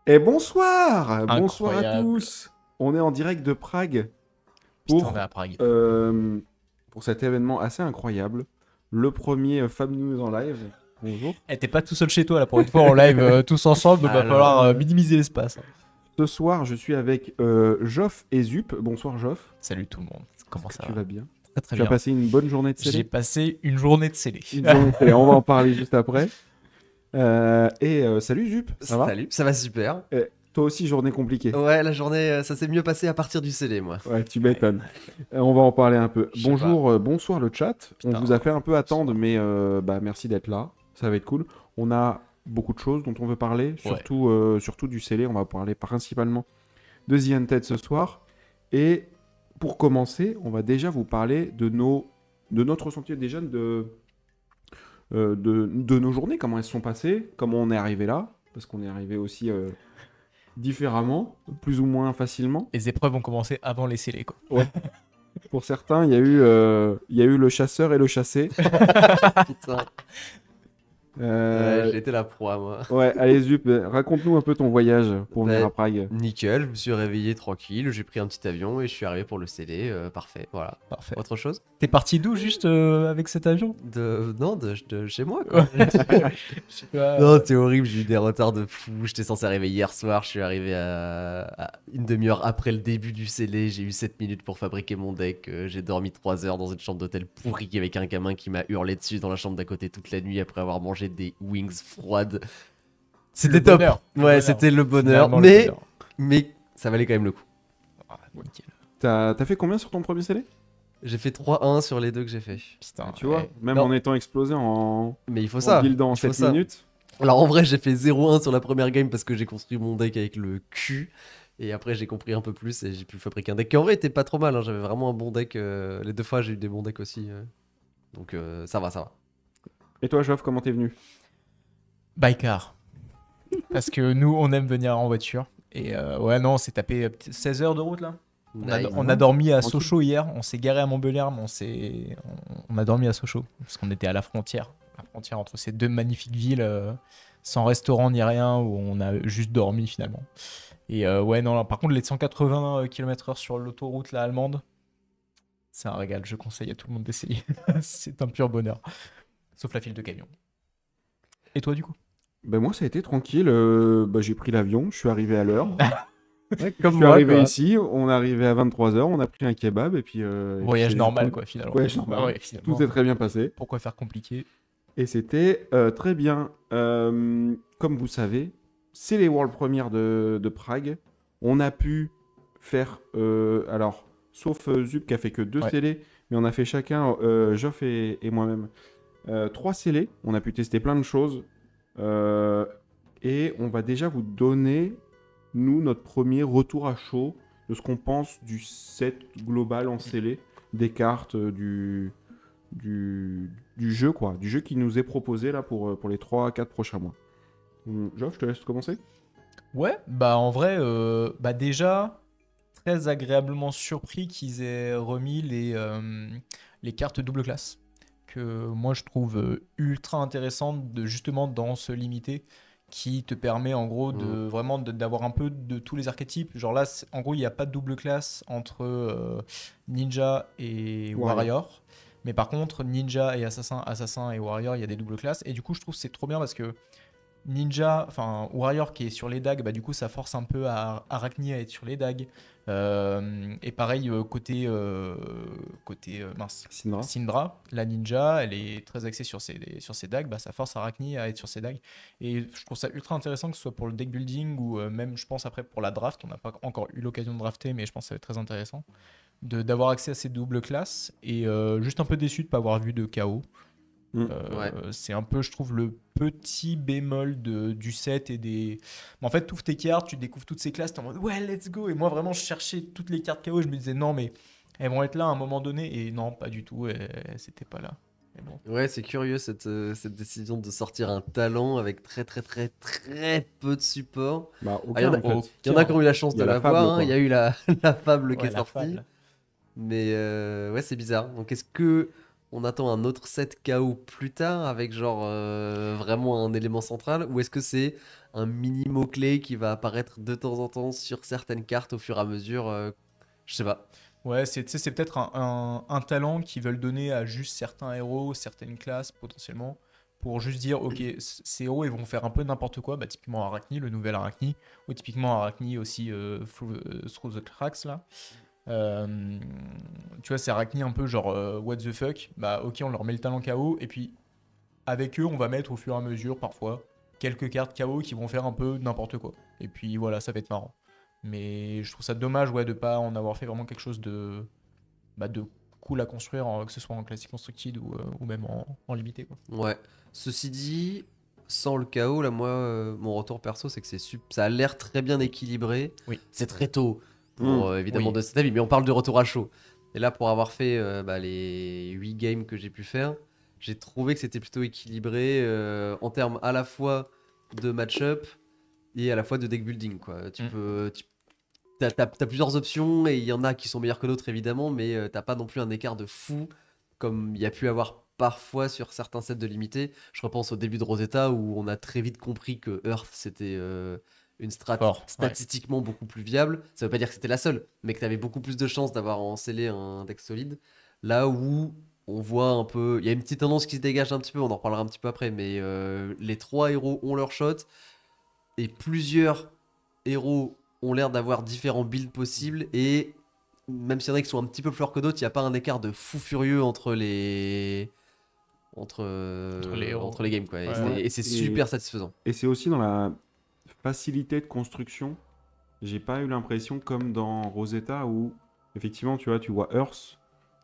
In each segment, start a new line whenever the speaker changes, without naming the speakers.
Et bonsoir! Bonsoir à
Incroyable.
tous! On est en direct de Prague
Putain, on est
pour,
à Prague.
euh, pour cet événement assez incroyable. Le premier Fab News en live. Bonjour.
Eh, t'es pas tout seul chez toi là pour une fois en live tous ensemble, donc va falloir
Alors,
minimiser l'espace.
ce soir, je suis avec Joff et Zup. Bonsoir Joff.
Salut tout le monde. Comment
Est-ce que
ça
tu
va?
vas bien?
Très très
Tu as
bien.
passé une bonne journée de
J'ai
scellé?
passé une journée de scellé.
Une journée de scellé. On va en parler juste après. Salut Zup, ça va?
Salut, ça va super.
Toi aussi, journée compliquée.
Ouais, la journée, ça s'est mieux passé à partir du scellé, moi.
Ouais, tu m'étonnes. On va en parler un peu.
Je sais
Bonjour, bonsoir le chat. On
Putain,
vous a fait un peu attendre,
bonsoir.
mais merci d'être là. Ça va être cool. On a beaucoup de choses dont on veut parler,
Ouais.
surtout du scellé. On va parler principalement de The Undead ce soir. Et pour commencer, on va déjà vous parler de notre ressenti déjà de nos journées, comment elles se sont passées, comment on est arrivé là, parce qu'on est arrivé aussi différemment, plus ou moins facilement.
Les épreuves ont commencé avant les scellés quoi.
Pour certains, il y a eu le chasseur et le chassé.
Putain.
Euh,
Ouais, j'ai été la proie, moi.
ouais, allez Zup, raconte-nous un peu ton voyage pour venir
Bah,
à Prague.
Nickel, je me suis réveillé tranquille, j'ai pris un petit avion et je suis arrivé pour le scellé, parfait, voilà.
Parfait.
Autre chose?
T'es parti d'où juste avec cet avion?
Non, de chez moi, quoi.
Je sais pas.
Non, c'est horrible, j'ai eu des retards de fou. J'étais censé arriver hier soir, je suis arrivé à une demi-heure après le début du scellé. J'ai eu 7 minutes pour fabriquer mon deck. J'ai dormi 3 heures dans une chambre d'hôtel pourrie avec un gamin qui m'a hurlé dessus dans la chambre d'à côté toute la nuit après avoir mangé des wings froides. C'était
Le
top.
bonheur, le
Ouais,
bonheur.
c'était le bonheur.
Finalement, le
Mais,
bonheur.
mais ça valait quand même le coup.
Ah, nickel.
T'as fait combien sur ton premier scellé?
J'ai fait 3-1 sur les deux que j'ai fait.
Putain,
Tu vois, même
Non.
en étant explosé en
Mais il faut
en
ça.
buildant en
il faut
7
ça.
minutes.
Alors en vrai, j'ai fait 0-1 sur la première game parce que j'ai construit mon deck avec le cul. Et après, j'ai compris un peu plus et j'ai pu fabriquer un deck qui en vrai était pas trop mal, hein. J'avais vraiment un bon deck. Les deux fois, j'ai eu des bons decks aussi. Donc ça va, ça va.
Et toi, Joff, comment t'es venu?
by car. Parce que nous, on aime venir en voiture. Et ouais, non, on s'est tapé 16 heures de route là.
Nice.
On a dormi à
Tranquille.
Sochaux hier. On s'est garé à Montbéliard, mais on a dormi à Sochaux. Parce qu'on était à la frontière. La frontière entre ces deux magnifiques villes, sans restaurant ni rien, où on a juste dormi finalement. Et ouais, non, là, par contre, les 180 km/h sur l'autoroute là, allemande, c'est un régal. Je conseille à tout le monde d'essayer. C'est un pur bonheur. Sauf la file de camions. Et toi, du coup?
Ben moi, ça a été tranquille. J'ai pris l'avion, je suis arrivé à l'heure.
Ouais,
Je suis arrivé ici, on est arrivé à 23 h, on a pris un kebab et puis...
Voyage
puis
normal, quoi, finalement.
Voyage normal.
Bah ouais, finalement.
Tout est très bien passé.
Pourquoi faire compliqué?
Et c'était très bien. Comme vous savez, c'est les World Premières de Prague. On a pu faire, alors, sauf Zup qui a fait que 2
Ouais.
scellés, mais on a fait chacun, Geoff et moi-même, 3 scellés. On a pu tester plein de choses. Et on va déjà vous donner, nous, notre premier retour à chaud de ce qu'on pense du set global en scellé, des cartes, du jeu, quoi. Du jeu qui nous est proposé là pour les 3-4 prochains mois. Geoff, je te laisse commencer.
Ouais, bah en vrai, bah déjà, très agréablement surpris qu'ils aient remis les cartes double classe. Que moi je trouve ultra intéressantes de, justement dans ce limité qui te permet en gros de vraiment d'avoir un peu de tous les archétypes. Genre là, en gros, il n'y a pas de double classe entre ninja et warrior. Mais par contre, ninja et assassin, assassin et warrior, il y a des doubles classes. Et du coup, je trouve que c'est trop bien parce que ninja, enfin warrior qui est sur les dagues, bah du coup ça force un peu à Arachni à être sur les dagues. Et pareil côté mince.
Syndra.
Syndra, la ninja, elle est très axée sur ses dagues, bah ça force Arachni à être sur ses dagues. Et je trouve ça ultra intéressant que ce soit pour le deck building ou même je pense après pour la draft, on n'a pas encore eu l'occasion de drafter, mais je pense que ça va être très intéressant d'avoir accès à ces doubles classes. Et juste un peu déçu de ne pas avoir vu de KO.
Ouais.
C'est un peu, je trouve, le petit bémol du set et des. Mais en fait, tu ouvres tes cartes, tu découvres toutes ces classes, t'es en mode ouais, let's go. Et moi, vraiment, je cherchais toutes les cartes KO. Je me disais non, mais elles vont être là à un moment donné. Et non, pas du tout. C'était pas là. Mais bon.
Ouais, c'est curieux cette décision de sortir un talent avec très très très très peu de support.
Bah,
Ah, il y
aucun,
en a,
en fait.
il y en a qui ont eu la chance
Il y a
de
la
l'avoir,
fable,
hein.
quoi.
Il y a eu la fable qui
Ouais,
est
la
sortie.
fable.
Mais ouais, c'est bizarre. Donc est-ce que on attend un autre set KO plus tard avec genre vraiment un élément central ou est-ce que c'est un mini mot-clé qui va apparaître de temps en temps sur certaines cartes au fur et à mesure. Je sais pas.
Ouais, tu sais, c'est peut-être un talent qu'ils veulent donner à juste certains héros, certaines classes potentiellement, pour juste dire, ok, ces héros ils vont faire un peu n'importe quoi, bah, typiquement Arachni, le nouvel Arachni, ou typiquement Arachni aussi Through the Cracks là. Euh, Tu vois, c'est Arachni un peu genre what the fuck, bah ok, on leur met le talent KO, et puis avec eux, on va mettre au fur et à mesure parfois quelques cartes KO qui vont faire un peu n'importe quoi. Et puis voilà, ça va être marrant. Mais je trouve ça dommage ouais, de pas en avoir fait vraiment quelque chose de cool à construire, que ce soit en classique constructed ou même en limité. Quoi.
Ouais. Ceci dit, sans le chaos, là, moi, mon retour perso, c'est que ça a l'air très bien équilibré.
Oui.
C'est très tôt pour évidemment
Oui.
de cet avis, mais on parle de retour à chaud. Et là, pour avoir fait les 8 games que j'ai pu faire, j'ai trouvé que c'était plutôt équilibré en termes à la fois de match-up et à la fois de deck building. Quoi. T'as plusieurs options et il y en a qui sont meilleures que d'autres évidemment, mais t'as pas non plus un écart de fou comme il y a pu avoir parfois sur certains sets de limité. Je repense au début de Rosetta où on a très vite compris que Earth c'était une strat
Fort, ouais.
statistiquement beaucoup plus viable. Ça veut pas dire que c'était la seule, mais que t'avais beaucoup plus de chances d'avoir en scellé un deck solide. Là où on voit un peu, il y a une petite tendance qui se dégage un petit peu, on en reparlera un petit peu après, mais les 3 héros ont leur shot et plusieurs héros ont l'air d'avoir différents builds possibles et même s'il y en a qui sont un petit peu plus forts que d'autres, il n'y a pas un écart de fou furieux entre les
héros.
games quoi.
Ouais.
Et c'est super satisfaisant.
Et c'est aussi dans la facilité de construction. J'ai pas eu l'impression comme dans Rosetta où effectivement tu vois Earth,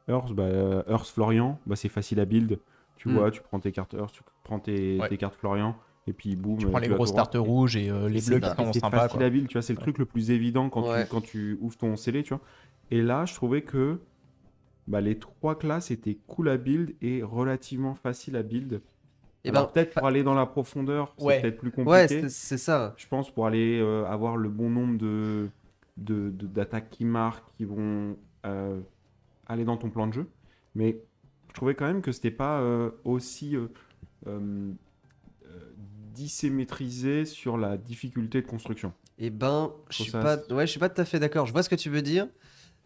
Earth Florian, bah c'est facile à build. Tu vois, tu prends tes cartes Earth, tu prends tes cartes Florian et puis boum.
Tu prends les
vas
grosses
tout
cartes
voir.
rouges et les bleus qui
ça.
sont
C'est
sympas.
facile
Quoi.
à build, tu vois, c'est le truc le plus évident
Ouais.
quand tu ouvres ton scellé, tu vois. Et là, je trouvais que bah, les 3 classes étaient cool à build et relativement faciles à build.
Et
Alors, peut-être pour aller dans la profondeur, c'est
Ouais.
peut-être plus
Ouais,
compliqué.
c'est ça.
Je pense pour aller avoir le bon nombre d'attaques qui marquent, qui vont aller dans ton plan de jeu. Mais je trouvais quand même que c'était pas aussi dissymétrisé sur la difficulté de construction.
Et ben, je
Trouve
suis
ça
pas,
assez-
ouais, je suis pas tout à fait d'accord. Je vois ce que tu veux dire,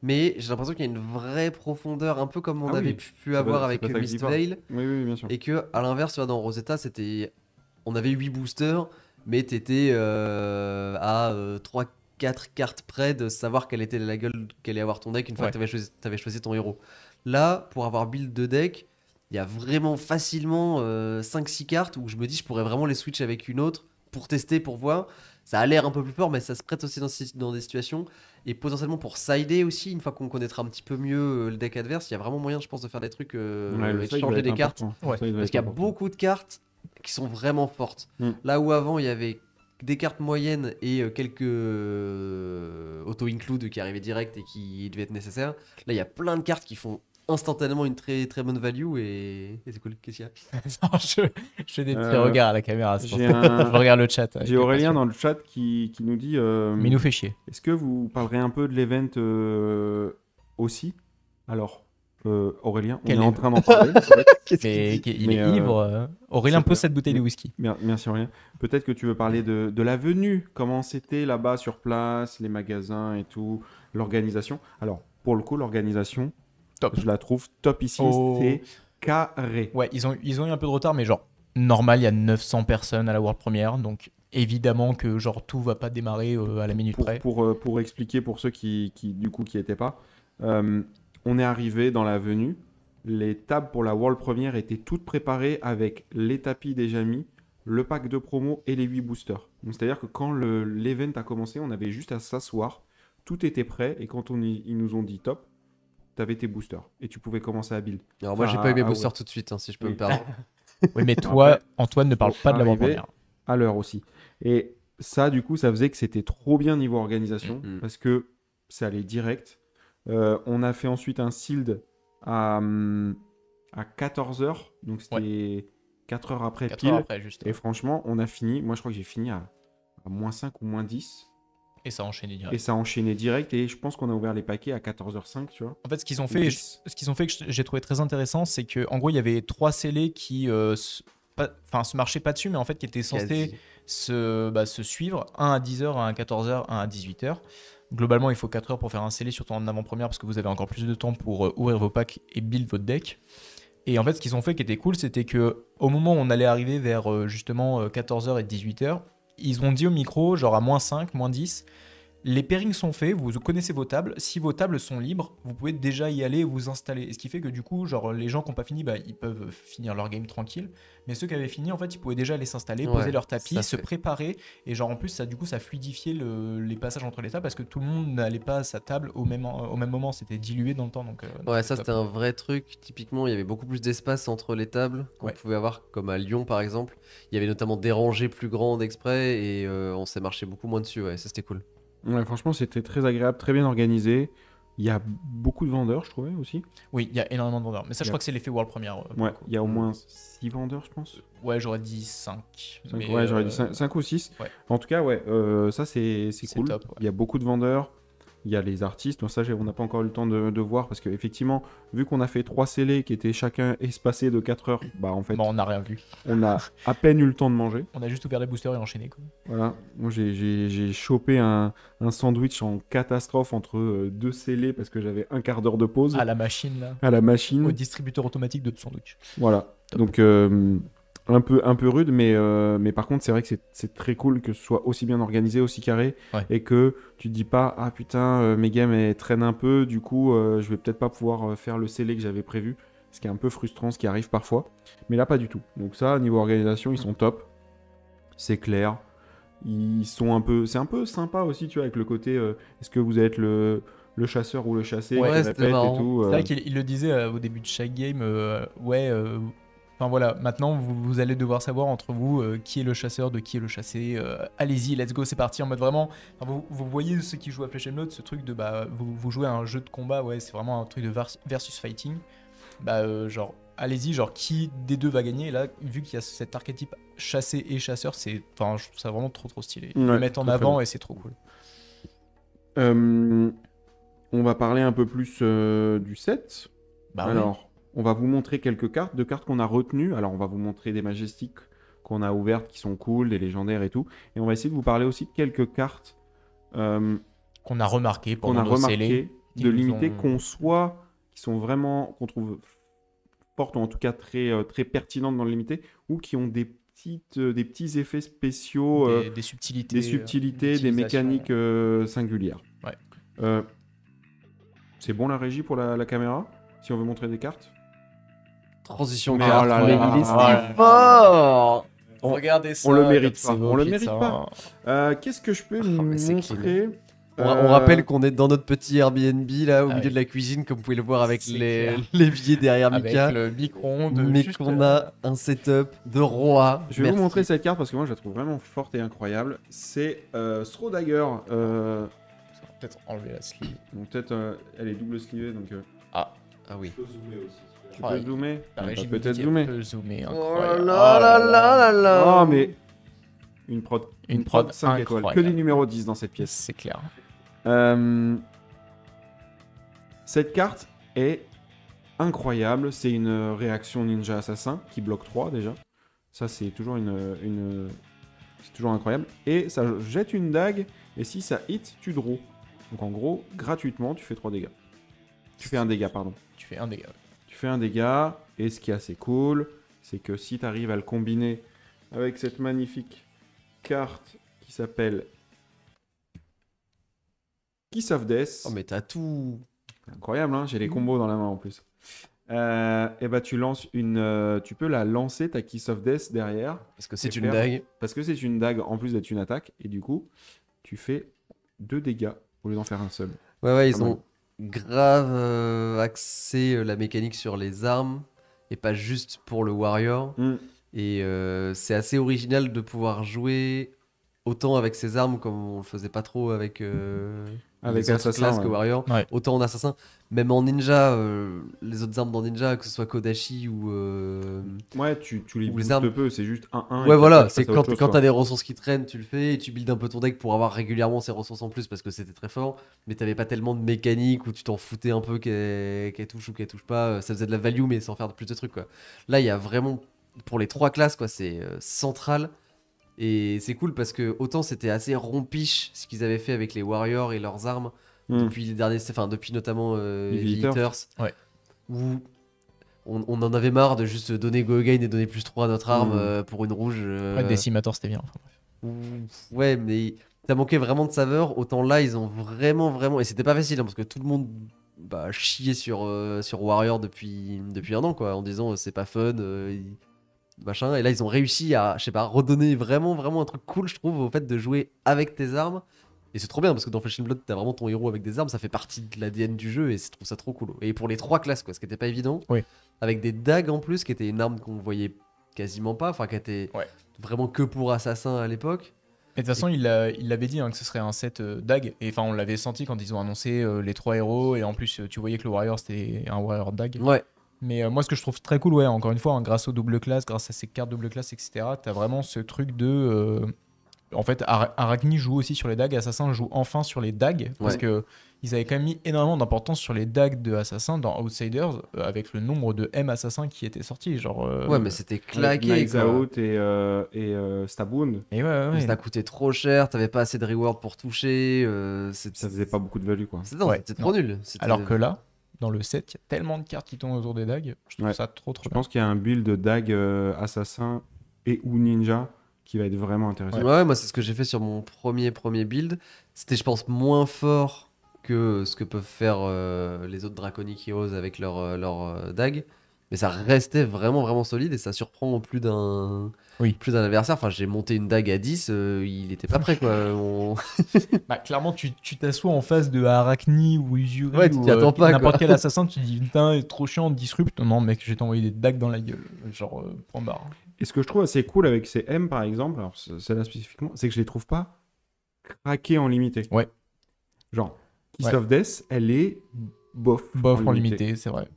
mais j'ai l'impression qu'il y a une vraie profondeur, un peu comme on
Ah
avait
oui,
pu
c'est
avoir
pas-
avec
c'est pas ça que je dis pas.
Mistveil,
Oui, oui, bien sûr.
et que à l'inverse, tu vois, dans Rosetta, on avait 8 boosters, mais t'étais à 3-4 cartes près de savoir quelle était la gueule qu'allait avoir ton deck une fois
Ouais.
que t'avais choisi ton héros. Là, pour avoir build de deck, il y a vraiment facilement 5-6 cartes où je me dis je pourrais vraiment les switch avec une autre pour tester, pour voir. Ça a l'air un peu plus fort, mais ça se prête aussi dans des situations. Et potentiellement pour sider aussi, une fois qu'on connaîtra un petit peu mieux le deck adverse, il y a vraiment moyen, je pense, de faire des trucs,
Ouais, le side va
échanger
être
des cartes.
important.
Ouais.
Le side va
Parce
être
qu'il y a
important.
beaucoup de cartes qui sont vraiment fortes.
Mm.
Là où avant, il y avait des cartes moyennes et quelques auto-include qui arrivaient direct et qui devaient être nécessaires. Là, il y a plein de cartes qui font instantanément une très très bonne value et c'est cool. Qu'est-ce qu'il y a?
Non, je fais des petits
Euh,
regards à la caméra. C'est pour
J'ai
ça.
un-
Je regarde le chat. avec
J'ai Aurélien
passion.
dans le chat qui nous dit
Mais il nous fait chier.
est-ce que vous parlerez un peu de l'event aussi? Alors, Aurélien, on
Quel
est en
event
train d'en parler.
Mais il
Mais,
est ivre. Aurélien
c'est
pose
bien.
cette bouteille de whisky.
Merci Aurélien. Peut-être que tu veux parler de la venue, comment c'était là-bas sur place, les magasins et tout, l'organisation. Alors, pour le coup, l'organisation,
Top.
je la trouve top ici,
Oh.
c'est carré.
Ouais, ils ont eu un peu de retard, mais genre, normal, il y a 900 personnes à la World Premiere, donc évidemment que genre tout va pas démarrer à la minute près.
Pour expliquer pour ceux qui du coup qui étaient pas, on est arrivé dans la venue. Les tables pour la World Premiere étaient toutes préparées avec les tapis déjà mis, le pack de promo et les 8 boosters. Donc c'est-à-dire que quand l'event a commencé, on avait juste à s'asseoir, tout était prêt et quand ils nous ont dit top, t'avais tes boosters et tu pouvais commencer à build.
Alors moi, j'ai
Ah,
pas eu mes
ah
boosters
ouais.
tout de suite, hein, si je peux
Oui.
me permettre.
Oui, mais toi,
Après,
Antoine, ne parle
faut
pas de la World
arriver.
Premiere.
À l'heure aussi. Et ça, du coup, ça faisait que c'était trop bien niveau organisation
Mhm.
parce que ça allait direct. On a fait ensuite un sealed à 14h, donc c'était 4 heures après
4
pile.
heures après, juste.
Et franchement, on a fini. Moi, je crois que j'ai fini à moins 5 ou moins 10.
Et ça a enchaîné
Et
direct.
ça a enchaîné direct. Et je pense qu'on a ouvert les paquets à 14h05, tu vois.
En fait, ce qu'ils ont
Ou
fait,
10.
que j'ai trouvé très intéressant, c'est que en gros, il y avait 3 scellés qui se marchait pas dessus, mais en fait qui était censé
Quasi.
se suivre. Un à 10h, un à 14h, un à 18h. Globalement, il faut 4 heures pour faire un scellé, surtout en avant-première, parce que vous avez encore plus de temps pour ouvrir vos packs et build votre deck. Et en fait, ce qu'ils ont fait qui était cool, c'était que au moment où on allait arriver vers justement 14h et 18h, ils ont dit au micro, genre à -5, -10, les pairings sont faits, vous connaissez vos tables. Si vos tables sont libres, vous pouvez déjà y aller et vous installer. Et ce qui fait que du coup, genre les gens qui n'ont pas fini, bah, ils peuvent finir leur game tranquille. Mais ceux qui avaient fini, en fait, ils pouvaient déjà aller s'installer,
Ouais,
poser leur tapis,
ça
se
fait.
préparer. Et genre en plus, ça du coup, ça fluidifiait les passages entre les tables parce que tout le monde n'allait pas à sa table au même moment. C'était dilué dans le temps. Donc,
Ouais,
c'est
ça
top.
c'était un vrai truc. Typiquement, il y avait beaucoup plus d'espace entre les tables qu'on
Ouais.
pouvait avoir, comme à Lyon par exemple. Il y avait notamment des rangées plus grandes exprès et on s'est marché beaucoup moins dessus. Ouais, ça c'était cool.
Ouais, franchement, c'était très agréable, très bien organisé. Il y a beaucoup de vendeurs, je trouvais aussi.
Oui, il y a énormément de vendeurs. Mais ça, je
Il y a-
crois que c'est l'effet World Premiere. pour
Ouais,
le coup.
il y a au moins 6 vendeurs, je pense.
Ouais, j'aurais dit 5.
Ouais, j'aurais dit 5 ou 6.
ouais.
En tout cas, ouais, ça c'est
C'est
cool.
top, ouais.
Il y a beaucoup de vendeurs. Il y a les artistes. Donc ça, on n'a pas encore eu le temps de voir parce qu'effectivement, vu qu'on a fait 3 scellés qui étaient chacun espacés de 4 heures, bah en fait,
Bon, on n'a rien vu.
on a à peine eu le temps de manger.
On a juste ouvert les boosters et enchaîné. Quoi.
Voilà. Moi, j'ai chopé un sandwich en catastrophe entre 2 scellés parce que j'avais un quart d'heure de pause
À la machine, là.
à la machine.
Au distributeur automatique de sandwich.
Voilà.
Top.
Donc un peu rude, mais par contre c'est vrai que c'est très cool que ce soit aussi bien organisé, aussi carré,
Ouais.
et que tu te dis pas ah putain mes games elles traînent un peu, du coup je vais peut-être pas pouvoir faire le scellé que j'avais prévu, ce qui est un peu frustrant, ce qui arrive parfois. Mais là pas du tout. Donc ça niveau organisation ils sont top, c'est clair. Ils sont c'est un peu sympa aussi tu vois avec le côté est-ce que vous êtes le chasseur ou le chassé
Ouais,
qui
c'était
répète et
marrant.
tout.
C'est vrai qu'il le disait au début de chaque game. Enfin voilà, maintenant vous allez devoir savoir entre vous qui est le chasseur, de qui est le chassé. Allez-y, let's go, c'est parti. En mode vraiment, enfin, vous voyez ceux qui jouent à Flesh and Blood, ce truc de bah vous jouez à un jeu de combat, ouais, c'est vraiment un truc de versus fighting. Genre allez-y, genre qui des deux va gagner. Et là, vu qu'il y a cet archétype chassé et chasseur, je trouve ça vraiment trop stylé. Ils le
Ouais,
mettent en
très, très
avant
bien.
et c'est trop cool.
On va parler un peu plus du set.
Bah ouais.
Alors, on va vous montrer quelques cartes, deux cartes qu'on a retenues. Alors, on va vous montrer des Majestiques qu'on a ouvertes qui sont cool, des légendaires et tout. Et on va essayer de vous parler aussi de quelques cartes
Qu'on a remarqué
qu'on
pendant
a
nos scellés,
remarqué
qui
de
nous
limiter,
ont-
qui sont vraiment, qu'on trouve fortes, ou en tout cas très pertinentes dans le limité, ou qui ont des petits effets spéciaux,
des subtilités,
des subtilités, des
d'utilisation.
mécaniques singulières.
Ouais.
C'est bon la régie pour la caméra si on veut montrer des cartes.
Transition de
Mais
carte,
oh là
mais
là,
il est
oh
si
là là.
fort.
Regardez ça.
on le mérite
comme c'est
pas,
beau,
on le
putain.
mérite pas. Qu'est-ce que je peux
mais c'est
montrer
On rappelle qu'on est dans notre petit Airbnb là au
Ah
milieu
oui.
de la cuisine, comme vous pouvez le voir avec
C'est
les
clair.
l'évier derrière
Avec
Mika.
le micro-ondes.
Mais
juste,
qu'on a un setup de roi.
Je vais vous
Merci.
montrer cette carte parce que moi je la trouve vraiment forte et incroyable. C'est Throw Dagger.
Peut-être enlever la sleeve.
Donc peut-être elle est double sleevée donc
Ah oui.
tu
Ah,
peux zoomer.
La
On
régie
peut
me dit
peut-être
qu'elle
zoomer.
peut zoomer,
Oh
incroyable.
là là là là là.
Oh mais une prod,
Une prod
5 étoiles. Que
incroyable.
des numéros 10 dans cette pièce.
C'est clair.
Cette carte est incroyable. C'est une réaction ninja assassin qui bloque 3 déjà. Ça, c'est toujours c'est toujours incroyable. Et ça jette une dague. Et si ça hit, tu draw. Donc en gros, gratuitement, tu fais 3 dégâts. Tu fais un dégât, pardon.
Tu fais un dégât.
Tu fais un dégât. Et ce qui est assez cool, c'est que si tu arrives à le combiner avec cette magnifique carte qui s'appelle Kiss of Death.
Oh mais t'as tout.
Incroyable, hein, j'ai les combos dans la main en plus. Et bah tu lances tu peux la lancer ta Kiss of Death derrière
Parce que c'est
Et
une
faire-
dague.
parce que c'est une dague en plus d'être une attaque et du coup tu fais 2 dégâts au lieu d'en faire un seul.
Ouais, ils
Pas mal.
ont grave axé la mécanique sur les armes et pas juste pour le warrior. Et c'est assez original de pouvoir jouer autant avec ses armes comme on le faisait pas trop avec
Avec
les autres
assassin,
classes
ouais.
que warrior.
Ouais.
Autant en assassin, même en ninja, les autres armes dans ninja, que ce soit Kodashi ou
Ouais, tu les
Ou les
boostes
armes.
peu, c'est juste 1-1.
ouais, voilà,
c'est
c'est quand t'as des ressources qui traînent, tu le fais et tu builds un peu ton deck pour avoir régulièrement ces ressources en plus parce que c'était très fort, mais t'avais pas tellement de mécanique où tu t'en foutais un peu qu'elle touche ou qu'elle touche pas, ça faisait de la value mais sans faire plus de trucs quoi. Là, il y a vraiment pour les 3 classes, quoi. C'est central. Et c'est cool parce que autant c'était assez rompiche ce qu'ils avaient fait avec les Warriors et leurs armes depuis les derniers, enfin depuis notamment
Les Visitors.
Visitors,
Ouais.
où on en avait marre de juste donner Go Again et donner +3 à notre arme pour une rouge.
Ouais, Decimator, c'était bien. Enfin, bref.
Ouais, mais ça manquait vraiment de saveur. Autant là, ils ont vraiment. Et c'était pas facile hein, parce que tout le monde chiait sur Warrior depuis un an, quoi, en disant c'est pas fun. Machin. Et là, ils ont réussi à, je sais pas, redonner vraiment un truc cool, je trouve, au fait de jouer avec tes armes. Et c'est trop bien parce que dans Flesh and Blood, t'as vraiment ton héros avec des armes, ça fait partie de l'ADN du jeu et je trouve ça trop cool. Et pour les 3 classes, quoi, ce qui était pas évident,
Oui.
avec des dagues en plus, qui était une arme qu'on voyait quasiment pas, enfin, qui était vraiment que pour assassin à l'époque.
Et de toute façon, il l'avait dit hein, que ce serait un set DAG. Et enfin, on l'avait senti quand ils ont annoncé les 3 héros. Et en plus, tu voyais que le Warrior, c'était un Warrior DAG.
Ouais.
Mais moi, ce que je trouve très cool, ouais, encore une fois, hein, grâce aux double classes, grâce à ces cartes double classe, etc., t'as vraiment ce truc de. En fait, Arachni joue aussi sur les dagues, Assassin joue enfin sur les dagues, parce que ils avaient quand même mis énormément d'importance sur les dagues de Assassin dans Outsiders, avec le nombre de M Assassin qui étaient sortis. Genre,
ouais, mais c'était claqué.
Knives Out et Stab Wound.
Et ouais.
Ça coûtait trop cher, t'avais pas assez de reward pour toucher.
Ça faisait pas beaucoup de value, quoi.
C'était trop nul.
Alors que là, dans le set, il y a tellement de cartes qui tournent autour des dagues, je trouve ça trop
Je
bien.
pense qu'il y a un build dague assassin et ou ninja qui va être vraiment intéressant.
Ouais, moi c'est ce que j'ai fait sur mon premier build. C'était, je pense, moins fort que ce que peuvent faire les autres Draconic Heroes avec leur dague. Mais ça restait vraiment solide et ça surprend plus d'un adversaire. Enfin, j'ai monté une dague à 10, il était pas prêt, quoi.
Clairement, tu t'assois en face de Arachni ou Usuri
Ouais, tu t'y attends pas,
n'importe
quoi.
quel assassin, tu te dis putain, il est trop chiant, disrupt. Non, mec, je vais t'envoyer des dagues dans la gueule. Genre, prends barre.
Et ce que je trouve assez cool avec ces M, par exemple, alors celle-là spécifiquement, c'est que je les trouve pas craquées en limité.
Ouais.
Genre, Kiss of Death, elle est bof
en limité, c'est vrai.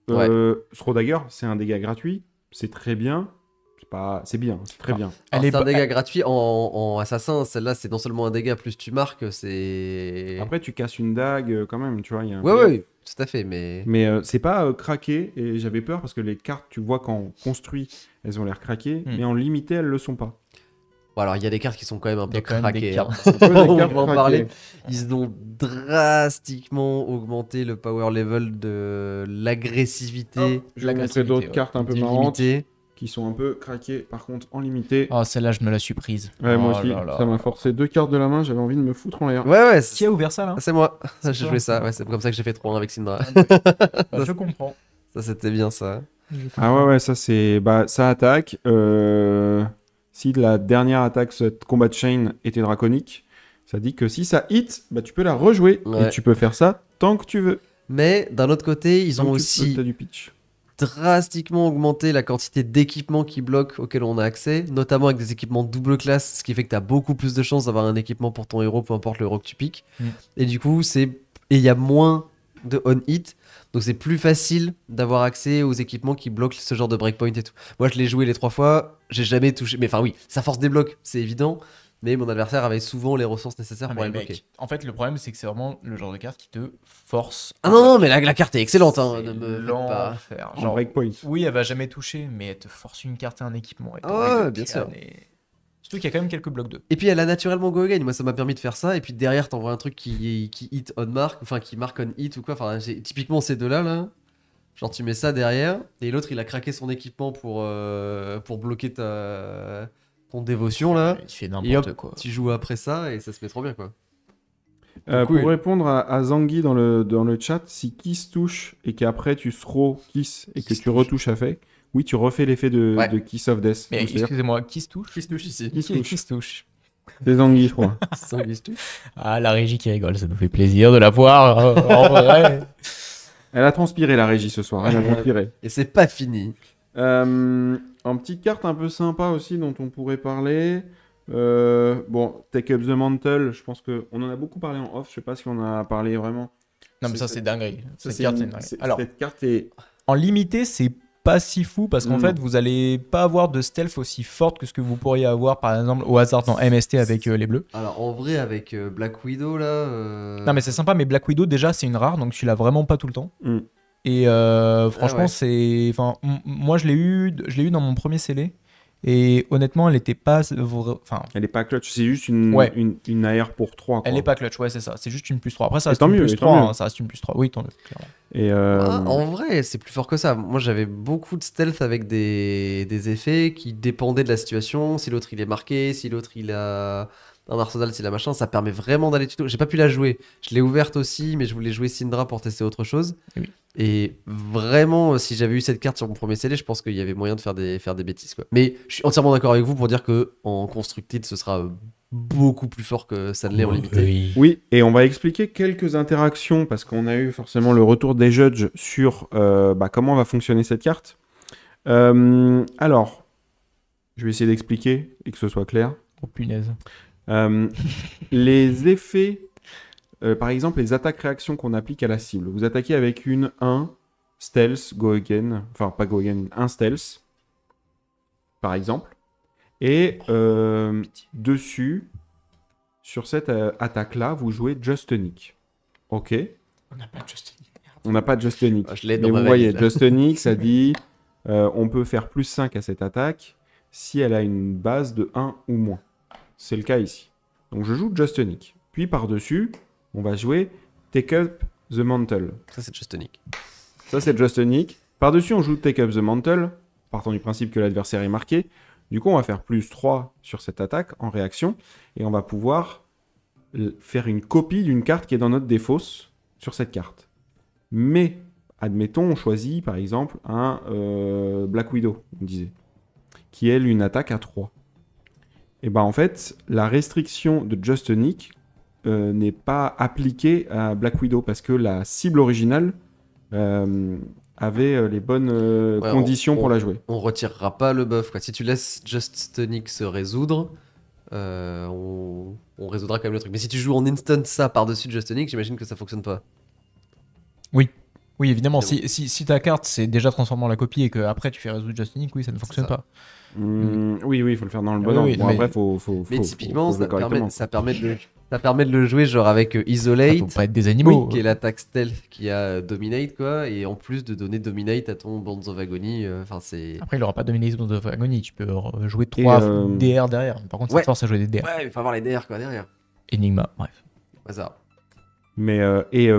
Throw Dagger, c'est un dégât gratuit, c'est très bien. C'est bien, c'est très bien.
C'est un dégât gratuit en assassin. Celle-là, c'est non seulement un dégât, plus tu marques, c'est.
Après, tu casses une dague quand même, tu vois. Y a un
ouais, tout à fait. Mais
c'est pas craqué, et j'avais peur parce que les cartes, tu vois, quand on construit, elles ont l'air craquées, mais en limité, elles le sont pas.
Bon, alors, il y a des cartes qui sont quand même un peu craquées.
Hein.
On va en parler. Ils ont drastiquement augmenté le power level de l'agressivité.
Je vais vous montrer d'autres cartes un peu marrantes qui sont un peu craquées, par contre, en limité.
Oh, celle-là, je me la suis prise.
Ouais, moi aussi, ça m'a forcé 2 cartes de la main, j'avais envie de me foutre en l'air.
Ouais.
Qui a ouvert ça, là?
C'est moi. J'ai joué ça. Ouais, c'est comme ça que j'ai fait 3-1 avec Syndra.
Je comprends.
Ça, c'était bien, ça.
Ah ouais, ça c'est... ça attaque. Si la dernière attaque, cette combat chain, était draconique, ça dit que si ça hit, tu peux la rejouer. Et tu peux faire ça tant que tu veux.
Mais d'un autre côté, ils ont aussi
t'as du pitch.
Drastiquement augmenté la quantité d'équipements qui bloquent auxquels on a accès, notamment avec des équipements double classe, ce qui fait que tu as beaucoup plus de chances d'avoir un équipement pour ton héros, peu importe le héros que tu piques. Et du coup, il y a moins de on-hit, donc c'est plus facile d'avoir accès aux équipements qui bloquent ce genre de breakpoint et tout. Moi, je l'ai joué les 3 fois, j'ai jamais touché, mais enfin oui, ça force des blocs, c'est évident. Mais mon adversaire avait souvent les ressources nécessaires pour les bloquer.
En fait, le problème, c'est que c'est vraiment le genre de carte qui te force.
Ah non, mais la carte est excellente. Hein,
ne
me
pas
faire.
Genre breakpoint.
Oui, elle va jamais toucher, mais elle te force une carte et un équipement.
Bien sûr.
Surtout qu'il y a quand même quelques blocs 2.
Et puis elle a naturellement go again. Moi, ça m'a permis de faire ça. Et puis derrière, t'envoies un truc qui hit on mark, enfin qui marque on hit ou quoi. Enfin, typiquement ces deux-là, là. Genre, tu mets ça derrière, et l'autre, il a craqué son équipement pour bloquer ton dévotion là.
Il fait n'importe quoi.
Tu joues après ça et ça se met trop bien quoi.
Pour répondre à Zangui dans le chat, si Kiss touche et qu'après tu throw Kiss et que tu retouches avec, oui, tu refais l'effet de Kiss of Death.
Mais excusez-moi, Kiss touche?
Kiss touche ici.
Kiss touche.
C'est Zangui, je crois.
Zangui touche.
Ah, la régie qui rigole, ça nous fait plaisir de la voir en vrai.
Elle a transpiré la régie ce soir, elle a transpiré.
Et c'est pas fini.
En petite carte un peu sympa aussi dont on pourrait parler. Take Up the Mantle, je pense qu'on en a beaucoup parlé en off, je sais pas si on a parlé vraiment.
Non mais ça c'est dinguerie.
Cette carte est dingue. Alors, cette carte est...
En limité, c'est pas si fou parce qu'en fait vous allez pas avoir de stealth aussi forte que ce que vous pourriez avoir par exemple au hasard dans MST avec les bleus.
Alors en vrai avec Black Widow là...
Non mais c'est sympa, mais Black Widow déjà c'est une rare donc tu l'as vraiment pas tout le temps. Et franchement,
ouais.
c'est. Enfin, moi, je l'ai eu dans mon premier scellé. Et honnêtement, elle était pas. Enfin,
Elle est pas clutch, c'est juste une,
Ouais.
une AR pour 3.
elle est pas clutch, ouais, c'est ça. C'est juste une +3. Après, ça
Et
reste
tant
une
mieux,
plus
et tant
3.
mieux.
Hein, ça reste une +3. Oui, tant mieux, clairement.
Et
Ah, en vrai, c'est plus fort que ça. Moi, j'avais beaucoup de stealth avec des effets qui dépendaient de la situation. Si l'autre il est marqué, si l'autre il a un arsenal, s'il a machin, ça permet vraiment d'aller tuto. J'ai pas pu la jouer. Je l'ai ouverte aussi, mais je voulais jouer Syndra pour tester autre chose.
Oui.
Et vraiment, si j'avais eu cette carte sur mon premier scellé, je pense qu'il y avait moyen de faire des bêtises, quoi. Mais je suis entièrement d'accord avec vous pour dire que en constructed, ce sera beaucoup plus fort que ça ne l'est en limité.
oui, et on va expliquer quelques interactions parce qu'on a eu forcément le retour des judges sur comment va fonctionner cette carte. Alors, je vais essayer d'expliquer et que ce soit clair.
Oh punaise.
Les effets, par exemple, les attaques-réactions qu'on applique à la cible. Vous attaquez avec une 1 stealth, go again, enfin pas go again, un stealth, par exemple. Et dessus, sur cette attaque-là, vous jouez Just a Nick. Ok.
On n'a pas de Justin.
On n'a pas de Just a Nick.
Ah, je l'ai
Mais
dans ma
vous
valise,
voyez,
là.
Just a Nick, ça dit on peut faire +5 à cette attaque si elle a une base de 1 ou moins. C'est le cas ici. Donc je joue Just a Nick. Puis par-dessus, on va jouer Take Up the Mantle.
Ça, c'est juste tonique.
Ça, c'est Just a Nick. Par-dessus, on joue Take Up the Mantle, partant du principe que l'adversaire est marqué. Du coup, on va faire +3 sur cette attaque en réaction. Et on va pouvoir faire une copie d'une carte qui est dans notre défausse sur cette carte. Mais, admettons, on choisit par exemple un Black Widow, on disait, qui est une attaque à 3. Et ben en fait, la restriction de Just a Nick n'est pas appliquée à Black Widow parce que la cible originale avait les bonnes
Ouais,
conditions pour la jouer.
On retirera pas le buff, quoi. Si tu laisses Just Tonic se résoudre, on résoudra quand même le truc. Mais si tu joues en instant ça par-dessus Just Tonic, j'imagine que ça fonctionne pas.
Oui, évidemment.
Évidemment.
Si ta carte c'est déjà transformée en la copie et qu'après tu fais résoudre Justin Nick, oui, ça ne fonctionne
ça.
pas.
Oui, il faut le faire dans le bon
Oui,
ordre.
oui,
Bon,
mais-
après, faut
Mais typiquement,
jouer correctement.
ça permet de le jouer genre avec
Ça
Isolate,
faut pas être des animaux.
qui est l'attaque stealth qui a Dominate, quoi, et en plus de donner Dominate à ton Bonds of Agony, enfin c'est...
Après, il aura pas dominé Bonds of Agony. Tu peux jouer 3 DR derrière. Par contre, ça
Ouais.
te force à jouer des DR.
Ouais, il faut avoir les DR, quoi, derrière.
Enigma, bref.
Ouais, ça.
Mais,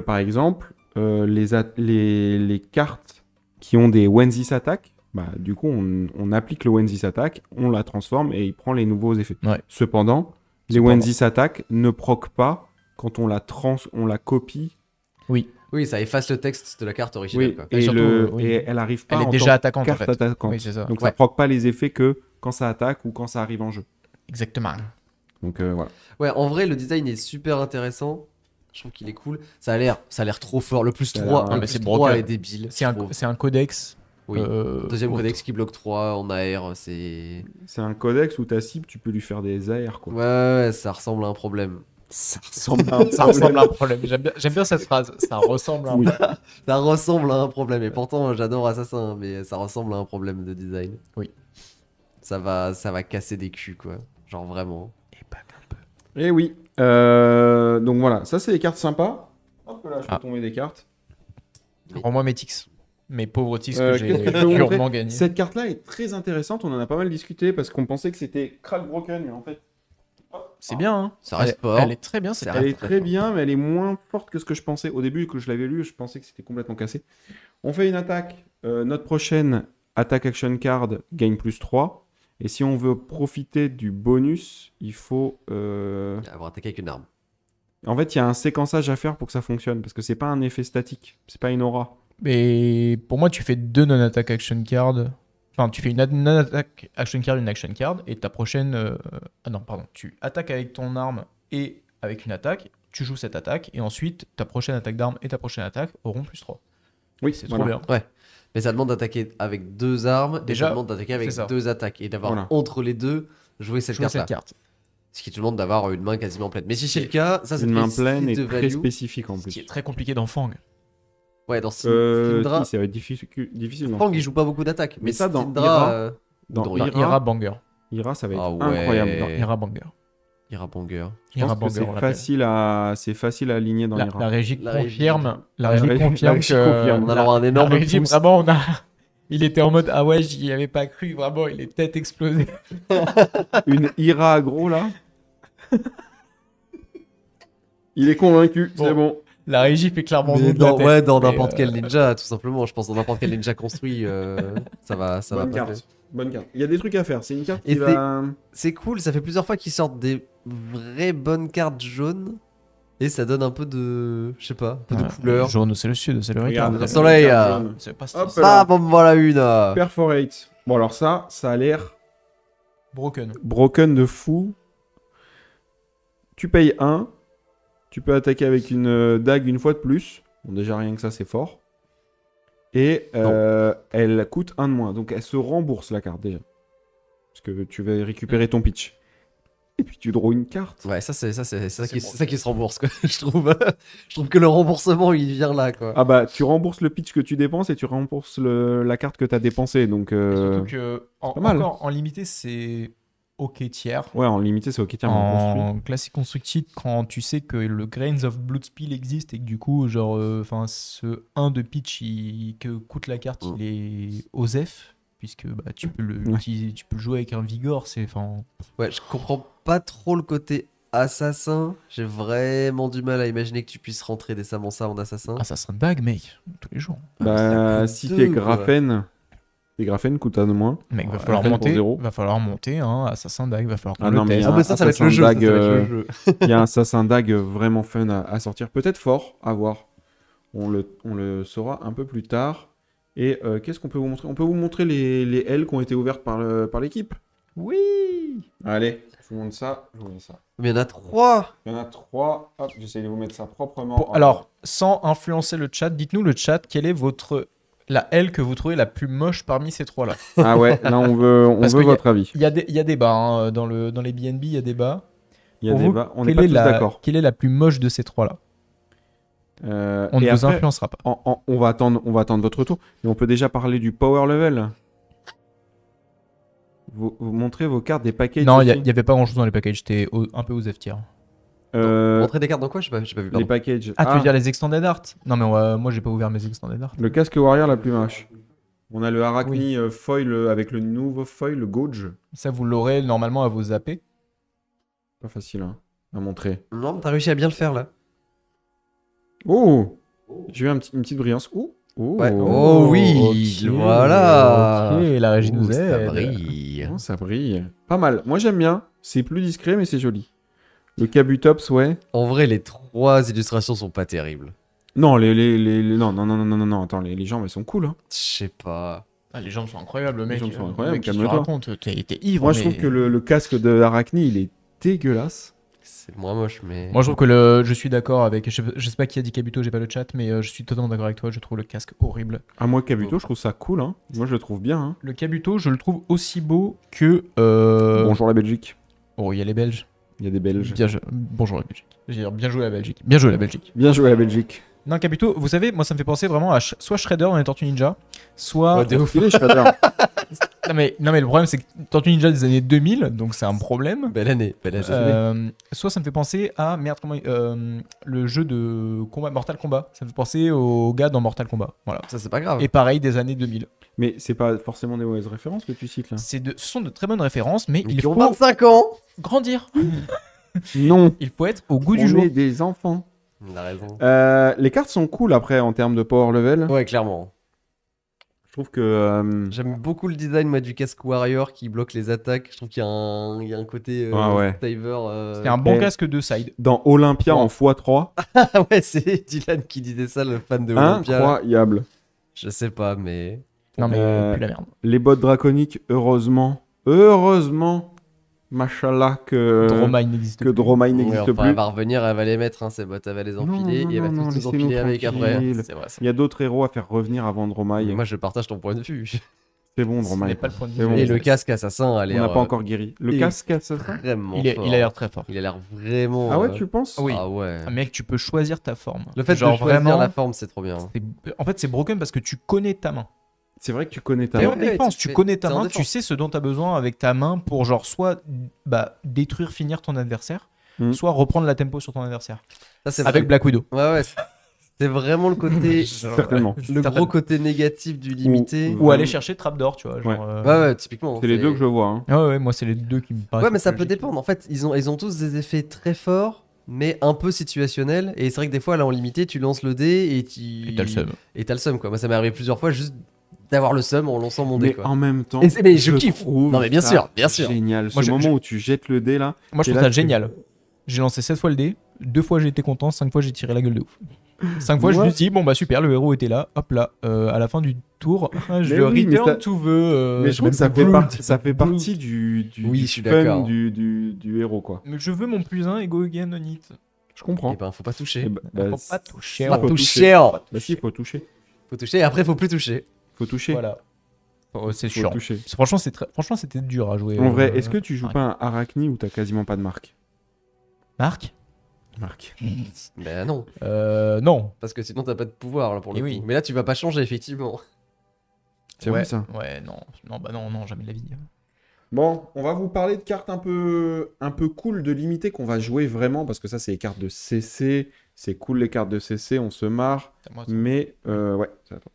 par exemple, les cartes qui ont des Wenzis Attack, bah, du coup, on applique le Wenzis Attack, on la transforme et il prend les nouveaux effets.
Ouais.
Cependant, les Wenzis Attack ne proc pas quand on la copie.
Oui.
Oui, ça efface le texte de la carte originale,
Oui,
quoi.
et,
surtout, oui.
et elle arrive pas
Elle est
en
déjà
tant
attaquante,
que
en
carte
fait.
attaquante.
Oui, c'est ça.
Donc
Ouais.
ça proc pas les effets que quand ça attaque ou quand ça arrive en jeu.
Exactement.
Donc voilà.
Ouais, en vrai, le design est super intéressant. Je trouve qu'il est cool. Ça a l'air trop fort. Le plus
Ça a
3,
l'air-
le
mais
plus
c'est
3
broken.
est débile.
C'est
je
un,
trouve.
c'est un codex.
Oui. Deuxième
autre.
codex qui bloque 3 en AR, c'est...
C'est un codex où ta cible, tu peux lui faire des AR, quoi.
Ouais, ça ressemble à un problème.
Ça ressemble à un
Ça ressemble à un problème. J'aime bien cette phrase. Ça ressemble à un
Oui.
Ça ressemble à un problème. Et pourtant, j'adore Assassin, mais ça ressemble à un problème de design.
Oui.
Ça va casser des culs, quoi. Genre vraiment.
Et pas qu'un peu.
Et oui. Donc voilà, ça c'est les cartes sympas. Hop là, je fais tomber des cartes.
Rends-moi mes tics. Mes pauvres tics que
Qu'est-ce
j'ai
que je peux vous
durement
montrer
gagnés.
Cette carte-là est très intéressante, on en a pas mal discuté parce qu'on pensait que c'était crack broken, mais en fait,
C'est bien, hein.
Ça reste
elle,
fort.
elle est très bien, cette
Ça
carte.
elle est
très
très
fort.
bien, mais elle est moins forte que ce que je pensais. Au début, que je l'avais lu, je pensais que c'était complètement cassé. On fait une attaque. Notre prochaine attaque action card gagne +3. Et si on veut profiter du bonus, il faut.
Avoir attaqué avec une arme.
En fait, il y a un séquençage à faire pour que ça fonctionne parce que c'est pas un effet statique, c'est pas une aura.
Mais pour moi, tu fais 2 non-attack action cards. Enfin, tu fais une non-attack action card, une action card, et ta prochaine. Ah non, pardon. Tu attaques avec ton arme et avec une attaque. Tu joues cette attaque, et ensuite, ta prochaine attaque d'arme et ta prochaine attaque auront +3.
Oui,
C'est
voilà.
trop bien.
Ouais. Mais ça demande d'attaquer avec 2 armes.
Déjà,
et ça demande d'attaquer avec
c'est ça.
2 attaques. Et d'avoir
Voilà.
entre les deux joué cette
Jouer
carte-là.
cette carte.
Ce qui te demande d'avoir une main quasiment pleine. Mais si c'est le cas, ça c'est
Une main
très
pleine et
de
très
value.
spécifique en
Ce qui est
plus.
très compliqué dans Fang.
Ouais, dans
Si,
Syndra,
ça va être difficile. non.
Fang il joue pas beaucoup d'attaques.
Mais ça, dans
Syndra,
Ira- Dans
dans
Dans
Ira,
Ira Banger.
Ira, ça va être
Ah ouais.
incroyable.
Dans Ira Banger.
Ira Banger.
Je pense que c'est facile à aligner dans
La
l'Ira.
régie
La régie
confirme. La
La
régie
régie
confirme
confirme.
On a alors un
la
énorme
régie,
pouce.
vraiment, il était en mode ah ouais, j'y avais pas cru. Vraiment, il est peut-être explosé.
Une Ira aggro là. Il est convaincu,
Bon.
c'est bon.
La régie fait clairement
Mais
non de la
dans,
tête.
ouais, dans
Mais,
n'importe quel ninja, tout simplement. Je pense dans n'importe quel ninja construit, ça va
Bonne
passer.
carte. Bonne carte. Il y a des trucs à faire. C'est une carte
Et
qui va.
C'est cool, ça fait plusieurs fois qu'ils sortent des vraies bonnes cartes jaunes. Et ça donne un peu de. Je sais pas, un peu de couleur.
Jaune, c'est le sud, c'est le
Regarde,
Ricard.
le soleil,
une carte
ah.
jaune.
C'est pas
Hop
stylé.
là.
Ah, bon, voilà une.
Perforate. Bon, alors ça a l'air
Broken.
broken de fou. Tu payes 1. Tu peux attaquer avec une dague une fois de plus. Bon, déjà, rien que ça, c'est fort. Et elle coûte 1 de moins. Donc, elle se rembourse, la carte, déjà. Parce que tu vas récupérer ton pitch. Et puis, tu draws une carte.
Ouais, c'est ça qui
bon.
se rembourse, quoi. Je trouve que le remboursement, il vient là, quoi.
Ah bah, tu rembourses le pitch que tu dépenses et tu rembourses la carte que tu as dépensée. Donc,
Surtout que
pas mal.
encore en limité, c'est ok tiers.
ouais, en limité, c'est ok. Tiens, on construit.
En classique constructive, quand tu sais que le Grains of Bloodspill existe et que du coup, genre, ce 1 de pitch que coûte la carte, il est OSEF, puisque bah, tu peux tu peux le jouer avec un Vigor,
Ouais, je comprends pas trop le côté assassin. J'ai vraiment du mal à imaginer que tu puisses rentrer décemment ça en assassin.
Assassin de bague, mec, tous les jours.
Bah,
ça coûte
si
2,
t'es
quoi.
graphène, tes graphènes coûtent 1 de moins.
Mec, va
Ouais,
falloir
Graphène pour
monter,
zéro.
va falloir monter, hein, Assassin Dague, va falloir qu'on
Ah
le
non, mais
teste.
un
Ah, mais ça va être le
assassin
jeu. Ça,
dague,
ça va être le jeu.
Il y a un assassin dague vraiment fun à sortir. Peut-être fort, à voir. On le saura un peu plus tard. Et qu'est-ce qu'on peut vous montrer? On peut vous montrer les ailes qui ont été ouvertes par l'équipe.
Oui.
Allez, je vous montre ça.
Mais il y en a 3.
Il y en a 3. Hop, j'essaie de vous mettre ça proprement.
Bon, alors, sans influencer le chat, dites-nous le chat, quelle est la L que vous trouvez la plus moche parmi ces trois-là?
Ah ouais, là on veut
Parce que
votre avis.
Il y a débat, hein, dans les BNB, il y a débat.
Il y a
Pour
des
vous,
bas. On n'est
quelle
pas
est
tous d'accord.
Quelle est la plus moche de ces trois-là? On ne
et
vous
après,
influencera pas.
on va attendre votre tour. Et on peut déjà parler du power level. Vous montrez vos cartes des packages.
Non, il
aussi.
n'y avait pas grand-chose dans les packages, c'était un peu aux F tier.
Montrer des cartes dans quoi? J'ai pas vu.
Les
Pardon.
packages.
Ah, tu veux dire les Extended Art? Non, mais moi, j'ai pas ouvert mes Extended Art.
Le casque warrior la plus moche. On a le Arachni foil avec le nouveau foil, le Gauge.
Ça, vous l'aurez normalement à vos zapper.
Pas facile hein, à montrer.
Non, mais t'as réussi à bien le faire là.
Oh, j'ai eu une petite brillance. Oh,
Ouais. Oh oui,
ok,
voilà.
Ok, la régie nous
Ça
aide.
brille.
Oh, ça brille. Pas mal. Moi j'aime bien. C'est plus discret mais c'est joli. Le Kabutops, ouais.
En vrai, les 3 illustrations sont pas terribles.
Non, non. Attends, les jambes elles sont cool. Hein.
Je sais pas.
Ah, les jambes sont incroyables, mec.
jambes sont incroyables,
Mec, qu'est-ce que
calme-toi.
tu racontes? T'es ivre.
Moi je
mais-
trouve que le casque de Arachni il est dégueulasse.
C'est moins moche, mais.
Moi, je trouve que je suis d'accord avec. Je sais pas qui a dit Kabuto, j'ai pas le chat, mais je suis totalement d'accord avec toi. Je trouve le casque horrible.
Ah, moi Kabuto, je trouve ça cool. Hein. Moi je le trouve bien. Hein.
Le Kabuto, je le trouve aussi beau que.
Bonjour la Belgique.
Oh, il y a les Belges.
Il y a des Belges.
Bonjour la Belgique. Je veux dire, bien joué la Belgique. Bien joué la Belgique.
Bien joué la Belgique.
Non, Kabuto, vous savez, moi ça me fait penser vraiment à soit Shredder dans les Tortues Ninja, soit.
Ouais, de ouf.
Il est Shredder.
non, mais le problème c'est que Tortues Ninja des années 2000, donc c'est un problème.
Belle année.
Soit ça me fait penser à le jeu de combat Mortal Kombat. Ça me fait penser aux gars dans Mortal Kombat. Voilà.
Ça, c'est pas grave.
Et pareil des années 2000.
Mais c'est pas forcément des mauvaises références que tu cites là.
Ce sont de très bonnes références, mais
Mais
il
qui ont
faut
25 ans.
grandir.
Non.
Il faut être au goût
On
du jour.
est des enfants.
Il a raison.
Les cartes sont cool après en termes de power level.
Ouais, clairement.
Je trouve que.
J'aime beaucoup le design moi, du casque Warrior qui bloque les attaques. Je trouve qu'il y a un côté
ouais.
saver.
C'est un bon
Et-
casque de side.
Dans Olympia
Ouais.
en x3,
Ah ouais, c'est Dylan qui disait ça, le fan de Olympia.
incroyable.
Je sais pas, mais.
Non mais
Euh,
plus la merde.
Les bottes draconiques, heureusement, machallah que
Dromai n'existe
que
plus.
Dromai
Ouais,
n'existe
enfin,
plus.
elle va revenir, elle va les mettre, hein, ses bottes, elle va les enfiler,
non,
et elle va
non,
tous nous
laissez-nous
enfiler avec après.
tranquille.
C'est vrai, c'est
Il y a d'autres héros à faire revenir avant Dromai.
vrai. Moi, je partage ton point de vue.
C'est bon,
Ce n'est
Dromai.
pas le point de
C'est
vue.
bon.
Et le casque assassin a
On
l'air.
n'a pas encore guéri. Le
et-
casque assassin
Vraiment.
Il a
fort.
l'air très fort.
Il a l'air vraiment.
Ah ouais, tu penses
Oui.
Ah ouais.
Ah, mec, tu peux choisir ta forme.
Le fait
Genre
de choisir
vraiment,
la forme, c'est trop bien.
En fait, c'est broken parce que tu connais ta main.
C'est vrai que tu connais ta
T'es
main.
en défense,
tu
tu
fais-
connais ta
t'es en
main, tu
défense.
sais ce dont tu as besoin avec ta main pour genre soit détruire, finir ton adversaire,
Mm.
soit reprendre la tempo sur ton adversaire.
Ça, c'est
Avec
vrai.
Black Widow.
Ouais, c'est vraiment le côté.
Certainement.
Le gros côté négatif du limité.
Ou aller chercher Trapdoor, tu vois.
Ouais.
Genre,
Ouais, typiquement.
C'est les deux que je vois. Hein.
Ouais, moi c'est les deux qui me paraissent.
Ouais, mais ça
plus
peut
logiques.
dépendre. En fait, ils ont tous des effets très forts, mais un peu situationnels. Et c'est vrai que des fois, là, en limité, tu lances le dé et tu.
Et t'as le seum.
Et t'as le seum, quoi. Moi, ça m'est arrivé plusieurs fois juste d'avoir le seum en lançant mon dé,
Mais
quoi.
en même temps,
Mais je kiffe.
trouve
Non, mais bien
ça
sûr, bien sûr.
Génial.
Moi,
Ce moment où tu jettes le dé là.
Moi je
Et
trouve
là,
ça
tu-
génial. J'ai lancé 7 fois le dé, 2 fois j'ai été content, 5 fois j'ai tiré la gueule de ouf. 5 fois je
Moi-
me suis dit, bon bah super, le héros était là, hop là, à la fin du tour, je
Mais
le
oui, mais
return
ça-
to the.
Mais je trouve que ça fait, ça fait partie du
Oui,
du
je suis
fun
d'accord.
du héros, quoi.
Mais je veux mon plus 1 et go again on it.
Je comprends.
Et ben, faut pas toucher.
Eh ben,
Faut pas toucher.
Pas
faut
toucher.
Bah si, faut toucher.
Faut toucher et après, faut plus toucher.
Faut toucher.
Voilà. Oh, c'est
Faut
chiant.
toucher.
Franchement, c'était dur à jouer.
En vrai, est-ce que tu joues
ouais.
pas un Arachni où t'as quasiment pas de marque?
Marc
Marque.
Ben non,
Non.
parce que sinon, t'as pas de pouvoir, là, pour le
Eh
coup.
oui.
Mais là, tu vas pas changer, effectivement.
C'est vrai ça.
Ouais, non. Non, bah non, jamais de la vie.
Bon, on va vous parler de cartes un peu cool de limité qu'on va jouer vraiment parce que ça c'est les cartes de CC, c'est cool les cartes de CC, on se marre,
C'est à moi, ça.
mais ouais, c'est à toi.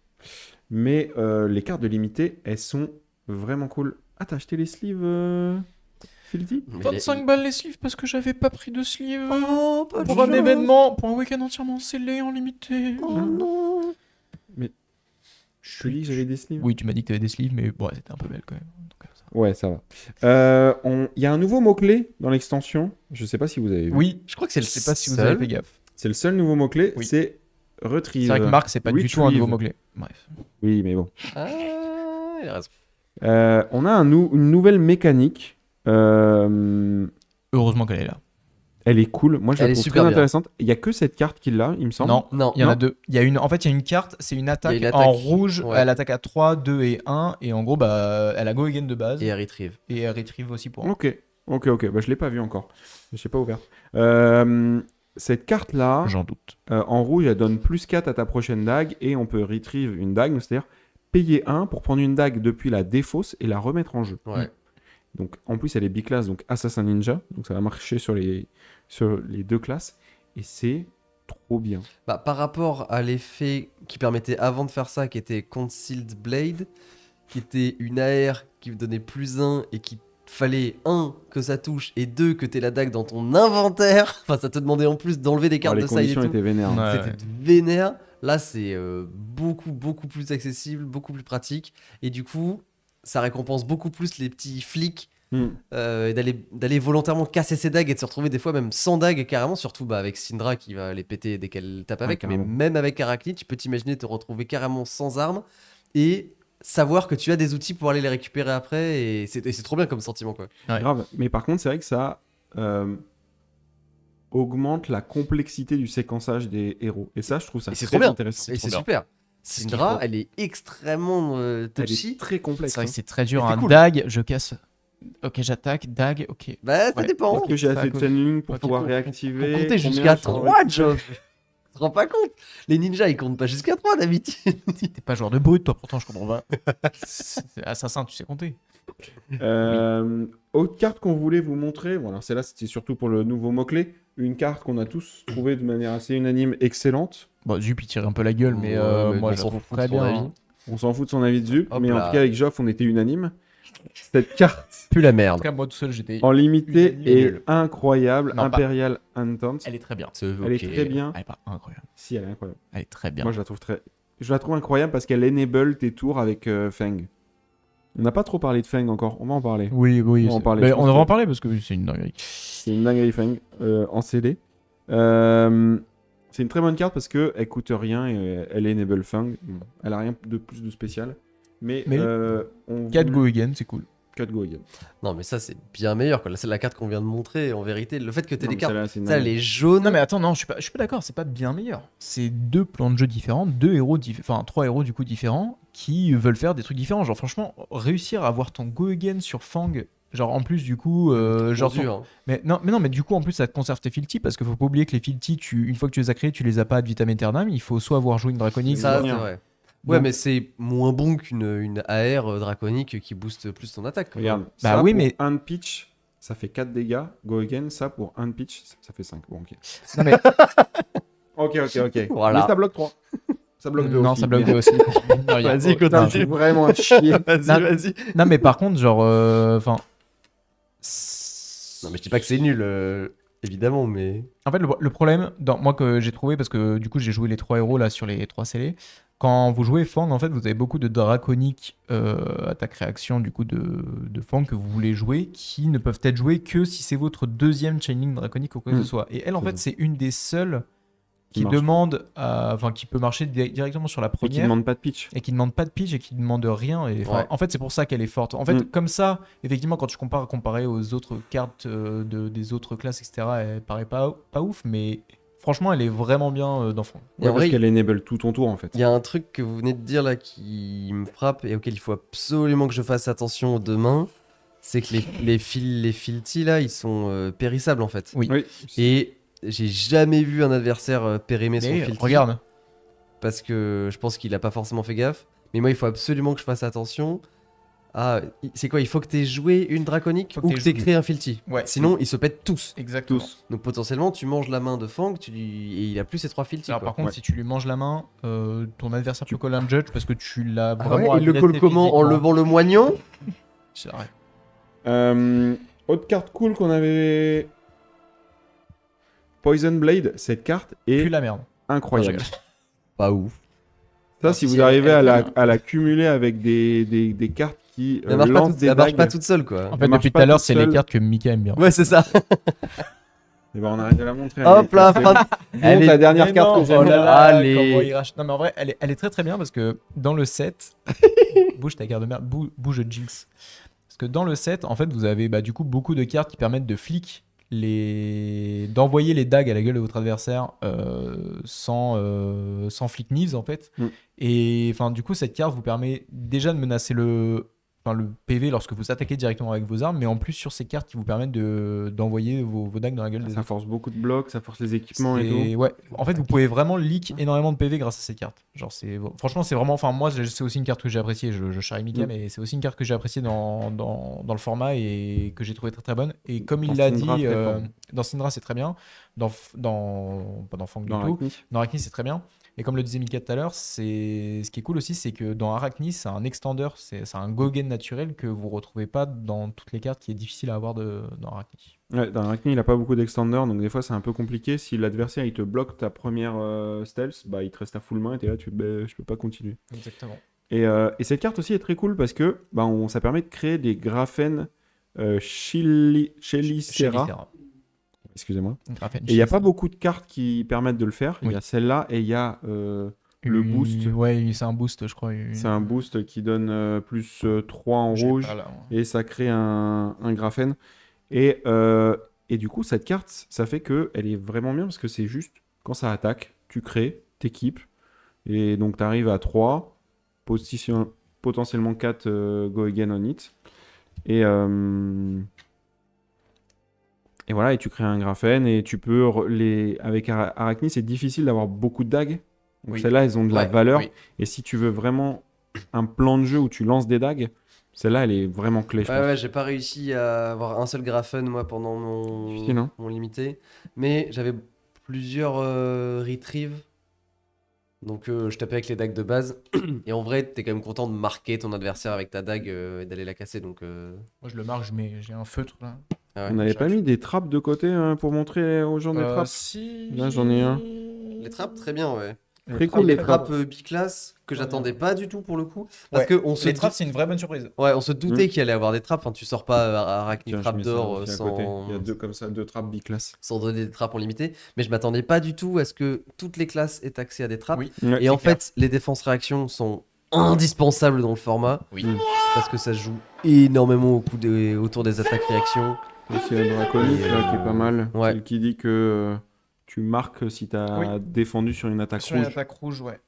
Mais les cartes de limité, elles sont vraiment cool. Ah, t'as acheté les sleeves Filthy?
Mais
25 balles les sleeves parce que j'avais pas pris de sleeve
Oh, pas de
pour un
chance.
événement, pour un week-end entièrement scellé en limité.
Oh non.
Je te dis que j'avais des sleeves.
Oui, tu m'as dit que t'avais des sleeves, mais bon, c'était un peu belle quand même. Donc, ça.
Ouais, ça va. Il y a un nouveau mot-clé dans l'extension. Je sais pas si vous avez vu.
Oui,
Je crois que c'est le
je sais pas si vous
seul.
avez fait gaffe.
C'est le seul nouveau mot-clé,
Oui.
c'est Retrieve.
C'est vrai que Marc, c'est pas du tout un
Retrieve.
nouveau mot-clé. Bref.
Oui, mais bon.
Ah, il a raison.
On a une nouvelle mécanique.
Heureusement qu'elle est là.
Elle est cool. Moi, je la
Elle est
trouve
super
très
bien.
intéressante. Il y a que cette carte qui l'a, il me semble.
Non,
Non,
il y en a
Non.
deux. En fait, il y a une carte, c'est une attaque,
une
en
attaque,
rouge.
ouais.
Elle attaque à 3, 2 et 1. Et en gros, bah, elle a go again de base.
Et elle retrieve.
Et elle retrieve aussi pour 1.
Ok. Bah, je l'ai pas vu encore. Je sais pas ouvert. Cette carte-là,
J'en doute.
en rouge, elle donne plus 4 à ta prochaine dague et on peut retrieve une dague, c'est-à-dire payer 1 pour prendre une dague depuis la défausse et la remettre en jeu.
Ouais.
Donc, en plus, elle est biclasse, donc Assassin Ninja. Donc, ça va marcher sur les deux classes. Et c'est trop bien.
Bah, par rapport à l'effet qui permettait avant de faire ça, qui était Concealed Blade, qui était une AR qui vous donnait plus 1 et qui fallait 1 que ça touche et 2 que t'aies la dague dans ton inventaire. Enfin, ça te demandait en plus d'enlever des cartes
les
de side et
conditions
tout.
étaient vénères.
Ouais.
C'était vénère. Là, c'est beaucoup plus accessible, beaucoup plus pratique. Et du coup, ça récompense beaucoup plus les petits flics
Hmm.
et d'aller volontairement casser ses dagues et de se retrouver des fois même sans dague carrément, surtout bah, avec Syndra qui va les péter dès qu'elle tape
Ouais,
avec. Mais
carrément.
même avec Arachne, tu peux t'imaginer te retrouver carrément sans armes et savoir que tu as des outils pour aller les récupérer après. Et c'est trop bien comme sentiment, quoi.
Ouais.
Grave. Mais par contre, c'est vrai que ça augmente la complexité du séquençage des héros. Et ça, je trouve ça
Et c'est
très
trop bien.
intéressant.
Et
trop
c'est
bien.
super.
C'est ce qu'il
Syndra,
faut.
elle est extrêmement
Elle
touchy.
est très complexe.
C'est vrai que
hein.
c'est très dur.
Mais c'est
Un
cool.
dague, je casse. Ok, j'attaque. Dague, ok.
Bah, ça
Ouais.
dépend.
Est-ce que j'ai
ça
assez de
coûte.
channeling pour
Ok,
pouvoir
pour
réactiver
Pour compter
Combien
jusqu'à
je t'en
3, Job. Tu te rends pas compte? Les ninjas, ils comptent pas jusqu'à 3 d'habitude.
T'es pas joueur de brut, toi, pourtant, je comprends pas. C'est assassin, tu sais compter.
Autre carte qu'on voulait vous montrer, bon, alors celle-là c'était surtout pour le nouveau mot-clé, une carte qu'on a tous trouvée de manière assez unanime excellente.
Bon, Zup, il tire un peu la gueule, mais,
Ouais, mais
moi,
on
je
s'en
trouve
fout de
très
son
bien.
avis.
hein.
On s'en fout de son avis de Zup,
Hop
mais en
là.
tout cas avec Geoff on était unanime. Cette carte
Plus la
En
merde.
tout cas, moi tout seul, j'étais.
en limité
Unanime.
est incroyable,
Non, pas-
Imperial Intense.
Elle est très bien.
Elle est très bien.
Elle est pas incroyable.
Si, elle est incroyable.
Elle est très bien.
Moi je la trouve incroyable parce qu'elle enable tes tours avec Fang. On n'a pas trop parlé de Fang encore, on va en parler.
Oui, oui.
On va en
c'est-
parler,
Mais
je
on
pense
va
que-
en parler parce que c'est une dinguerie.
C'est une dinguerie Fang en CD. C'est une très bonne carte parce qu'elle coûte rien et elle enable Fang. Elle a rien de plus de spécial. Mais,
Mais
on
4
voulait-
go again, c'est cool.
4 go again.
Non, mais ça, c'est bien meilleur, quoi. Là, c'est la carte qu'on vient de montrer. En vérité, le fait que t'aies
Non,
des
mais
cartes,
celle-là, c'est une
ça, elle
dinguerie.
est jaune.
Non, mais attends, non, je suis pas d'accord, c'est pas bien meilleur. C'est deux plans de jeu différents, deux héros, enfin 3 héros du coup différents qui veulent faire des trucs différents. Genre, franchement, réussir à avoir ton go again sur Fang, genre en plus, du coup, genre.
dur, hein.
Mais du coup, en plus, ça te conserve tes filti parce qu'il faut pas oublier que les filti, une fois que tu les as créés, tu les as pas ad vitam aeternam. Il faut soit avoir joué une Draconix,
Ça,
rien.
c'est vrai. Ouais,
Donc-
mais c'est moins bon qu'une AR draconique qui booste plus ton attaque.
Regarde,
Bah
ça
oui,
pour
mais-
un de pitch, ça fait 4 dégâts. Go again, ça pour un de pitch, ça fait 5. Bon, ok.
Non, mais
Ok.
Voilà.
Mais ça bloque 3. Ça bloque 2
non,
aussi.
ça bloque
mais-
deux aussi. Mine de rien.
Vas-y,
Putain,
continue.
c'est vraiment un chier.
Vas-y.
Non, mais par contre, genre, enfin,
Non, mais je dis pas que c'est nul, évidemment, mais.
en fait, le problème, moi que j'ai trouvé, parce que du coup, j'ai joué les 3 héros là sur les 3 scellés. Quand vous jouez Fang, en fait, vous avez beaucoup de draconiques attaque réaction du coup de Fang que vous voulez jouer, qui ne peuvent être joués que si c'est votre deuxième Chainlink draconique ou quoi que ce soit. Et elle, en
C'est
fait,
ça.
c'est une des seules
Qui
qui
marche.
demande, enfin, qui peut marcher directement sur la
Et qui
première.
demande pas de pitch.
Et qui ne demande pas de pitch et qui ne demande rien. Et, enfin,
Ouais.
en fait, c'est pour ça qu'elle est forte. En fait, comme ça, effectivement, quand tu comparé aux autres cartes des autres classes, etc., elle paraît pas ouf, mais franchement, elle est vraiment bien dans Fang.
Et en
Parce
vrai,
qu'elle enable tout ton tour en fait.
il y a un truc que vous venez de dire là qui me frappe et auquel il faut absolument que je fasse attention demain. C'est que les filtis là, ils sont périssables en fait.
Oui.
Et j'ai jamais vu un adversaire périmer son
Mais
filti.
regarde,
Parce que je pense qu'il a pas forcément fait gaffe. Mais moi, il faut absolument que je fasse attention. Ah, c'est quoi? Il faut que tu aies joué une draconique
Faut que
ou
t'aies
que tu aies
joué.
créé un filti.
Ouais.
Sinon, ils se pètent tous.
exactement.
Tous.
Donc potentiellement, tu manges la main de Fang et il a plus ses 3 filtis.
Alors,
quoi.
par contre,
Ouais.
si tu lui manges la main, ton adversaire peut call un judge parce que tu l'as
Ah
vraiment
ouais, il le
agressé
colle comment? En
physiquement.
levant le moignon?
C'est vrai.
Autre carte cool qu'on avait. Poison Blade, cette carte est
Plus la merde.
incroyable.
Non, je
Pas ouf.
Ça,
Non,
si
si,
vous
elle-
arrivez
elle
à
est bien.
la cumuler avec des cartes qui
Elle marche, pas,
lancent
toute,
des
elle marche
dagues,
pas toute seule quoi.
En fait,
marche
depuis
pas
tout à l'heure,
toute
c'est les
seule.
cartes que Mika aime bien.
Ouais, c'est ça.
eh ben, on arrête de la montrer.
Hop là,
C'est
fin de-
bon, la dernière
Mais
carte
non,
que j'aime.
oh là là,
Allez.
comment il rachète. Non, mais en vrai, elle est très très bien parce que dans le set. Bouge ta carte de merde, bouge Jinx. Parce que dans le set, en fait, vous avez du coup beaucoup de cartes qui permettent de flic d'envoyer les dagues à la gueule de votre adversaire sans flick knives en fait.
Mm.
Et enfin, du coup, cette carte vous permet déjà de menacer le PV lorsque vous attaquez directement avec vos armes, mais en plus sur ces cartes qui vous permettent d'envoyer vos dagues dans la gueule des
Ça
autres.
force beaucoup de blocs, ça force les équipements et tout.
Ouais, en fait, vous pouvez vraiment leak énormément de PV grâce à ces cartes. Genre, franchement, c'est vraiment. Enfin, moi, c'est aussi une carte que j'ai appréciée. Je charrie Mika,
Mm.
mais c'est aussi une carte que j'ai appréciée dans le format et que j'ai trouvé très très bonne. Et comme
Dans
il l'a
Syndra,
dit,
très fort.
dans Syndra, c'est très bien. Pas dans Fang du
Dans
tout.
Arachnis.
Dans Arachnis, c'est très bien. Et comme le disait Mika tout à l'heure, ce qui est cool aussi, c'est que dans Arachnis, c'est un extender, c'est un Gogen naturel que vous retrouvez pas dans toutes les cartes, qui est difficile à avoir dans Arachnis.
Ouais, dans Arachnis, il a pas beaucoup d'extenders, donc des fois c'est un peu compliqué. Si l'adversaire il te bloque ta première stealth, bah il te reste à full main et t'es là, je peux pas continuer.
Exactement.
Et cette carte aussi est très cool parce que ça permet de créer des graphen Chelicera. Excusez-moi. Et il n'y a pas beaucoup de cartes qui permettent de le faire. Il y a celle-là et il y a le boost.
Ouais, c'est un boost, je crois.
C'est un boost qui donne plus 3 en
Je l'ai
rouge
pas là, ouais.
et ça crée un graphen. Et du coup, cette carte, ça fait qu'elle est vraiment bien parce que c'est juste quand ça attaque, tu crées, t'équipes et donc tu arrives à 3, potentiellement 4 go again on it. Et voilà, et tu crées un graphen et tu peux avec Arachnis, c'est difficile d'avoir beaucoup de dagues. Donc
Oui.
celles-là, elles ont de la valeur.
Oui.
Et si tu veux vraiment un plan de jeu où tu lances des dagues, celle-là, elle est vraiment clé, je pense.
Ouais, j'ai pas réussi à avoir un seul graphen moi pendant
Difficile, hein.
mon limité. Mais j'avais plusieurs retrieve. Donc je tapais avec les dagues de base. Et en vrai, t'es quand même content de marquer ton adversaire avec ta dague et d'aller la casser. Donc
Moi, je le marque, j'ai un feutre là.
ah ouais.
On n'avait pas mis des trappes de côté pour montrer aux gens des trappes.
Si.
Là, j'en ai un.
Les trappes, très bien, ouais.
Très cool,
Les
les
trappes
trappes.
biclass que
Ouais,
j'attendais
bien.
pas du tout pour le coup. Parce
Ouais,
que on se
les trappes, c'est une vraie bonne surprise.
Ouais, on se doutait qu'il allait avoir des trappes. Enfin, tu sors pas Arachni
Tiens, je
Trap
mets ça
d'or
aussi à côté.
sans...
Il y a deux comme ça, 2 trappes biclass.
sans donner des trappes en limité. Mais je m'attendais pas du tout à ce que toutes les classes aient accès à des trappes.
Oui.
Ouais,
Et en
clair.
fait, les défenses réactions sont indispensables dans le format.
Oui.
Parce que ça se joue énormément autour des attaques réactions.
Aussi la draconique
Et,
là, qui est pas mal.
ouais.
Celle qui dit que tu marques si tu as
Oui.
défendu sur une attaque
Sur une
rouge.
attaque rouge, ouais.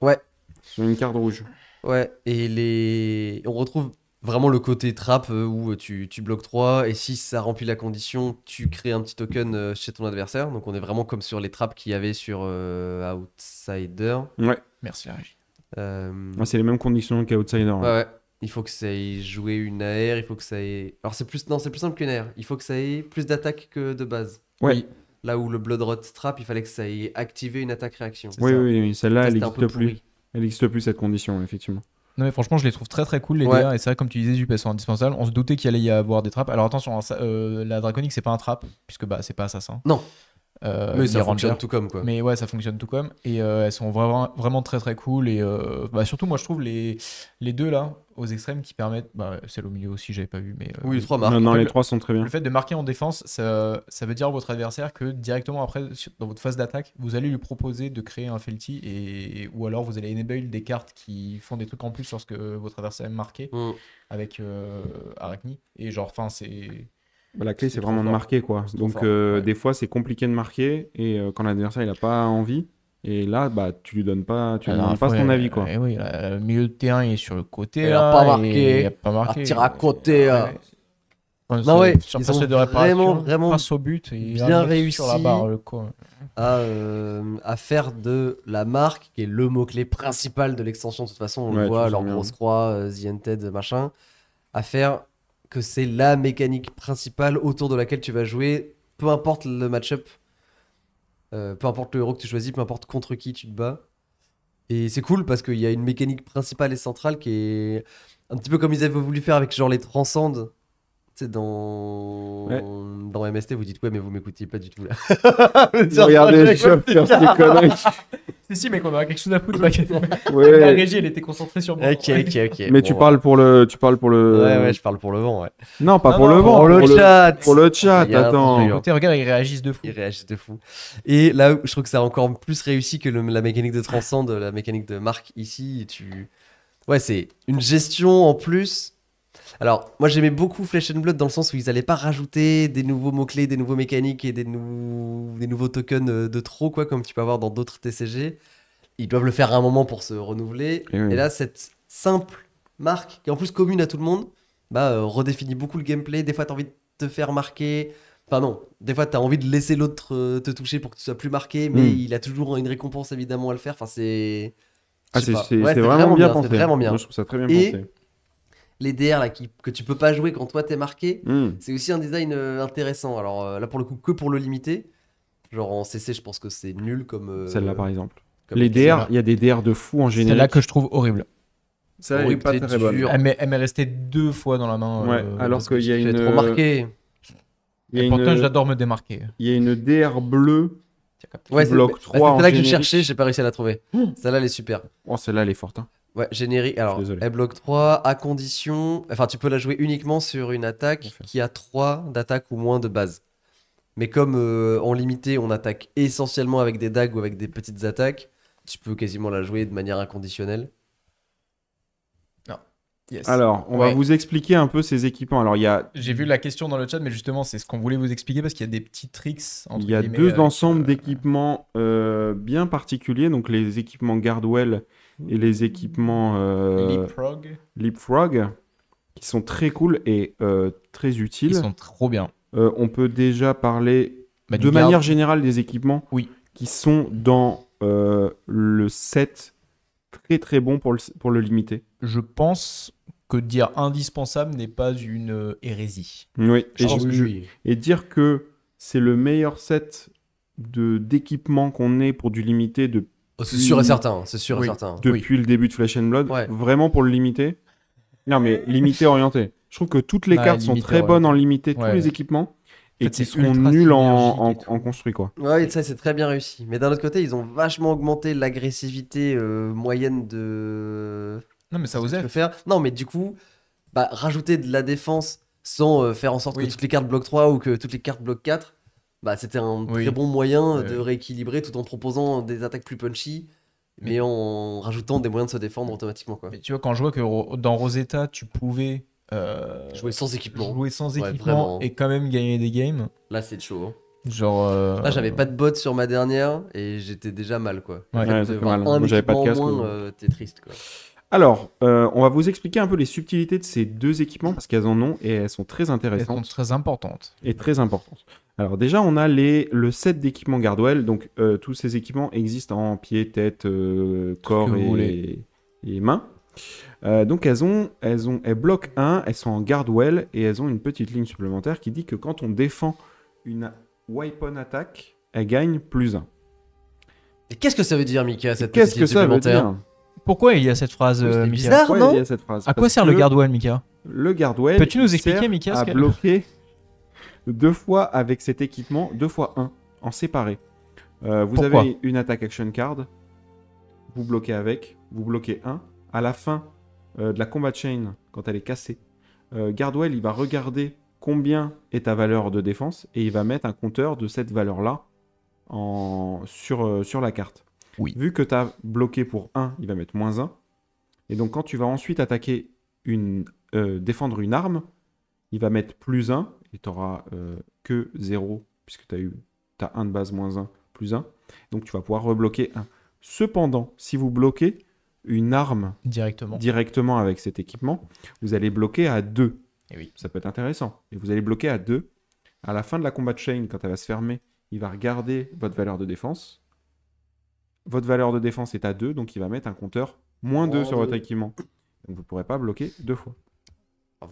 Sur une carte rouge.
Ouais, et on retrouve vraiment le côté trap où tu bloques 3 et si ça remplit la condition, tu crées un petit token chez ton adversaire. Donc on est vraiment comme sur les traps qu'il y avait sur Outsider.
Ouais.
Merci la régie.
Ah, c'est les mêmes conditions qu'Outsider.
Ouais, ouais. Il faut que ça ait joué une AR, il faut que ça ait... Alors non, c'est plus simple qu'une AR. Il faut que ça ait plus d'attaques que de base.
Ouais.
Oui.
Là où le Bloodrot Trap, il fallait que ça ait activé une attaque-réaction.
C'est
Oui,
ça.
oui, celle-là,
Ça,
elle
c'était un peu
n'existe plus.
pourri.
Elle n'existe plus, cette condition, effectivement.
Non mais franchement je les trouve très très cool les
Ouais.
DA et c'est vrai comme tu disais Zup elles sont indispensables. On se doutait qu'il allait y avoir des trappes. Alors attention, la Draconic c'est pas un trap puisque bah c'est pas assassin.
Non.
Mais
Mais ça
les
fonctionne
Rangers.
tout comme, quoi.
Mais ouais ça fonctionne tout comme et elles sont vraiment très très cool et bah, surtout moi je trouve les deux là aux extrêmes qui permettent, bah, celle au milieu aussi j'avais pas vu mais
Oui, 3 marques.
Non, non,
En fait,
les
le-
trois sont très bien.
le fait de marquer en défense, ça veut dire à votre adversaire que directement après, dans votre phase d'attaque, vous allez lui proposer de créer un Felty ou alors vous allez enable des cartes qui font des trucs en plus sur ce que votre adversaire aime marquer
Mm.
avec Arachni. Et genre, enfin, c'est.
Bah, la clé,
C'est
c'est
trop
vraiment de
fort.
marquer, quoi.
C'est trop
Donc,
fort, ouais.
des fois, c'est compliqué de marquer. Et quand l'adversaire, il a pas envie. Et là, bah, tu lui donnes pas, tu lui demandes pas son avis, quoi.
Et oui, le milieu de terrain il est sur le côté.
Il a
là,
pas
et
marqué.
Il a pas marqué.
Ah, tire à côté,
Ouais. Enfin,
Non, ouais,
sur
ils
passe
ont
de réparation,
vraiment
passe au but, et il
bien
a un mec sur la
réussi.
barre, le con.
à faire de la marque, qui est le mot-clé principal de l'extension, de toute façon, on
Ouais,
le
tu
voit,
le
leur
sens bien.
grosse croix, The Undead, machin, à faire que c'est la mécanique principale autour de laquelle tu vas jouer, peu importe le match-up, peu importe le héros que tu choisis, peu importe contre qui tu te bats. Et c'est cool parce qu'il y a une mécanique principale et centrale qui est un petit peu comme ils avaient voulu faire avec genre les transcendes. Tu sais,
Ouais.
dans MST, vous dites ouais, mais vous m'écoutiez pas du tout là.
Regardez, je vais faire ces conneries.
Si, mec, on aura quelque chose à foutre, t'inquiète. La
Ouais.
régie, elle était concentrée sur moi.
Ok.
Mais
Bon,
tu parles pour le.
Ouais, je parle pour le vent, ouais.
Non, pas
Non,
pour
non,
le
pour
vent.
le chat.
Pour le chat,
Il y a un
attends.
truc,
Écoutez, regarde, ils réagissent de fou.
Ils réagissent de fou. Et là, je trouve que ça a encore plus réussi que la mécanique de Transcend, la mécanique de Marc ici. Ouais, c'est une gestion en plus. Alors, moi j'aimais beaucoup Flesh and Blood dans le sens où ils allaient pas rajouter des nouveaux mots-clés, des nouveaux mécaniques et des nouveaux tokens de trop, quoi, comme tu peux avoir dans d'autres TCG. Ils doivent le faire à un moment pour se renouveler.
Et oui.
Et là, cette simple marque, qui est en plus commune à tout le monde, bah, redéfinit beaucoup le gameplay. Des fois, t'as envie de te faire marquer. Enfin non, des fois t'as envie de laisser l'autre te toucher pour que tu sois plus marqué, mais il a toujours une récompense évidemment à le faire. Enfin c'est...
Ah,
je sais
c'est
pas.
c'est-
Ouais,
c'est
c'est
vraiment bien pensé.
C'est vraiment bien.
Moi, je trouve ça très bien
Et-
pensé.
Les DR là, que tu peux pas jouer quand toi t'es marqué,
Hmm.
c'est aussi un design intéressant. Alors là pour le coup que pour le limiter. Genre en CC je pense que c'est nul comme...
Celle-là, par exemple.
comme
Les
celle-là.
DR, il y a des DR de fou en
C'est là
général.
que je trouve horrible.
Ça, elle est
Horrible,
pas
c'est
très bonne.
dur.
Elle m'est restée 2 fois dans la main.
Ouais, alors
parce que
qu'il y a
Tu
une.
es trop marqué.
Il y a
Et pourtant,
une-
j'adore me démarquer.
il y a une DR bleue.
Tiens, capte.
Ouais,
bloque
c'est
3 en
là que je
générique.
cherchais, j'ai pas réussi à la trouver. Celle-là elle est super.
Oh, celle-là, elle est forte. Hein.
Ouais, générique. Alors,
désolé.
elle bloque 3 à condition. Enfin, tu peux la jouer uniquement sur une attaque
Parfait.
qui a 3 d'attaque ou moins de base. Mais comme en limité, on attaque essentiellement avec des dagues ou avec des petites attaques, tu peux quasiment la jouer de manière inconditionnelle.
Yes.
Alors, on va
Ouais.
vous expliquer un peu ces équipements. Alors, il y a,
J'ai vu la question dans le chat, mais justement, c'est ce qu'on voulait vous expliquer parce qu'il y a des petits tricks. Entre
il y a
guillemets,
deux
avec,
ensembles d'équipements bien particuliers. Donc, les équipements Guardwell et les équipements
Leapfrog.
Leapfrog, qui sont très cool et très utiles.
Ils sont trop bien.
On peut déjà parler
Bah,
de
du garde-
manière générale des équipements
Oui.
qui sont dans le set très très bon pour le limiter.
Je pense que dire indispensable n'est pas une hérésie.
Oui.
Je pense que
Et dire que c'est le meilleur set d'équipements qu'on ait pour du limité
Oh, c'est sûr et certain. C'est sûr
Oui.
et certain.
depuis le début de Flesh and Blood,
Ouais.
vraiment pour le limiter. Non mais limité orienté. Je trouve que toutes les
Ouais,
cartes sont
limité
très bonnes en
orienté.
limité, tous
Ouais.
les équipements, et
fait,
qui
c'est
seront
ultra
nuls
synergique et tout.
en construit quoi.
Ouais, ça c'est très bien réussi. Mais d'un autre côté, ils ont vachement augmenté l'agressivité moyenne de.
Non, mais ça
ce que tu
osait.
peux faire. Non, mais du coup, bah, rajouter de la défense sans faire en sorte
Oui.
que toutes les cartes bloquent 3 ou que toutes les cartes bloquent 4, bah, c'était un
Oui.
très bon moyen
Ouais.
de rééquilibrer tout en proposant des attaques plus punchy, mais en rajoutant des moyens de se défendre automatiquement. Quoi.
Mais tu vois, quand je vois que dans Rosetta, tu pouvais
Jouer sans équipement.
jouer sans
Ouais,
équipement
vraiment.
et quand même gagner des games,
Là, c'est chaud. Hein.
genre.
Là, j'avais pas de bot sur ma dernière et j'étais déjà mal. Quoi.
Ouais.
Le fait
Ouais,
de
ça fait
voir
mal.
un
Moi, j'avais pas de
équipement en
casque,
moins, t'es triste. Quoi.
Alors, on va vous expliquer un peu les subtilités de ces deux équipements parce qu'elles en ont et elles sont très
Elles sont
intéressantes
très importantes.
et très importantes. Alors déjà, on a le set d'équipements Guardwell. Donc tous ces équipements existent en pied, tête, corps
que vous
et,
voulez.
et main. Donc elles bloquent 1, elles sont en Guardwell et elles ont une petite ligne supplémentaire qui dit que quand on défend une weapon attack, elles gagnent +1.
Et qu'est-ce que ça veut dire, Mika, cette
Qu'est-ce
petite
que ça veut
supplémentaire
dire?
Pourquoi il y a cette phrase,
C'est
Mika
bizarre.
Pourquoi
non
il y a cette phrase?
À quoi
Parce
sert le
que
Guardwell, Mika?
Le Guardwell
Peux-tu nous expliquer,
sert
Mika,
à
ce qu'elle-
bloquer 2 fois avec cet équipement, 2 fois 1, en séparé. Vous
Pourquoi
avez une attack action card, vous bloquez avec, vous bloquez 1. À la fin de la combat chain, quand elle est cassée, Guardwell il va regarder combien est ta valeur de défense et il va mettre un compteur de cette valeur-là sur la carte.
Oui.
Vu que tu as bloqué pour 1, il va mettre -1. Et donc quand tu vas ensuite attaquer défendre une arme, il va mettre +1 et tu n'auras que 0 puisque tu as 1 de base -1, +1. Donc tu vas pouvoir rebloquer 1. Cependant, si vous bloquez une arme directement avec cet équipement, vous allez bloquer à 2.
Et oui.
Ça peut être intéressant. Et vous allez bloquer à 2. À la fin de la combat chain, quand elle va se fermer, il va regarder votre valeur de défense. Votre valeur de défense est à 2, donc il va mettre un compteur -2 sur votre équipement. Donc vous ne pourrez pas bloquer 2 fois.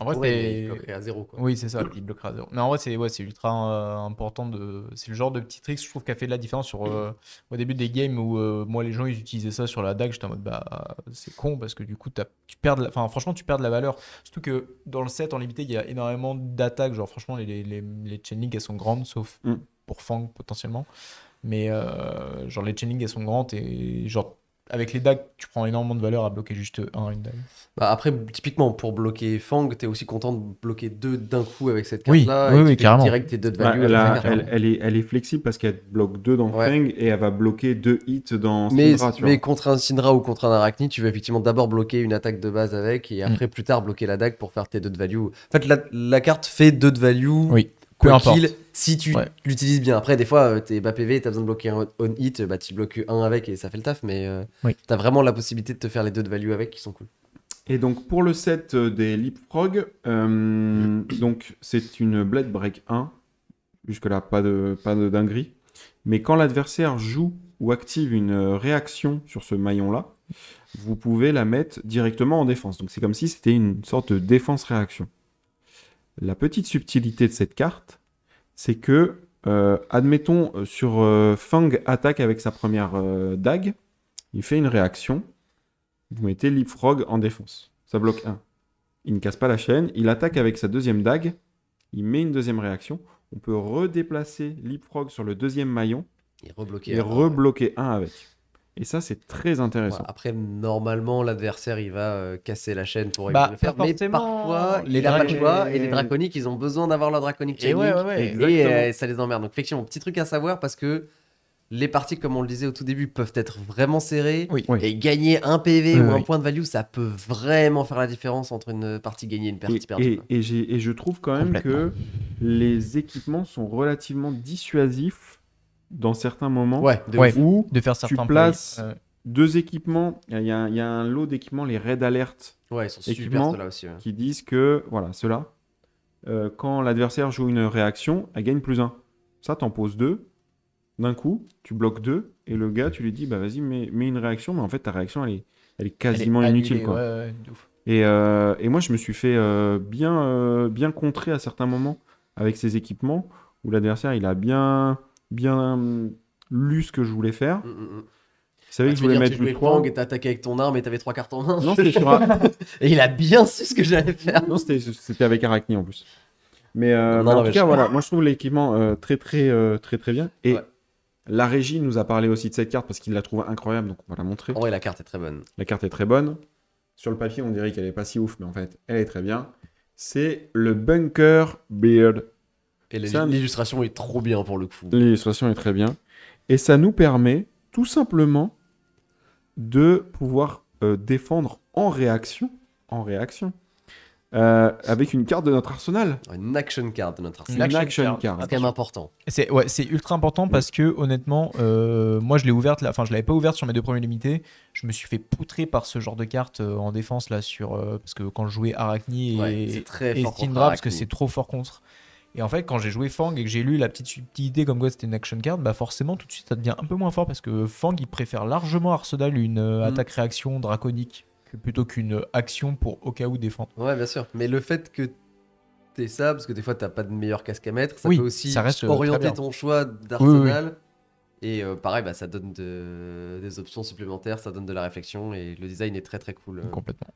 En vrai,
Ouais, mais
c'est-
il bloquerait à 0, quoi.
Oui, c'est ça, il bloquera à 0. Mais en vrai, c'est ultra important. C'est le genre de petit trick, je trouve, qui a fait de la différence au début des games où moi, les gens, ils utilisaient ça sur la dague. J'étais en mode, bah, c'est con parce que du coup, franchement, tu perds de la valeur. Surtout que dans le set, en limité, il y a énormément d'attaques. Genre, franchement, les chainlink, elles sont grandes, sauf pour Fang potentiellement. Mais genre, les chainlink, elles sont grandes et genre, avec les dagues, tu prends énormément de valeur à bloquer juste une dague.
Bah après, typiquement, pour bloquer Fang, t'es aussi content de bloquer 2 d'un coup avec cette
Oui,
carte-là.
oui,
et
oui,
tu fais
carrément.
direct tes 2 de
Bah,
value. avec cette carte.
elle est flexible parce qu'elle bloque 2 dans
Ouais.
Fang et elle va bloquer 2 hits dans
Mais,
Syndra, tu vois.
mais contre un Syndra ou contre un Arachni, tu veux effectivement d'abord bloquer une attaque de base avec et après plus tard bloquer la dague pour faire tes 2 de value. En fait, la carte fait 2 de value.
Oui.
Quoi
Peu importe.
qu'il, si tu l'utilises bien. Après, des fois, t'es bas PV, t'as besoin de bloquer un on hit, bah tu bloques un avec et ça fait le taf, mais
Oui.
t'as vraiment la possibilité de te faire les 2 de value avec qui sont cool.
Et donc pour le set des Leapfrog, donc c'est une Blade Break 1. Jusque-là, pas de dinguerie. Mais quand l'adversaire joue ou active une réaction sur ce maillon-là, vous pouvez la mettre directement en défense. Donc c'est comme si c'était une sorte de défense-réaction. La petite subtilité de cette carte, c'est que, admettons, sur Fang attaque avec sa première dague, il fait une réaction, vous mettez Leapfrog en défense. Ça bloque 1. Il ne casse pas la chaîne, il attaque avec sa deuxième dague, il met une deuxième réaction, on peut redéplacer Leapfrog sur le deuxième maillon
Et rebloquer.
et rebloquer 1 avec. Et ça, c'est très intéressant.
Voilà. Après, normalement, l'adversaire, il va casser la chaîne pour
Bah,
éviter de le faire.
pas
Mais
forcément.
parfois,
Les
il a pas le
dragons-
choix. Et les draconiques, ils ont besoin d'avoir leur draconic
Et
chainlink.
ouais, ouais, ouais.
Exactement.
Et ça les emmerde. Donc, effectivement, petit truc à savoir parce que les parties, comme on le disait au tout début, peuvent être vraiment serrées.
Oui.
Oui.
Et gagner un PV
Oui,
ou un
oui.
point de value, ça peut vraiment faire la différence entre une partie gagnée et une partie perdue. quoi.
Et je trouve quand même
Complètement.
que les équipements sont relativement dissuasifs dans certains moments
Ouais, de
Ouais.
ouf.
où
De faire
tu
certains
places
plays.
2 équipements. Il y a un lot d'équipements, les Red Alert,
Ouais, ils sont super
Équipement.
ceux-là aussi. Ouais.
qui disent que, voilà, ceux-là, quand l'adversaire joue une réaction, elle gagne +1. Ça, t'en poses 2. D'un coup, tu bloques 2. Et le gars, tu lui dis, bah vas-y, mets une réaction. Mais en fait, ta réaction, elle est quasiment
Elle est
inutile,
annulée,
quoi.
ouais, de ouf.
Et moi, je me suis fait bien contrer à certains moments avec ces équipements où l'adversaire, il a bien lu ce que je voulais faire. Il savait que je voulais mettre
tu jouais
plus 3.
Fang et t'as attaqué avec ton arme et t'avais 3 cartes en main.
Non, c'était sur un-
Et il a bien su ce que j'allais faire.
non, c'était avec Arachni en plus. Mais,
Non,
mais en
mais
tout cas,
je-
voilà, moi je trouve l'équipement très bien. Et
Ouais.
la régie nous a parlé aussi de cette carte parce qu'il la trouve incroyable, donc on va la montrer.
En vrai, la carte est très bonne.
La carte est très bonne. Sur le papier, on dirait qu'elle est pas si ouf, mais en fait, elle est très bien. C'est le Bunker Beard.
Et
Ça,
l'illustration est trop bien pour le coup.
L'illustration est très bien. Et ça nous permet tout simplement de pouvoir défendre en réaction, avec une carte de notre arsenal.
Une action card de notre
Une
arsenal.
Une
action
action
card.
card.
C'est quand même important.
C'est ultra important parce que honnêtement, moi je l'ai ouverte, enfin je l'avais pas ouverte sur mes 2 premiers limités. Je me suis fait poutrer par ce genre de carte en défense là parce que quand je jouais Arachni
Ouais, c'est très
et
fort contre
Syndra parce que
Arachni.
c'est trop fort contre. Et en fait, quand j'ai joué Fang et que j'ai lu la petite subtilité comme quoi c'était une action card, bah forcément tout de suite ça devient un peu moins fort parce que Fang il préfère largement Arsenal une attaque réaction draconique plutôt qu'une action pour au cas où défendre.
Ouais, bien sûr. Mais le fait que t'aies ça, parce que des fois t'as pas de meilleur casque à mettre, ça
Oui,
peut aussi
ça reste, très
orienter
bien.
ton choix d'arsenal. Et pareil, bah, ça donne des options supplémentaires, ça donne de la réflexion et le design est très très cool.
Complètement.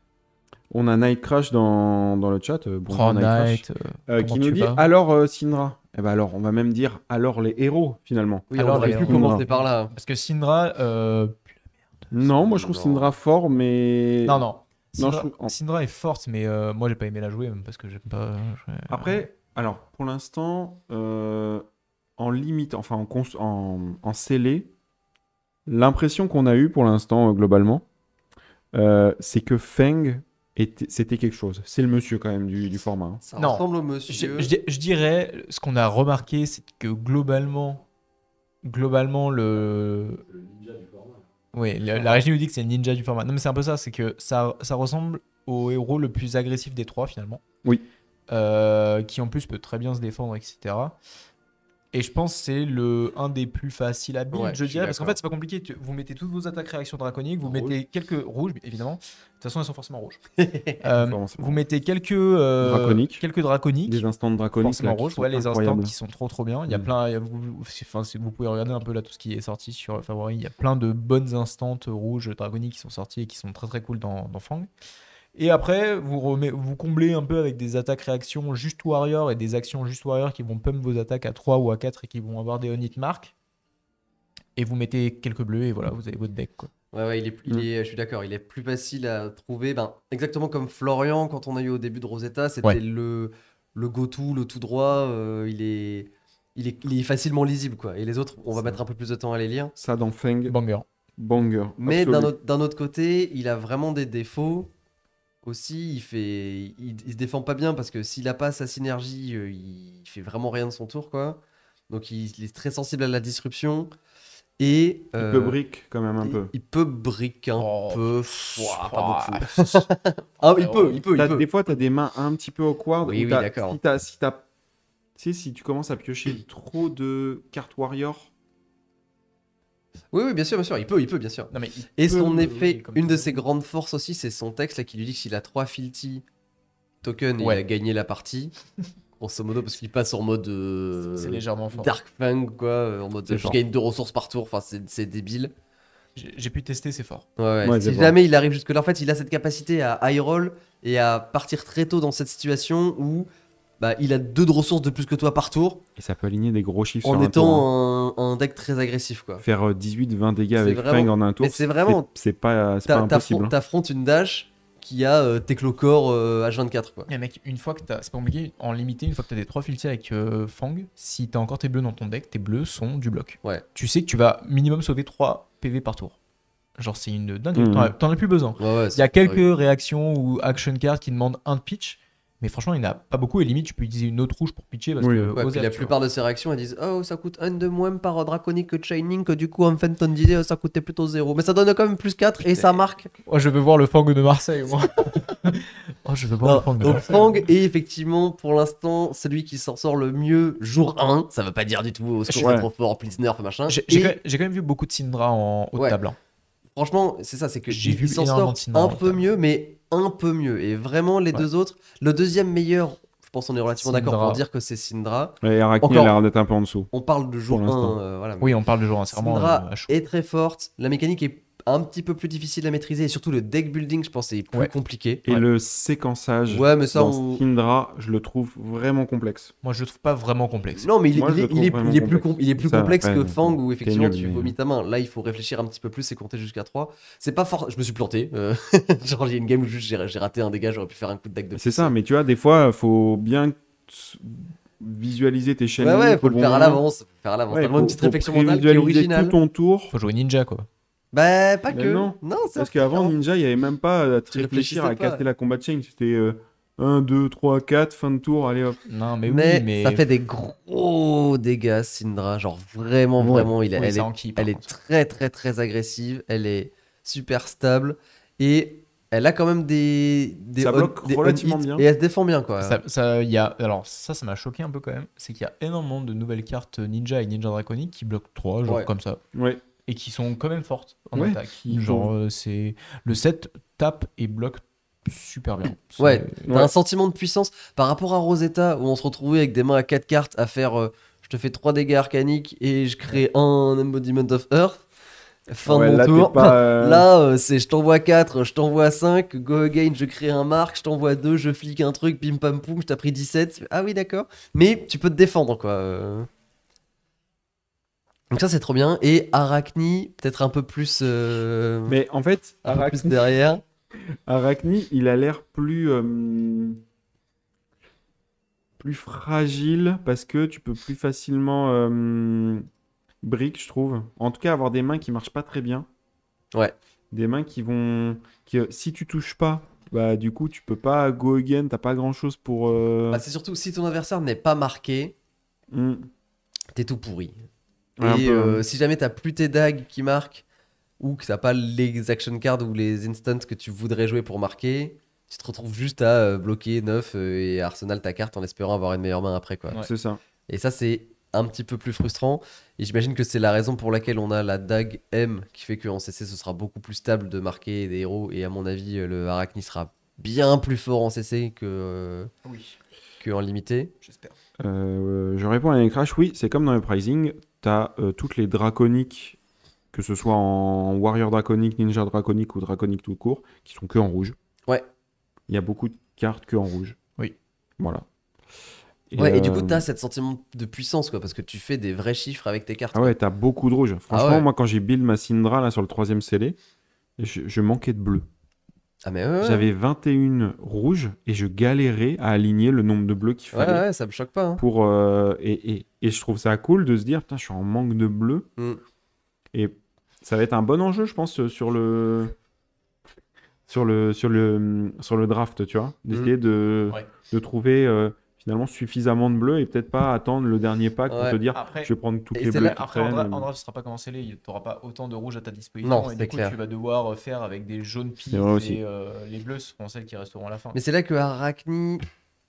On a Night Crash dans le chat. Bonjour
Pro
Night Crash.
Knight,
Qui
comment
nous
tu
dit
vas
alors Syndra. Eh ben alors, on va même dire alors les héros finalement.
Oui,
Alors,
on aurait
les
pu
héros.
commencer par là.
Parce que Syndra,
Non, moi je trouve
Non.
Syndra fort, mais.
non.
Non,
Syndra,
je trouve-
Syndra est forte, mais moi j'ai pas aimé la jouer même parce que j'aime pas.
Après, alors pour l'instant, en limite, enfin en scellé, l'impression qu'on a eue pour l'instant globalement, c'est que Feng c'était quelque chose. C'est le monsieur quand même du format. Hein.
Ça
Non.
ressemble au monsieur.
Je dirais, ce qu'on a remarqué, c'est que globalement oui, la régie nous dit que c'est le ninja du format. Non, mais c'est un peu ça, c'est que ça ressemble au héros le plus agressif des trois finalement.
Oui.
Qui en plus peut très bien se défendre, etc. Et je pense que c'est un des plus faciles à build,
Ouais,
je
je suis
dirais, parce qu'en
d'accord.
fait, c'est pas compliqué. Vous mettez toutes vos attaques réactions draconiques, vous
Rouge.
mettez quelques rouges, évidemment. De toute façon, elles sont forcément rouges.
Forcément.
Vous mettez quelques
Draconiques.
quelques draconiques.
Des instants de draconiques
Forcément
là, qui
rouges,
sont
ouais, les instants
incroyables.
qui sont trop bien. Il y a
Mm.
plein, vous pouvez regarder un peu là tout ce qui est sorti sur Favori. Il y a plein de bonnes instants rouges draconiques qui sont sortis et qui sont très très cool dans Fang. Et après, vous comblez un peu avec des attaques réactions juste warrior et des actions juste warrior qui vont pump vos attaques à 3 ou à 4 et qui vont avoir des on-hit marks. Et vous mettez quelques bleus et voilà, vous avez votre deck, quoi.
Ouais, je suis d'accord, il est plus facile à trouver. Ben, exactement comme Florian, quand on a eu au début de Rosetta, c'était
Ouais.
le go-to, le tout droit. Il est facilement lisible, quoi. Et les autres, on va
Ça.
mettre un peu plus de temps à les lire.
Ça dans Feng,
Banger.
banger.
Mais
absolu.
d'un autre côté, il a vraiment des défauts. Aussi, il se défend pas bien parce que s'il a pas sa synergie, il fait vraiment rien de son tour, quoi. Donc il est très sensible à la disruption. Et
Il peut brick quand même un peu.
il peut brick un
Oh,
peu.
Ouah,
Pas beaucoup. Ah, il peut.
Des fois, tu as des mains un petit peu awkward.
Oui,
où
oui,
t'as-
d'accord.
si tu commences à piocher trop de cartes warrior,
Oui, bien sûr, il peut, bien sûr.
Non, mais
Et
peut,
son
oui,
effet,
comme
une
tout
de
le
ses
monde.
grandes forces aussi, c'est son texte là, qui lui dit que s'il a 3 fealty tokens,
Ouais.
il a gagné la partie. Grosso modo, parce qu'il passe en mode
C'est légèrement fort.
Dark Fang, quoi, en mode
C'est
je
fort.
gagne 2 ressources par tour, enfin c'est débile.
J'ai pu tester, c'est fort.
Ouais,
Ouais,
si
c'est
jamais il arrive jusque là, en fait, il a cette capacité à high roll et à partir très tôt dans cette situation où bah, il a 2 de ressources de plus que toi par tour
et ça peut aligner des gros chiffres
en
sur un tour. hein.
étant un deck très agressif, quoi.
Faire 18-20 dégâts
C'est
avec
vraiment-
Feng en un tour,
mais c'est vraiment-
c'est pas impossible. hein.
T'affrontes une dash qui a Teclocore H24, quoi.
Et mec, une fois que t'as. C'est pas compliqué, en limité, une fois que t'as des 3 filtres avec Fang, si t'as encore tes bleus dans ton deck, tes bleus sont du bloc.
Ouais.
Tu sais que tu vas minimum sauver 3 PV par tour. Genre, c'est une dingue.
Mhm.
T'en as plus besoin.
Ouais,
Il y a quelques réactions ou action cards qui demandent un de pitch, mais franchement, il n'y en a pas beaucoup. Et limite, tu peux utiliser une autre rouge pour pitcher. Parce
Oui,
que
oui.
Ouais,
Osef,
puis la
tu
plupart de ces réactions, elles disent oh, ça coûte 1 de moins par Draconic que Shining, que du coup, en Phantom d'idée, ça coûtait plutôt 0. Mais ça donne quand même plus 4 et ça marque.
vois. Oh, je veux voir le Fang de Marseille, moi. Oh, je veux voir
Non,
le Fang de
donc
Marseille.
Fang est effectivement pour l'instant celui qui s'en sort le mieux jour 1. Ça veut pas dire du tout au secours,
Ouais.
c'est trop fort, please nerf, machin.
J'ai
Et
quand même vu beaucoup de Syndra en haut de
Ouais.
table. Hein.
franchement, c'est ça, c'est que
J'ai
il
vu
s'en
énormément
sort
de Syndra
un
en
peu
table.
mieux, mais un peu mieux. Et vraiment, les
Ouais.
deux autres, le deuxième meilleur, je pense qu'on est relativement d'accord
Syndra.
pour dire que c'est Syndra.
Et Arachne
Encore-
a l'air d'être un peu en dessous.
On parle de jour
Pour l'instant.
1. Voilà.
Oui, on parle de jour, hein, c'est vraiment
Syndra
à chaud.
est très forte. La mécanique est un petit peu plus difficile à maîtriser. Et surtout, le deck building, je pense, est plus
Ouais.
compliqué.
Et
Ouais.
le séquençage
Ouais, mais ça,
dans
on-
Syndra, je le trouve vraiment complexe.
Moi, je le trouve pas vraiment complexe.
Non, mais
Moi, je le trouve vraiment complexe.
il est plus
Ça,
complexe
après,
que Fang où
t'es
effectivement
nul,
tu
mais-
vomis ta main. Là, il faut réfléchir un petit peu plus et compter jusqu'à 3. C'est pas fort. Je me suis planté. Genre, il y a une game où juste j'ai raté un dégât, j'aurais pu faire un coup de deck de
C'est
plus.
ça, mais tu vois, des fois, faut bien visualiser tes chaînes.
Ouais, faut le faire à l'avance. Faut le faire à l'avance.
Ouais,
T'as vraiment une petite
faut
réflexion mentale qui est
prévisualiser
originale.
tout ton tour.
Faut jouer ninja, quoi.
Bah, pas
Mais
que.
non.
c'est
Parce qu'avant,
différent.
Ninja, il n'y avait même pas à te
Tu
réfléchir à
réfléchissais pas.
casser la combat chain. C'était 1, 2, 3, 4, fin de tour, allez hop.
Non, mais,
Mais,
oui, mais
ça fait des gros dégâts, Syndra. Genre, vraiment,
Ouais.
vraiment,
Oui,
elle
ça
est
enquille, par
elle est
contre.
très très très agressive, elle est super stable et elle a quand même
Ça bloque
des
relativement
on-hit
bien.
et elle se défend bien, quoi.
Alors ça m'a choqué un peu quand même. C'est qu'il y a énormément de nouvelles cartes ninja et ninja draconique qui bloquent 3, genre
Ouais.
comme ça.
Ouais.
et qui sont quand même fortes en
Ouais,
attaque.
qui
Genre, c'est le set tape et bloque super bien.
Ouais,
C'est-
t'as
Ouais.
un sentiment de puissance par rapport à Rosetta où on se retrouvait avec des mains à 4 cartes à faire je te fais 3 dégâts arcaniques et je crée un Embodiment of Earth. Fin
Ouais,
de mon
là,
tour.
t'es pas,
Là, c'est je t'envoie 4, je t'envoie 5, go again, je crée un marque, je t'envoie 2, je flique un truc, pim pam poum, je t'ai pris 17. Ah oui, d'accord. Mais tu peux te défendre, quoi. Donc ça, c'est trop bien. Et Arachni, peut-être un peu plus,
Mais en fait,
un peu plus derrière.
Arachni, il a l'air plus fragile parce que tu peux plus facilement brick, je trouve. En tout cas, avoir des mains qui marchent pas très bien.
Ouais.
Des mains qui vont. Si tu touches pas, bah du coup, tu peux pas go again, t'as pas grand chose pour.
Bah, c'est surtout si ton adversaire n'est pas marqué,
hmm,
t'es tout pourri.
ouais, un
Et
peu, hein.
si jamais t'as plus tes dagues qui marquent, ou que t'as pas les action cards ou les instants que tu voudrais jouer pour marquer, tu te retrouves juste à bloquer 9 et arsenal ta carte en espérant avoir une meilleure main après, quoi.
Ouais.
C'est ça.
Et ça, c'est un petit peu plus frustrant. Et j'imagine que c'est la raison pour laquelle on a la dague M qui fait qu'en CC, ce sera beaucoup plus stable de marquer des héros. Et à mon avis, le Arachni sera bien plus fort en CC
Oui,
que en limité.
j'espère.
Je réponds à Crash, oui, c'est comme dans le pricing. T'as toutes les draconiques, que ce soit en Warrior draconique, Ninja draconique ou draconique tout court, qui sont que en rouge.
Ouais.
Il y a beaucoup de cartes que en rouge.
Oui.
Voilà.
Ouais, et du coup, t'as cette sentiment de puissance, quoi, parce que tu fais des vrais chiffres avec tes cartes.
Ah ouais, t'as beaucoup de rouge. Franchement,
ouais.
moi, quand j'ai build ma Syndra là, sur le 3ème scellé, je manquais de bleu.
Ah, mais ouais.
J'avais 21 rouges et je galérais à aligner le nombre de bleus qu'il
Ouais,
fallait.
ouais, ça me choque pas. Hein.
Pour, et je trouve ça cool de se dire, putain, je suis en manque de bleu.
Mm.
Et ça va être un bon enjeu, je pense, sur le draft, tu vois. D'essayer
Ouais.
de trouver finalement suffisamment de bleu et peut-être pas attendre le dernier pack pour
Ouais.
te dire,
Après,
je vais prendre toutes
Et
les
c'est
bleus
là-
qui
Après, en
traînent.
draft, ce sera pas comme en scellé, tu n'auras pas autant de rouge à ta disposition.
Non,
et
c'est
du coup,
clair.
tu vas devoir faire avec des jaunes
C'est vrai
pistes
aussi.
et les bleus seront celles qui resteront à la fin.
Mais c'est là que Arachni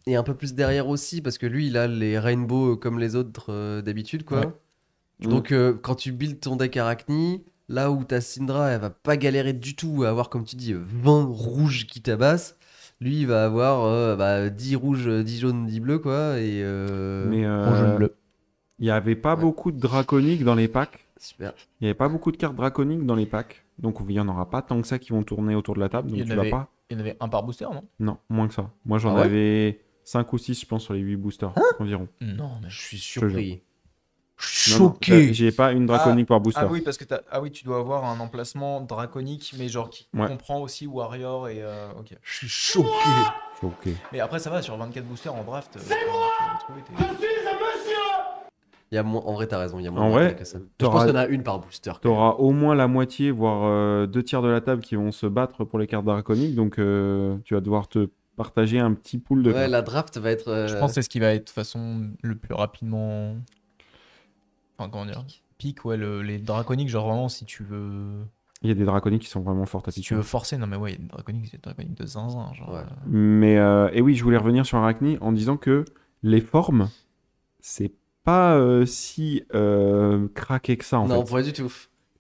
est un peu plus derrière aussi, parce que lui, il a les rainbows comme les autres d'habitude, quoi.
Ouais.
Donc, quand tu builds ton deck Arachni, là où ta Syndra, elle va pas galérer du tout à avoir, comme tu dis, 20 rouges qui tabassent, lui, il va avoir 10 rouges, 10 jaunes, 10 bleus, quoi. Et
Mais
Rouge, jaune, bleu.
il n'y avait pas
Ouais.
beaucoup de draconiques dans les packs.
super.
Il n'y avait pas beaucoup de cartes draconiques dans les packs. Donc il n'y en aura pas tant que ça qui vont tourner autour de la table. Donc
Il y en
tu vas
avait-
pas.
Il y en avait un par booster, non?
Non, moins que ça. Moi j'en
Ah ouais
avais 5 ou 6, je pense, sur les 8 boosters environ.
Non, mais
Je suis
te
surpris.
Non, non, j'ai pas une draconique par booster.
Ah oui, parce que tu dois avoir un emplacement draconique, mais genre qui
Ouais.
comprend aussi Warrior et. Ok.
Je suis choqué.
Ok.
Mais après, ça va, sur 24 boosters en draft, tu vas trouver tes.
En vrai, t'as raison, il y a moins
En
de
vrai,
draconiques que ça. Je
t'auras-
pense qu'il y en a une par booster. quand même.
T'auras au moins la moitié, voire 2 tiers de la table qui vont se battre pour les cartes draconiques. Donc tu vas devoir te partager un petit pool de
Ouais,
cartes.
la draft va être.
Je pense que c'est ce qui va être de toute façon le plus rapidement. Enfin, comment dire? Pique, ouais, les draconiques, genre vraiment, si tu veux.
Il y a des draconiques qui sont vraiment fortes à
Si tu
piquer.
veux forcer, non mais ouais, il y a des draconiques de zinzin. Genre,
Ouais.
Mais et oui, je voulais revenir sur Arachni en disant que les formes, c'est pas si craqué que ça en
Non,
fait.
pas du tout.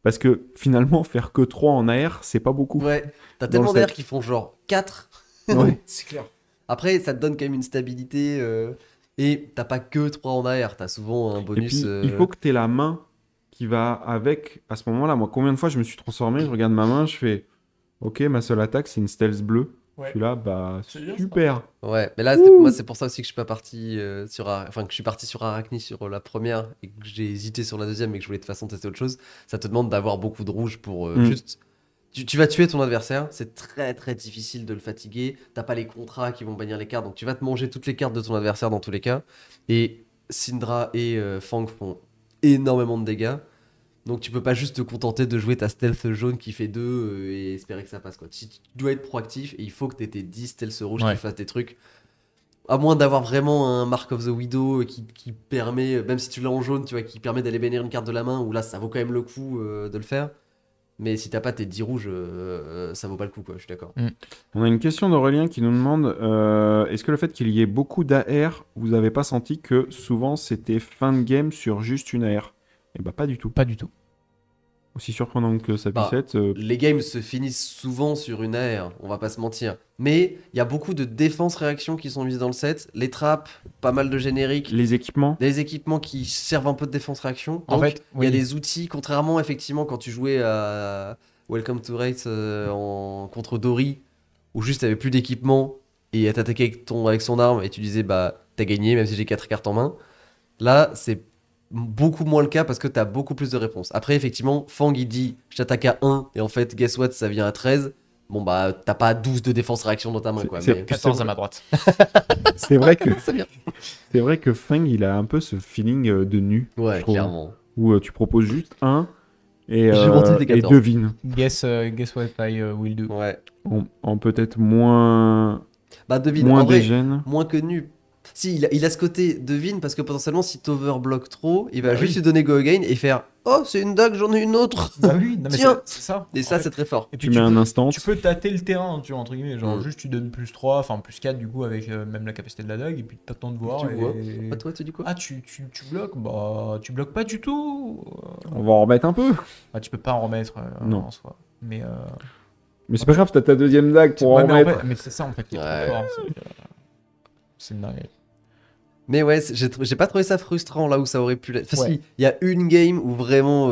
Parce que finalement, faire que 3 en AR, c'est pas beaucoup.
Ouais, t'as
Dans
tellement
le
d'air
set.
qui font genre 4.
Ouais.
c'est clair.
Après, ça te donne quand même une stabilité. Et t'as pas que 3 en AR, t'as souvent un
Et
bonus.
puis, il faut que tu aies la main qui va avec. À ce moment-là, moi, combien de fois je me suis transformé, je regarde ma main, je fais ok, ma seule attaque, c'est une stealth bleue.
Ouais.
Je suis là, bah
C'est bien, ça.
super.
Ouais, mais là, moi, c'est pour ça aussi que je suis pas parti enfin, que je suis parti sur Arachni sur la première et que j'ai hésité sur la deuxième et que je voulais de toute façon tester autre chose. Ça te demande d'avoir beaucoup de rouge pour juste. Tu vas tuer ton adversaire, c'est très très difficile de le fatiguer. T'as pas les contrats qui vont bannir les cartes, donc tu vas te manger toutes les cartes de ton adversaire dans tous les cas. Et Syndra et Fang font énormément de dégâts. Donc tu peux pas juste te contenter de jouer ta stealth jaune qui fait 2 et espérer que ça passe quoi. Tu dois être proactif et il faut que tu aies tes 10 stealth rouges
Ouais.
qui fassent des trucs. À moins d'avoir vraiment un Mark of the Widow qui permet, même si tu l'as en jaune, tu vois, qui permet d'aller bannir une carte de la main, où là ça vaut quand même le coup de le faire. Mais si t'as pas tes 10 rouges, ça vaut pas le coup quoi, je suis d'accord.
On a une question d'Aurélien qui nous demande est-ce que le fait qu'il y ait beaucoup d'AR, vous avez pas senti que souvent c'était fin de game sur juste une AR? Eh bah pas du tout.
Pas du tout.
Aussi surprenant que ça
Bah,
puisse être.
Les games se finissent souvent sur une AR, on va pas se mentir. Mais il y a beaucoup de défense-réaction qui sont mises dans le set. Les trappes, pas mal de génériques.
Les équipements.
Des équipements qui servent un peu de défense-réaction.
En
Donc,
fait,
il y a
oui.
des outils, contrairement effectivement quand tu jouais à Welcome to Race contre Dory, où juste t'avais plus d'équipement et elle t'attaquait avec son arme et tu disais bah t'as gagné même si j'ai 4 cartes en main. Là, c'est beaucoup moins le cas parce que t'as beaucoup plus de réponses. Après, effectivement, Fang il dit je t'attaque à 1 et en fait, guess what, ça vient à 13. Bon bah t'as pas 12 de défense-réaction dans ta main quoi.
C'est-
Mais...
14 à ma droite.
C'est vrai que
C'est bien.
c'est vrai que Fang, il a un peu ce feeling de nu. je
Ouais,
trouve,
clairement.
Où tu proposes juste un et,
J'ai monté des
et
14.
devine.
Guess what I will do.
Ouais.
En peut-être moins
Bah devine,
moins
en vrai,
dégène.
moins que nu. Si, il a ce côté devine parce que potentiellement, si t'overblock trop, il va
Bah
juste
oui.
te donner go again et faire oh, c'est une dague, j'en ai une autre.
Bah oui, non, mais
Tiens.
c'est ça.
Et
En
ça,
fait.
c'est très fort.
Et puis
Tu mets un
peux,
instant.
tu peux tâter le terrain, tu vois, entre guillemets. Genre,
Mm.
juste tu donnes plus 3, enfin plus 4 du coup, avec même la capacité de la dague, et puis t'attends de voir.
Tu vois.
et...
Pas toi, tu dis quoi
Ah, tu bloques Bah, tu bloques pas du tout.
On va en remettre un peu.
Ah, tu peux pas en remettre
Non.
en soi. Mais,
Mais c'est pas grave, t'as ta deuxième dague pour
ouais,
en
mais, en
remettre.
fait- mais c'est ça en fait qui est
Ouais.
trop fort. C'est une dinguerie.
Mais ouais, j'ai pas trouvé ça frustrant là où ça aurait pu l'être. Enfin,
Ouais.
si, il y a une game où vraiment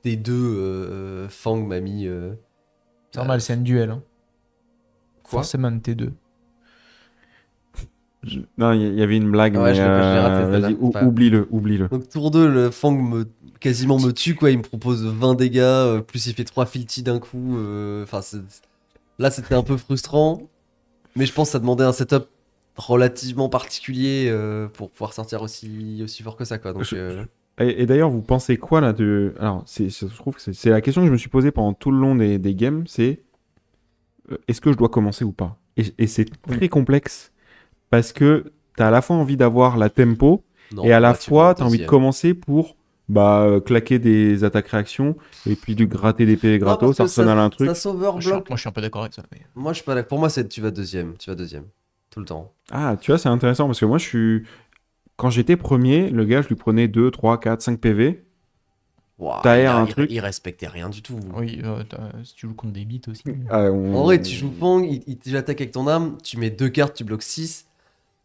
des deux Fang m'a mis.
C'est normal, c'est un duel. Hein.
Quoi
Forcément, T2.
Non, il y avait une blague,
Ouais,
mais
je l'ai raté, celle-là.
vas-y,
Enfin,
oublie-le.
Donc tour 2, le Fang quasiment me tue quoi, il me propose 20 dégâts, plus il fait 3 filtis d'un coup. Enfin, là c'était un peu frustrant, mais je pense que ça demandait un setup relativement particulier pour pouvoir sortir aussi fort que ça quoi. Donc,
Et d'ailleurs, vous pensez quoi là de... Alors, je trouve que c'est la question que je me suis posée pendant tout le long des games, c'est est-ce que je dois commencer ou pas? Et c'est très complexe parce que t'as à la fois envie d'avoir la tempo
non,
et à la
là, tu
fois
vas
t'as envie de
deuxième.
commencer pour claquer des attaques réactions et puis du gratter des PV
Non,
gratos,
parce que
Arsenal un truc.
Ça s'overblock.
Moi, je suis un peu d'accord avec ça. Mais...
Moi je suis pas d'accord. Pour moi, tu vas deuxième. Tout le temps.
Ah, tu vois, c'est intéressant parce que moi, quand j'étais premier, le gars, je lui prenais 2, 3, 4, 5 PV.
Wow,
T'aères un truc.
il respectait rien du tout.
Oui, si tu joues contre des bits aussi.
En vrai, tu joues Fang, il attaque avec ton arme, tu mets 2 cartes, tu bloques 6.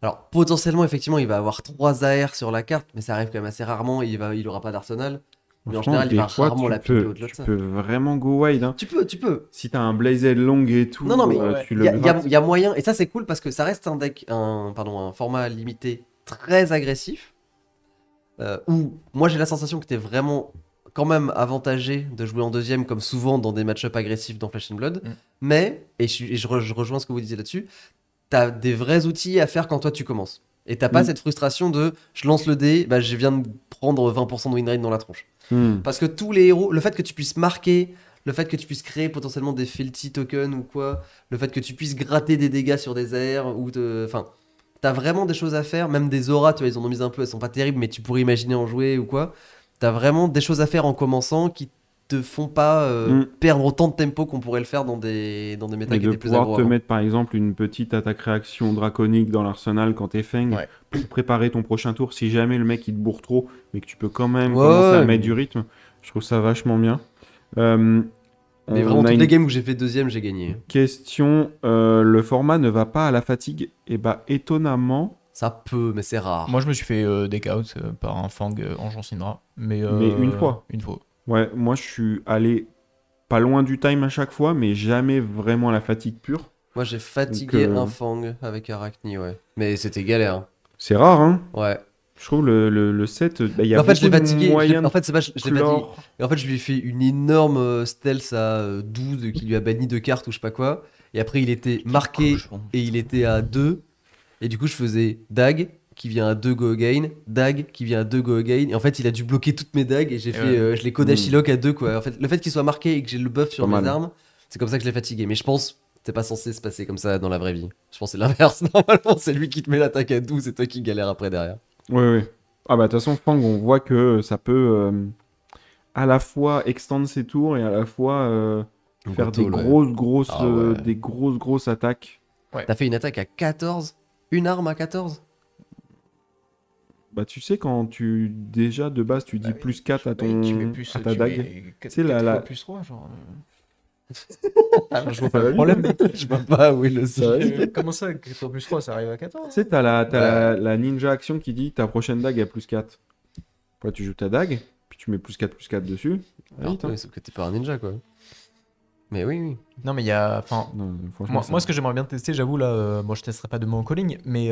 Alors, potentiellement, effectivement, il va avoir 3 AR sur la carte, mais ça arrive quand même assez rarement, il aura pas d'arsenal. Mais en
Franchement,
général, il
des
va
fois,
rarement
tu
la piquer
peux,
au-delà de
tu
ça.
peux vraiment go wide. Hein.
Tu peux.
Si t'as un Blazed Long et tout,
Non, mais
tu
il
le
y, a-
grattes.
y a moyen, et ça c'est cool parce que ça reste un format limité très agressif, où moi j'ai la sensation que t'es vraiment quand même avantagé de jouer en deuxième, comme souvent dans des match-up agressifs dans Flesh and Blood,
Mm.
mais, je rejoins ce que vous disiez là-dessus, t'as des vrais outils à faire quand toi tu commences. Et t'as pas
Mm.
cette frustration de je lance le dé, bah, je viens de prendre 20% de win rate dans la tronche. Parce que tous les héros, le fait que tu puisses marquer, le fait que tu puisses créer potentiellement des fealty tokens ou quoi, le fait que tu puisses gratter des dégâts sur des airs, enfin, t'as vraiment des choses à faire, même des auras, tu vois, ils en ont mis un peu, elles sont pas terribles, mais tu pourrais imaginer en jouer ou quoi. T'as vraiment des choses à faire en commençant qui te font pas perdre autant de tempo qu'on pourrait le faire dans des méta
Et
qui
de
étaient plus
pouvoir
aggro
te
avant.
mettre par exemple une petite attaque réaction draconique dans l'arsenal quand t'es Feng
Ouais.
pour préparer ton prochain tour si jamais le mec il te bourre trop mais que tu peux quand même
Ouais,
commencer à
ouais.
mettre du rythme. Je trouve ça vachement bien.
Mais
On
vraiment,
a
toutes
une
les games où j'ai fait deuxième, j'ai gagné.
question, le format ne va pas à la fatigue? Et bah étonnamment,
Ça peut, mais c'est rare.
Moi, je me suis fait déck-out par un Fang en Jean Syndra. Mais
une fois.
Une fois.
ouais, moi je suis allé pas loin du time à chaque fois mais jamais vraiment à la fatigue pure.
Moi, j'ai fatigué
Donc,
un Fang avec Arachni, ouais. Mais c'était galère. Hein.
C'est rare, hein?
Ouais.
Je trouve le set, bah, il y a
En fait, je l'ai
beaucoup de
fatigué.
moyens
En fait, c'est pas, je l'ai fatigué.
clore.
Et en fait, je lui ai fait une énorme stealth à 12 qui lui a banni 2 cartes ou je sais pas quoi. Et après, il était marqué et il était à 2. Et du coup, je faisais Dag qui vient à 2 go again, Dag qui vient à 2 go again. Et en fait, il a dû bloquer toutes mes dagues et j'ai fait, je l'ai Kodashi Lock à 2 quoi. En fait, le fait qu'il soit marqué et que j'ai le buff sur
Pas
mes
mal.
armes, c'est comme ça que je l'ai fatigué. Mais je pense. C'est pas censé se passer comme ça dans la vraie vie. Je pense que c'est l'inverse. Normalement, c'est lui qui te met l'attaque à 12 et toi qui galères après derrière.
Oui. Ah bah de toute façon, Fang, on voit que ça peut à la fois extendre ses tours et à la fois faire des grosses
Ah ouais.
des grosses attaques.
T'as fait une attaque à 14? Une arme à 14?
Bah, tu sais, quand déjà de base, tu dis
Bah oui,
plus 4 à,
tu mets
ton...
plus,
à ta
tu
dague.
mets
C'est la-
4
la-
fois plus 3, genre. Je vois pas
Ça va
le
vite,
problème.
Je vois pas où est le
Ça va vite.
Comment ça, 4 fois plus 3, ça arrive à 14?
Tu sais, t'as
Bah.
la ninja action qui dit ta prochaine dague a plus 4. Après, tu joues ta dague, puis tu mets plus 4 dessus. Ça va
Alors,
vite, hein.
ouais, sauf que t'es pas un ninja, quoi. Mais oui, oui.
Non, mais il y a. Enfin,
Non, franchement,
moi, ce que j'aimerais bien tester, j'avoue, là, bon, je testerai pas demain en calling, mais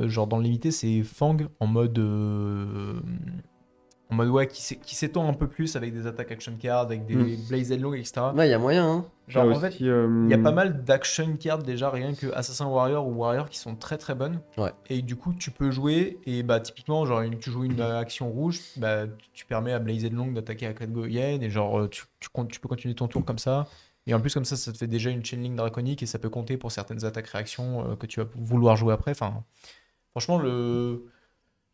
genre dans le limité, c'est Fang en mode ouais, qui s'étend un peu plus avec des attaques action cards, avec des blaze headlong, etc.
Ouais, y a moyen, hein.
Genre,
T'as
en fait,
aussi,
il y a pas mal d'action cards déjà, rien que Assassin Warrior ou Warrior qui sont très très bonnes.
Ouais.
Et du coup, tu peux jouer, et bah typiquement, genre, tu joues une action rouge, bah tu permets à Blaze Long d'attaquer à 4 Goyen, et genre, tu peux continuer ton tour comme ça. Et en plus, comme ça te fait déjà une chainlink draconique, et ça peut compter pour certaines attaques réactions que tu vas vouloir jouer après. Enfin, franchement,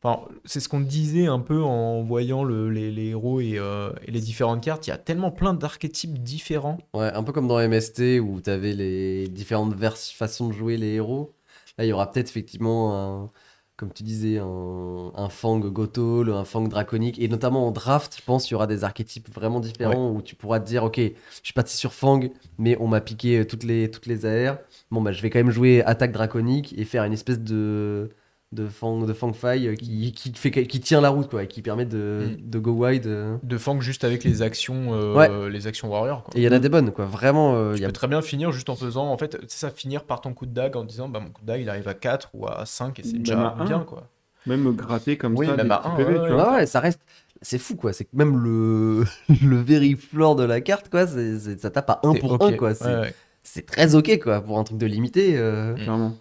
Enfin, c'est ce qu'on disait un peu en voyant les héros et les différentes cartes. Il y a tellement plein d'archétypes différents.
Ouais, un peu comme dans MST où t'avais les différentes façons de jouer les héros. Là, il y aura peut-être effectivement comme tu disais, un Fang Gothol, un Fang Draconique. Et notamment en draft, je pense qu'il y aura des archétypes vraiment différents où tu pourras te dire, ok, je suis parti sur Fang, mais on m'a piqué toutes les AR. Bon, bah, je vais quand même jouer attaque draconique et faire une espèce de Fang Fai qui tient la route, quoi, et qui permet de go wide.
De Fang juste avec les actions Warrior, quoi.
Et il y en a des bonnes, quoi. Vraiment,
Tu peux très bien finir juste en faisant, en fait, c'est ça, finir par ton coup de dague en disant, bah mon coup de dague il arrive à 4 ou à 5 et c'est
Même
déjà
à
bien,
1.
quoi.
Même gratter comme
Oui,
ça
même
des
à
petits
1,
PV,
ouais,
tu vois.
ouais, ça reste. C'est fou, quoi. C'est que même le very floor de la carte, quoi, ça tape à 1
C'est
pour
ok.
1, quoi.
Ouais, ouais.
C'est très ok, quoi, pour un truc de limité.
Clairement.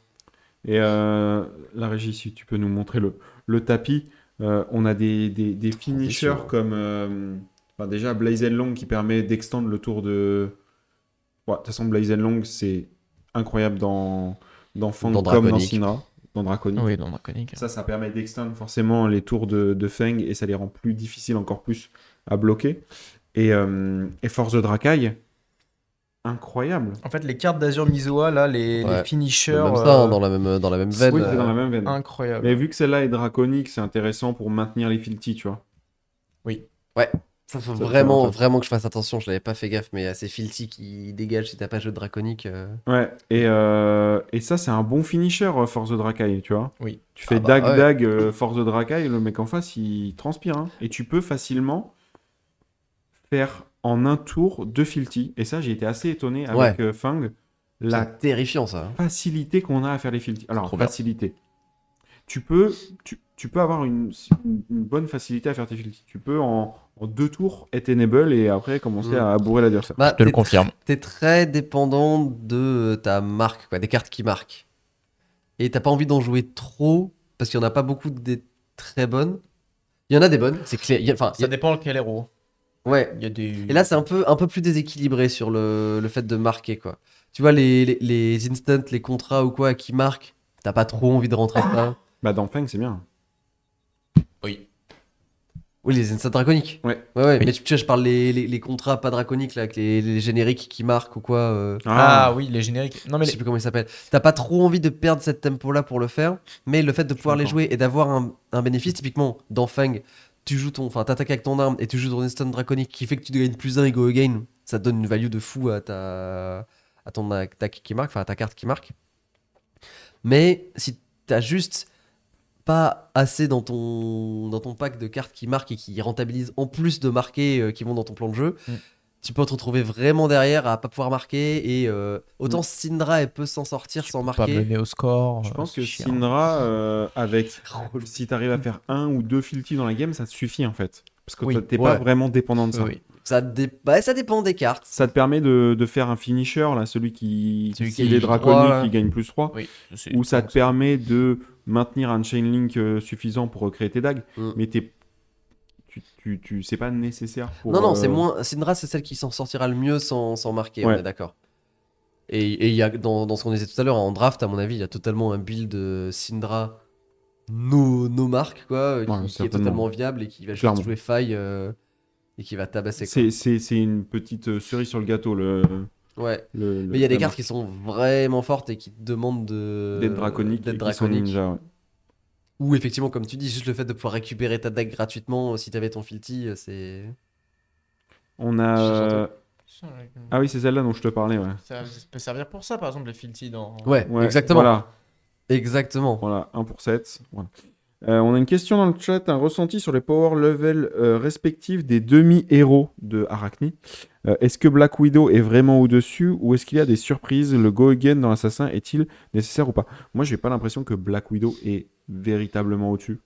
Et la régie, si tu peux nous montrer le tapis, on a des finishers
Transition.
comme enfin, déjà Blaze Long qui permet d'extendre le tour de. Ouais, de toute façon, Blaze Long, c'est incroyable dans Fang
Dans
comme dans
Draconic.
Syndra, dans Draconic.
Oui, dans Draconic.
Ça permet d'extendre forcément les tours de Fang et ça les rend plus difficiles, encore plus à bloquer. Et Force de Dracaille, incroyable.
En fait, les cartes d'Azur Mizoa, là, les
Ouais.
finishers,
C'est même ça, hein, dans la même veine.
Oui, c'est dans la même veine.
incroyables.
Mais vu que celle-là est draconique, c'est intéressant pour maintenir les filtis, tu vois.
Oui.
Ça faut
Ça,
vraiment,
c'est
vraiment que je fasse attention. Je l'avais pas fait gaffe, mais il y a ces filtis qui dégagent si t'as pas joué de draconique.
Ouais, et ça, c'est un bon finisher, Force de Dracaille, tu vois.
Oui.
Tu fais
Ah bah,
dague, Force de Dracaille, le mec en face, il transpire. Hein. Et tu peux facilement faire en un tour 2 filtis. Et ça, j'ai été assez étonné avec Fang, la
C'est terrifiant, ça.
facilité qu'on a à faire les filtis. Alors,
trop bien.
facilité. Tu peux avoir une bonne facilité à faire tes filtis. Tu peux en 2 tours être enable et après commencer à bourrer l'adversaire.
Bah,
Je te le confirme.
T'es très dépendant de ta marque, quoi, des cartes qui marquent. Et t'as pas envie d'en jouer trop, parce qu'il y en a pas beaucoup des très bonnes. Il y en a des bonnes, c'est clair.
Ça dépend quel héros.
Ouais.
Il y a des.
Et là, c'est un peu plus déséquilibré sur le fait de marquer, quoi. Tu vois, les instants, les contrats ou quoi qui marquent, t'as pas trop envie de rentrer dedans.
Bah, dans Fang, c'est bien.
Oui.
Oui, les instants draconiques.
Ouais.
Ouais,
Oui.
mais tu vois, je parle les contrats pas draconiques, là, avec les génériques qui marquent ou quoi.
Ah oui, les génériques. Non, mais
Je sais plus comment ils s'appellent. T'as pas trop envie de perdre cette tempo-là pour le faire, mais le fait de pouvoir les
d'accord.
jouer et d'avoir un bénéfice, typiquement, dans Fang, t'attaques avec ton arme et tu joues ton instant draconique qui fait que tu gagnes +1 et go again, ça te donne une value de fou à ton attaque qui marque, enfin à ta carte qui marque. Mais si t'as juste pas assez dans ton pack de cartes qui marquent et qui rentabilisent en plus de marquer qui vont dans ton plan de jeu, tu peux te retrouver vraiment derrière à pas pouvoir marquer et autant Syndra elle peut s'en sortir sans
pas
marquer.
mener au score.
Je pense
c'est
que
chiant.
Syndra, si t'arrives à faire 1 ou 2 filtis dans la game, ça te suffit en fait. Parce que
Oui.
t'es pas
Ouais.
vraiment dépendant de ça.
Oui.
Ça dépend des cartes.
Ça te permet de faire un finisher, là, celui qui
Celui qui
s'il est
est
draconique,
3, là.
qui gagne +3.
Oui.
Ou ça te permet de maintenir un chain link suffisant pour recréer tes dagues.
Mm.
Mais c'est pas nécessaire pour.
Non, c'est moins. Syndra, c'est celle qui s'en sortira le mieux sans marquer, on
Ouais.
est d'accord. Et il y a, dans ce qu'on disait tout à l'heure, en draft, à mon avis, il y a totalement un build Syndra no marques, quoi, qui est
certainement.
totalement viable et qui va juste
Clairement.
jouer faille et qui va tabasser, quoi.
C'est une petite cerise sur le gâteau.
Ouais. Mais il y a des
la
cartes qui sont vraiment fortes et qui te demandent
d'être draconique
d'être
et qui sont
draconique.
ninja, ouais.
Ou effectivement, comme tu dis, juste le fait de pouvoir récupérer ta dague gratuitement si t'avais ton filti, c'est.
On
Tu cherches un
a. Ah oui, c'est celle-là dont je te parlais, ouais.
Ça peut servir pour ça, par exemple, les filtis dans.
Ouais,
Ouais,
exactement.
Voilà,
Exactement.
voilà, 1 pour 7. Voilà. On a une question dans le chat, un ressenti sur les power levels respectifs des demi-héros de Arachne. Est-ce que Black Widow est vraiment au-dessus ou est-ce qu'il y a des surprises? Le go again dans l'assassin est-il nécessaire ou pas? Moi, j'ai pas l'impression que Black Widow est véritablement au-dessus.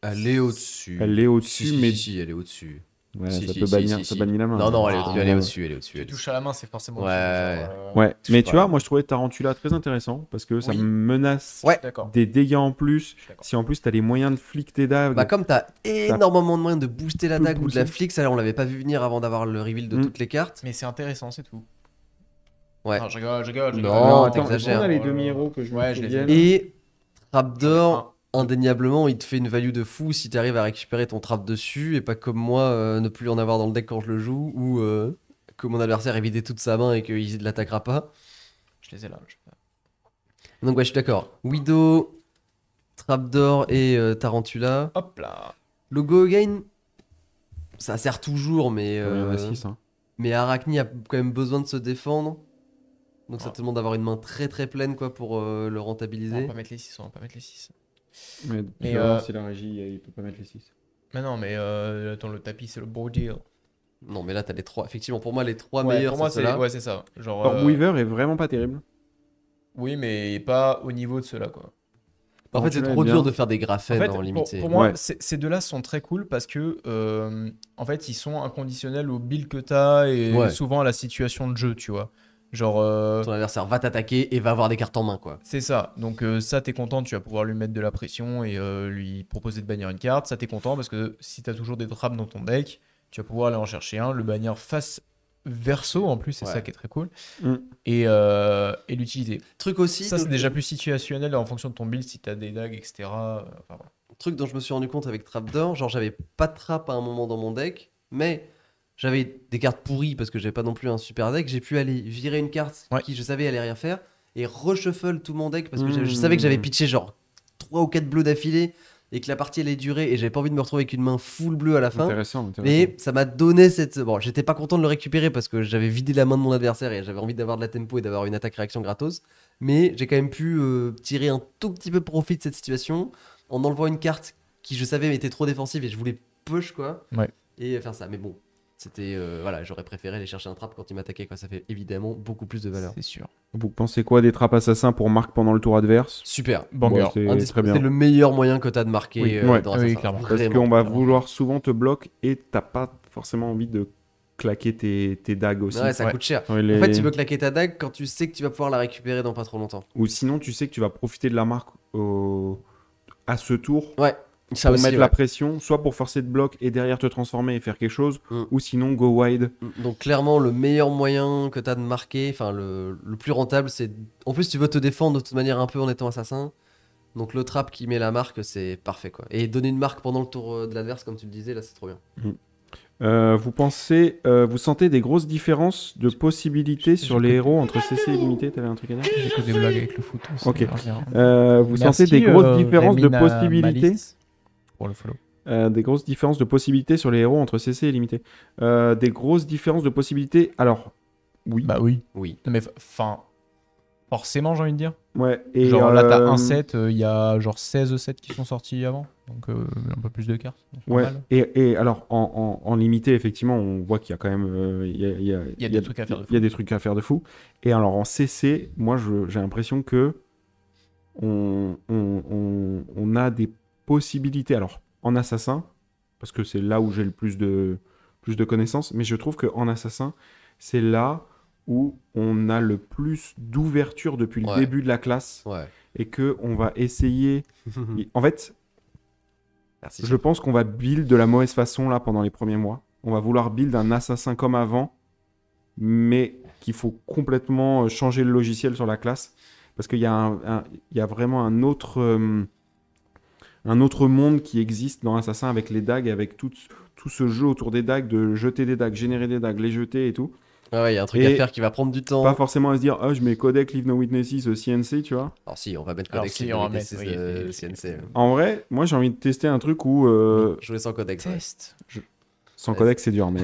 Elle est au-dessus.
Elle est au-dessus,
Si,
mais
si, elle est au-dessus.
ouais,
Si,
ça
si,
peut
si,
bannir,
si,
ça
si.
bannit la main.
Non, non, elle est
Ah,
au-dessus, elle est au-dessus, elle est au-dessus.
Tu
elle est
touches à la main, c'est forcément.
Ouais,
dessus, genre,
Ouais,
Je
mais
sais
tu
pas.
vois, moi je trouvais Tarantula très intéressant parce que ça
Oui.
menace
Ouais.
D'accord.
des dégâts en plus.
Je suis d'accord.
Si en plus t'as les moyens de flic tes dagues,
Bah, comme t'as énormément de moyens de booster la
peux
dague ou de
pousser.
la flic, ça on l'avait pas vu venir avant d'avoir le reveal de
Mm.
toutes les cartes.
Mais c'est intéressant, c'est tout.
Ouais.
Non, je rigole.
Non,
alors attends,
t'exagères.
est-ce qu'on a les demi-héros que je me
Ouais, je les ai
souvienne
là.
Et
J'en ai
Trapdoor, indéniablement, il te fait une value de fou si t'arrives à récupérer ton trap dessus et pas comme moi, ne plus en avoir dans le deck quand je le joue ou que mon adversaire ait vidé toute sa main et qu'il ne l'attaquera pas.
Je les ai là.
Donc ouais, je suis d'accord. Widow, Trapdoor et Tarantula.
Hop là.
Le Go Again, ça sert toujours, mais,
Il y en a 6. Hein.
mais Arachne a quand même besoin de se défendre. Donc ça
Ouais.
te demande d'avoir une main très très pleine quoi, pour le
On va
rentabiliser.
pas mettre les 6, on va pas mettre les 6.
Mais
Mais,
tu vas voir si la régie il peut pas mettre les 6.
Mais non, mais attends, le tapis, c'est le beau deal.
Non, mais là t'as les trois. Effectivement, pour moi, les trois
Ouais,
meilleurs,
pour moi,
c'est ceux-là.
ouais, c'est ça. Genre,
Weaver est vraiment pas terrible.
oui, mais pas au niveau de ceux-là, quoi.
En fait, c'est
Tarantula
trop
est bien.
dur de faire des
En
graphènes
fait,
en limité.
pour moi,
Ouais.
ces deux-là sont très cool parce que, en fait, ils sont inconditionnels au build que t'as et
Ouais.
souvent à la situation de jeu, tu vois. Genre,
Ton adversaire va t'attaquer et va avoir des cartes en main, quoi.
c'est ça. Donc, ça, t'es content, tu vas pouvoir lui mettre de la pression et lui proposer de bannir une carte. Ça, t'es content parce que si t'as toujours des traps dans ton deck, tu vas pouvoir aller en chercher un, le bannir face verso en plus, c'est
Ouais.
ça qui est très cool.
Mm.
Et l'utiliser.
Truc aussi.
Ça, c'est
donc,
déjà plus situationnel en fonction de ton build, si t'as des dagues, etc. Enfin, voilà.
truc dont je me suis rendu compte avec Trapdoor, genre j'avais pas de trap à un moment dans mon deck, mais j'avais des cartes pourries parce que j'avais pas non plus un super deck. J'ai pu aller virer une carte
Ouais.
qui je savais allait rien faire et reshuffle tout mon deck parce que je
Mmh.
savais que j'avais pitché genre 3 ou 4 bleus d'affilée et que la partie allait durer et j'avais pas envie de me retrouver avec une main full bleue à la fin.
Intéressant.
Mais ça m'a donné cette. Bon, j'étais pas content de le récupérer parce que j'avais vidé la main de mon adversaire et j'avais envie d'avoir de la tempo et d'avoir une attaque-réaction gratos. Mais j'ai quand même pu tirer un tout petit peu profit de cette situation en enlevant une carte qui je savais était trop défensive et je voulais push quoi.
Ouais.
Et faire ça. Mais bon, c'était. Voilà, j'aurais préféré aller chercher un trap quand il m'attaquait quoi. Ça fait évidemment beaucoup plus de valeur.
C'est sûr.
Vous pensez quoi des trappes assassins pour Marc pendant le tour adverse?
Super.
Banger.
Ouais, c'est
Indispensable.
très bien.
C'est le meilleur moyen que t'as de marquer
Oui.
Ouais.
dans
Oui,
Assassin.
clairement.
Parce
Vraiment,
qu'on va
vraiment.
vouloir souvent te bloquer et t'as pas forcément envie de claquer tes dagues aussi.
Ouais, ça
Ouais.
coûte cher.
Ouais, les-
En fait, tu veux claquer ta dague quand tu sais que tu vas pouvoir la récupérer dans pas trop longtemps.
Ou sinon, tu sais que tu vas profiter de la marque à ce tour
Ouais. Ça
pour
aussi,
mettre
ouais.
la pression, soit pour forcer de bloc et derrière te transformer et faire quelque chose,
Mm.
ou sinon go wide.
Donc clairement, le meilleur moyen que tu as de marquer, enfin le plus rentable, c'est... En plus, tu veux te défendre de toute manière un peu en étant assassin. Donc le trap qui met la marque, c'est parfait quoi. Et donner une marque pendant le tour de l'adverse, comme tu le disais, là c'est trop bien.
Vous sentez des grosses différences de possibilités sur les héros entre CC et limité? T'avais un truc à dire?
J'ai que des blagues avec le foot.
Ok.
Merci,
Vous sentez des grosses différences de
Remina
possibilités?
Malice, pour le follow.
Des grosses différences de possibilités sur les héros entre CC et limité. Des grosses différences de possibilités. Alors, oui.
Bah oui.
Oui.
Non, mais enfin, forcément, j'ai envie de dire.
Ouais. Et
Genre là, t'as un set, il y a genre 16 sets qui sont sortis avant. Donc un peu plus de cartes. donc
Ouais.
normal.
Et alors, en limité, effectivement, on voit qu'il y a quand même. Il y a
des trucs à faire de fou.
Il y a des trucs à faire de fou. Et alors, en CC, moi, j'ai l'impression que on a des possibilités. Alors, en assassin, parce que c'est là où j'ai le plus de connaissances, mais je trouve qu'en assassin, c'est là où on a le plus d'ouverture depuis le
Ouais.
début de la classe
Ouais.
et que on va essayer. En fait,
Merci.
je pense qu'on va build de la mauvaise façon là pendant les premiers mois. On va vouloir build un assassin comme avant, mais qu'il faut complètement changer le logiciel sur la classe parce qu'il y a il y a vraiment un autre monde qui existe dans Assassin avec les dagues, avec tout ce jeu autour des dagues, de jeter des dagues, générer des dagues, les jeter et tout.
Ah ouais, il y a un truc
Et
à faire qui va prendre du temps.
Pas forcément à se dire, ah, je mets codec, leave no witnesses, CNC, tu vois.
Alors si, on va mettre
Alors
codec
si,
si
on va
on
mettre, oui,
CNC.
En vrai, moi j'ai envie de tester un truc où
Jouer sans codec. Ouais.
Test.
sans
Ouais,
codec c'est dur, mais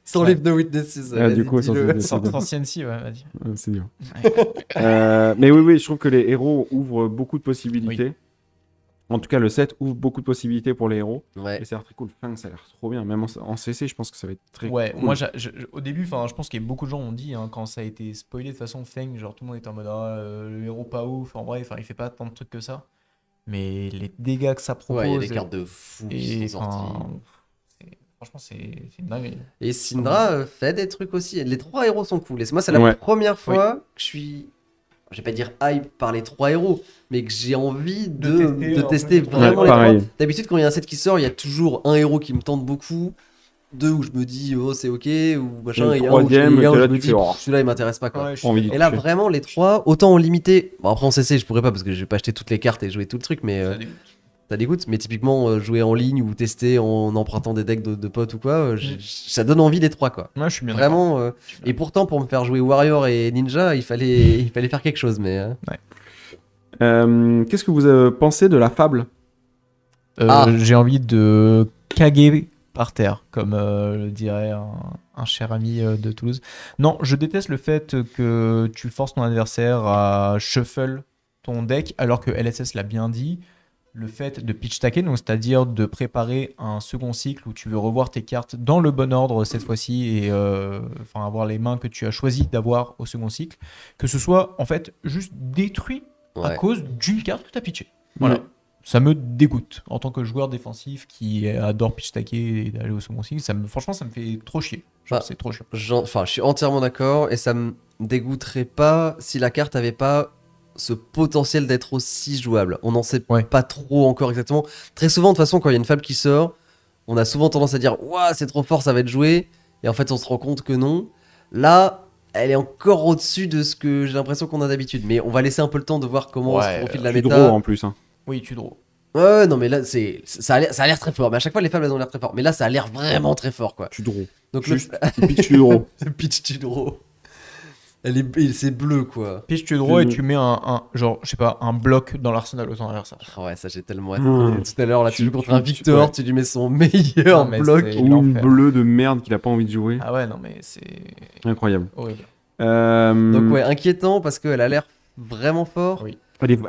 Sans
Ouais.
leave no witnesses.
Ah, du
vas-y,
coup, sans
dis-le.
leave no
Sans,
witnesses.
sans CNC, ouais, vas-y.
c'est dur.
Ouais.
Mais oui, je trouve que les héros ouvrent beaucoup de possibilités. En tout cas, le set ouvre beaucoup de possibilités pour les héros.
Ouais.
Et ça a l'air très cool. Fang, ça a l'air trop bien. Même en CC, je pense que ça va être très
Ouais,
cool.
moi au début, je pense qu'il y a beaucoup de gens ont dit quand ça a été spoilé de façon Feng, genre tout le monde était en mode le héros pas ouf, en vrai, il fait pas tant de trucs que ça. Mais les dégâts que ça propose.
Ouais, il y a des cartes de fou qui
et
sont sorties.
franchement, c'est une dinguerie.
Et Syndra fait des trucs aussi. Les 3 héros sont cool. Et moi, c'est la
Ouais.
première fois que je suis, je vais pas dire hype par les 3 héros, mais que j'ai envie de tester vraiment
Ouais,
les
pareil.
3. D'habitude, quand il y a un set qui sort, il y a toujours un héros qui me tente beaucoup, 2 où je me dis oh c'est ok, ou machin,
Et
et
le
un où
troisième,
je
t'es là,
me
tu
dis
fais, oh.
celui-là il m'intéresse pas quoi.
Ouais, je suis
Envie d'y
d'accord.
Et là,
toucher.
vraiment, les 3, autant en limité. Bon, après en CC, je pourrais pas parce que je vais pas acheter toutes les cartes et jouer tout le truc, mais
Ça dégoûte.
ça dégoûte. Mais typiquement, jouer en ligne ou tester en empruntant des decks de potes ou quoi, ça donne envie des 3 quoi.
Ouais, je suis bien d'accord.
Vraiment.
Je suis
Et pourtant, pour me faire jouer Warrior et Ninja, il fallait faire quelque chose. Mais
Qu'est-ce que vous pensez de la fable?
J'ai envie de caguer par terre, comme le dirait un cher ami de Toulouse. Non, je déteste le fait que tu forces ton adversaire à shuffle ton deck, alors que LSS l'a bien dit. Le fait de pitch stacker, donc c'est-à-dire de préparer un second cycle où tu veux revoir tes cartes dans le bon ordre cette fois-ci et avoir les mains que tu as choisi d'avoir au second cycle, que ce soit en fait juste détruit à
ouais.
cause d'une carte que tu as pitchée. Voilà.
Ouais.
Ça me dégoûte en tant que joueur défensif qui adore pitch stacker et d'aller au second cycle. Franchement, ça me fait trop chier. Genre,
Bah,
c'est trop chiant.
Enfin, je suis entièrement d'accord et ça me dégoûterait pas si la carte avait pas ce potentiel d'être aussi jouable. On n'en sait
Ouais.
pas trop encore exactement. Très souvent, de toute façon, quand il y a une fable qui sort, on a souvent tendance à dire ouah, c'est trop fort, ça va être joué. Et en fait, on se rend compte que non. Là, elle est encore au-dessus de ce que j'ai l'impression qu'on a d'habitude. Mais on va laisser un peu le temps de voir comment se profile la
Tu
méta.
draw en plus. Hein.
Oui, tu draw.
Ouais, non, mais là, ça a l'air très fort. Mais à chaque fois, les fables, elles ont l'air très fort. Mais là, ça a l'air vraiment très fort, quoi.
Tu draw.
Donc,
Juste, tu pitches, tu draw.
le pitch du draw. C'est bleu, quoi.
Pitch, tu draw et tu mets genre, je sais pas, un bloc dans l'arsenal autant derrière ça.
Ah ouais, ça, j'ai tellement hâte.
Mmh.
Tout à l'heure, là, tu
Tu-
joues contre
tu-
un
tu-
Victor,
ouais.
tu lui mets son meilleur
Non, mais
bloc.
c'est-
Ou une
l'enfer.
bleue de merde qu'il a pas envie de jouer.
Ah ouais, non, mais c'est
Incroyable.
horrible.
Donc, ouais, inquiétant parce qu'elle a l'air vraiment fort.
Oui.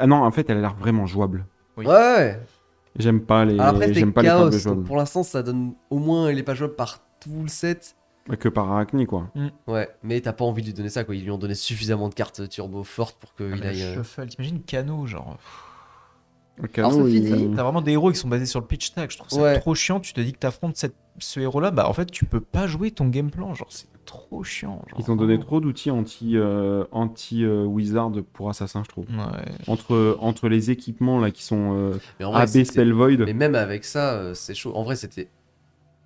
Ah non, en fait, elle a l'air vraiment jouable.
Oui.
Ouais.
J'aime pas les,
Alors après, c'est
j'aime pas les
chaos.
fables
Donc,
jouables.
pour l'instant, ça donne au moins, elle est pas jouable par tout le set.
Que par Arachne, quoi.
Ouais, mais t'as pas envie de lui donner ça, quoi. Ils lui ont donné suffisamment de cartes turbo fortes pour
Ah,
qu'il
mais
aille.
Shuffle, t'imagines Cano, genre.
Le canot,
ceci
il-
dit,
T'as vraiment des héros qui sont basés sur le pitch stack. Je trouve ça
Ouais.
trop chiant. Tu te dis que t'affrontes ce héros-là, bah en fait, tu peux pas jouer ton game plan. Genre, c'est trop chiant. Genre,
Ils ont donné
vraiment.
trop d'outils anti-wizard pour Assassin, je trouve.
Ouais.
Entre les équipements là qui sont
mais en vrai,
AB
c'était-
Spell Void.
mais même avec ça, c'est chaud. En vrai, c'était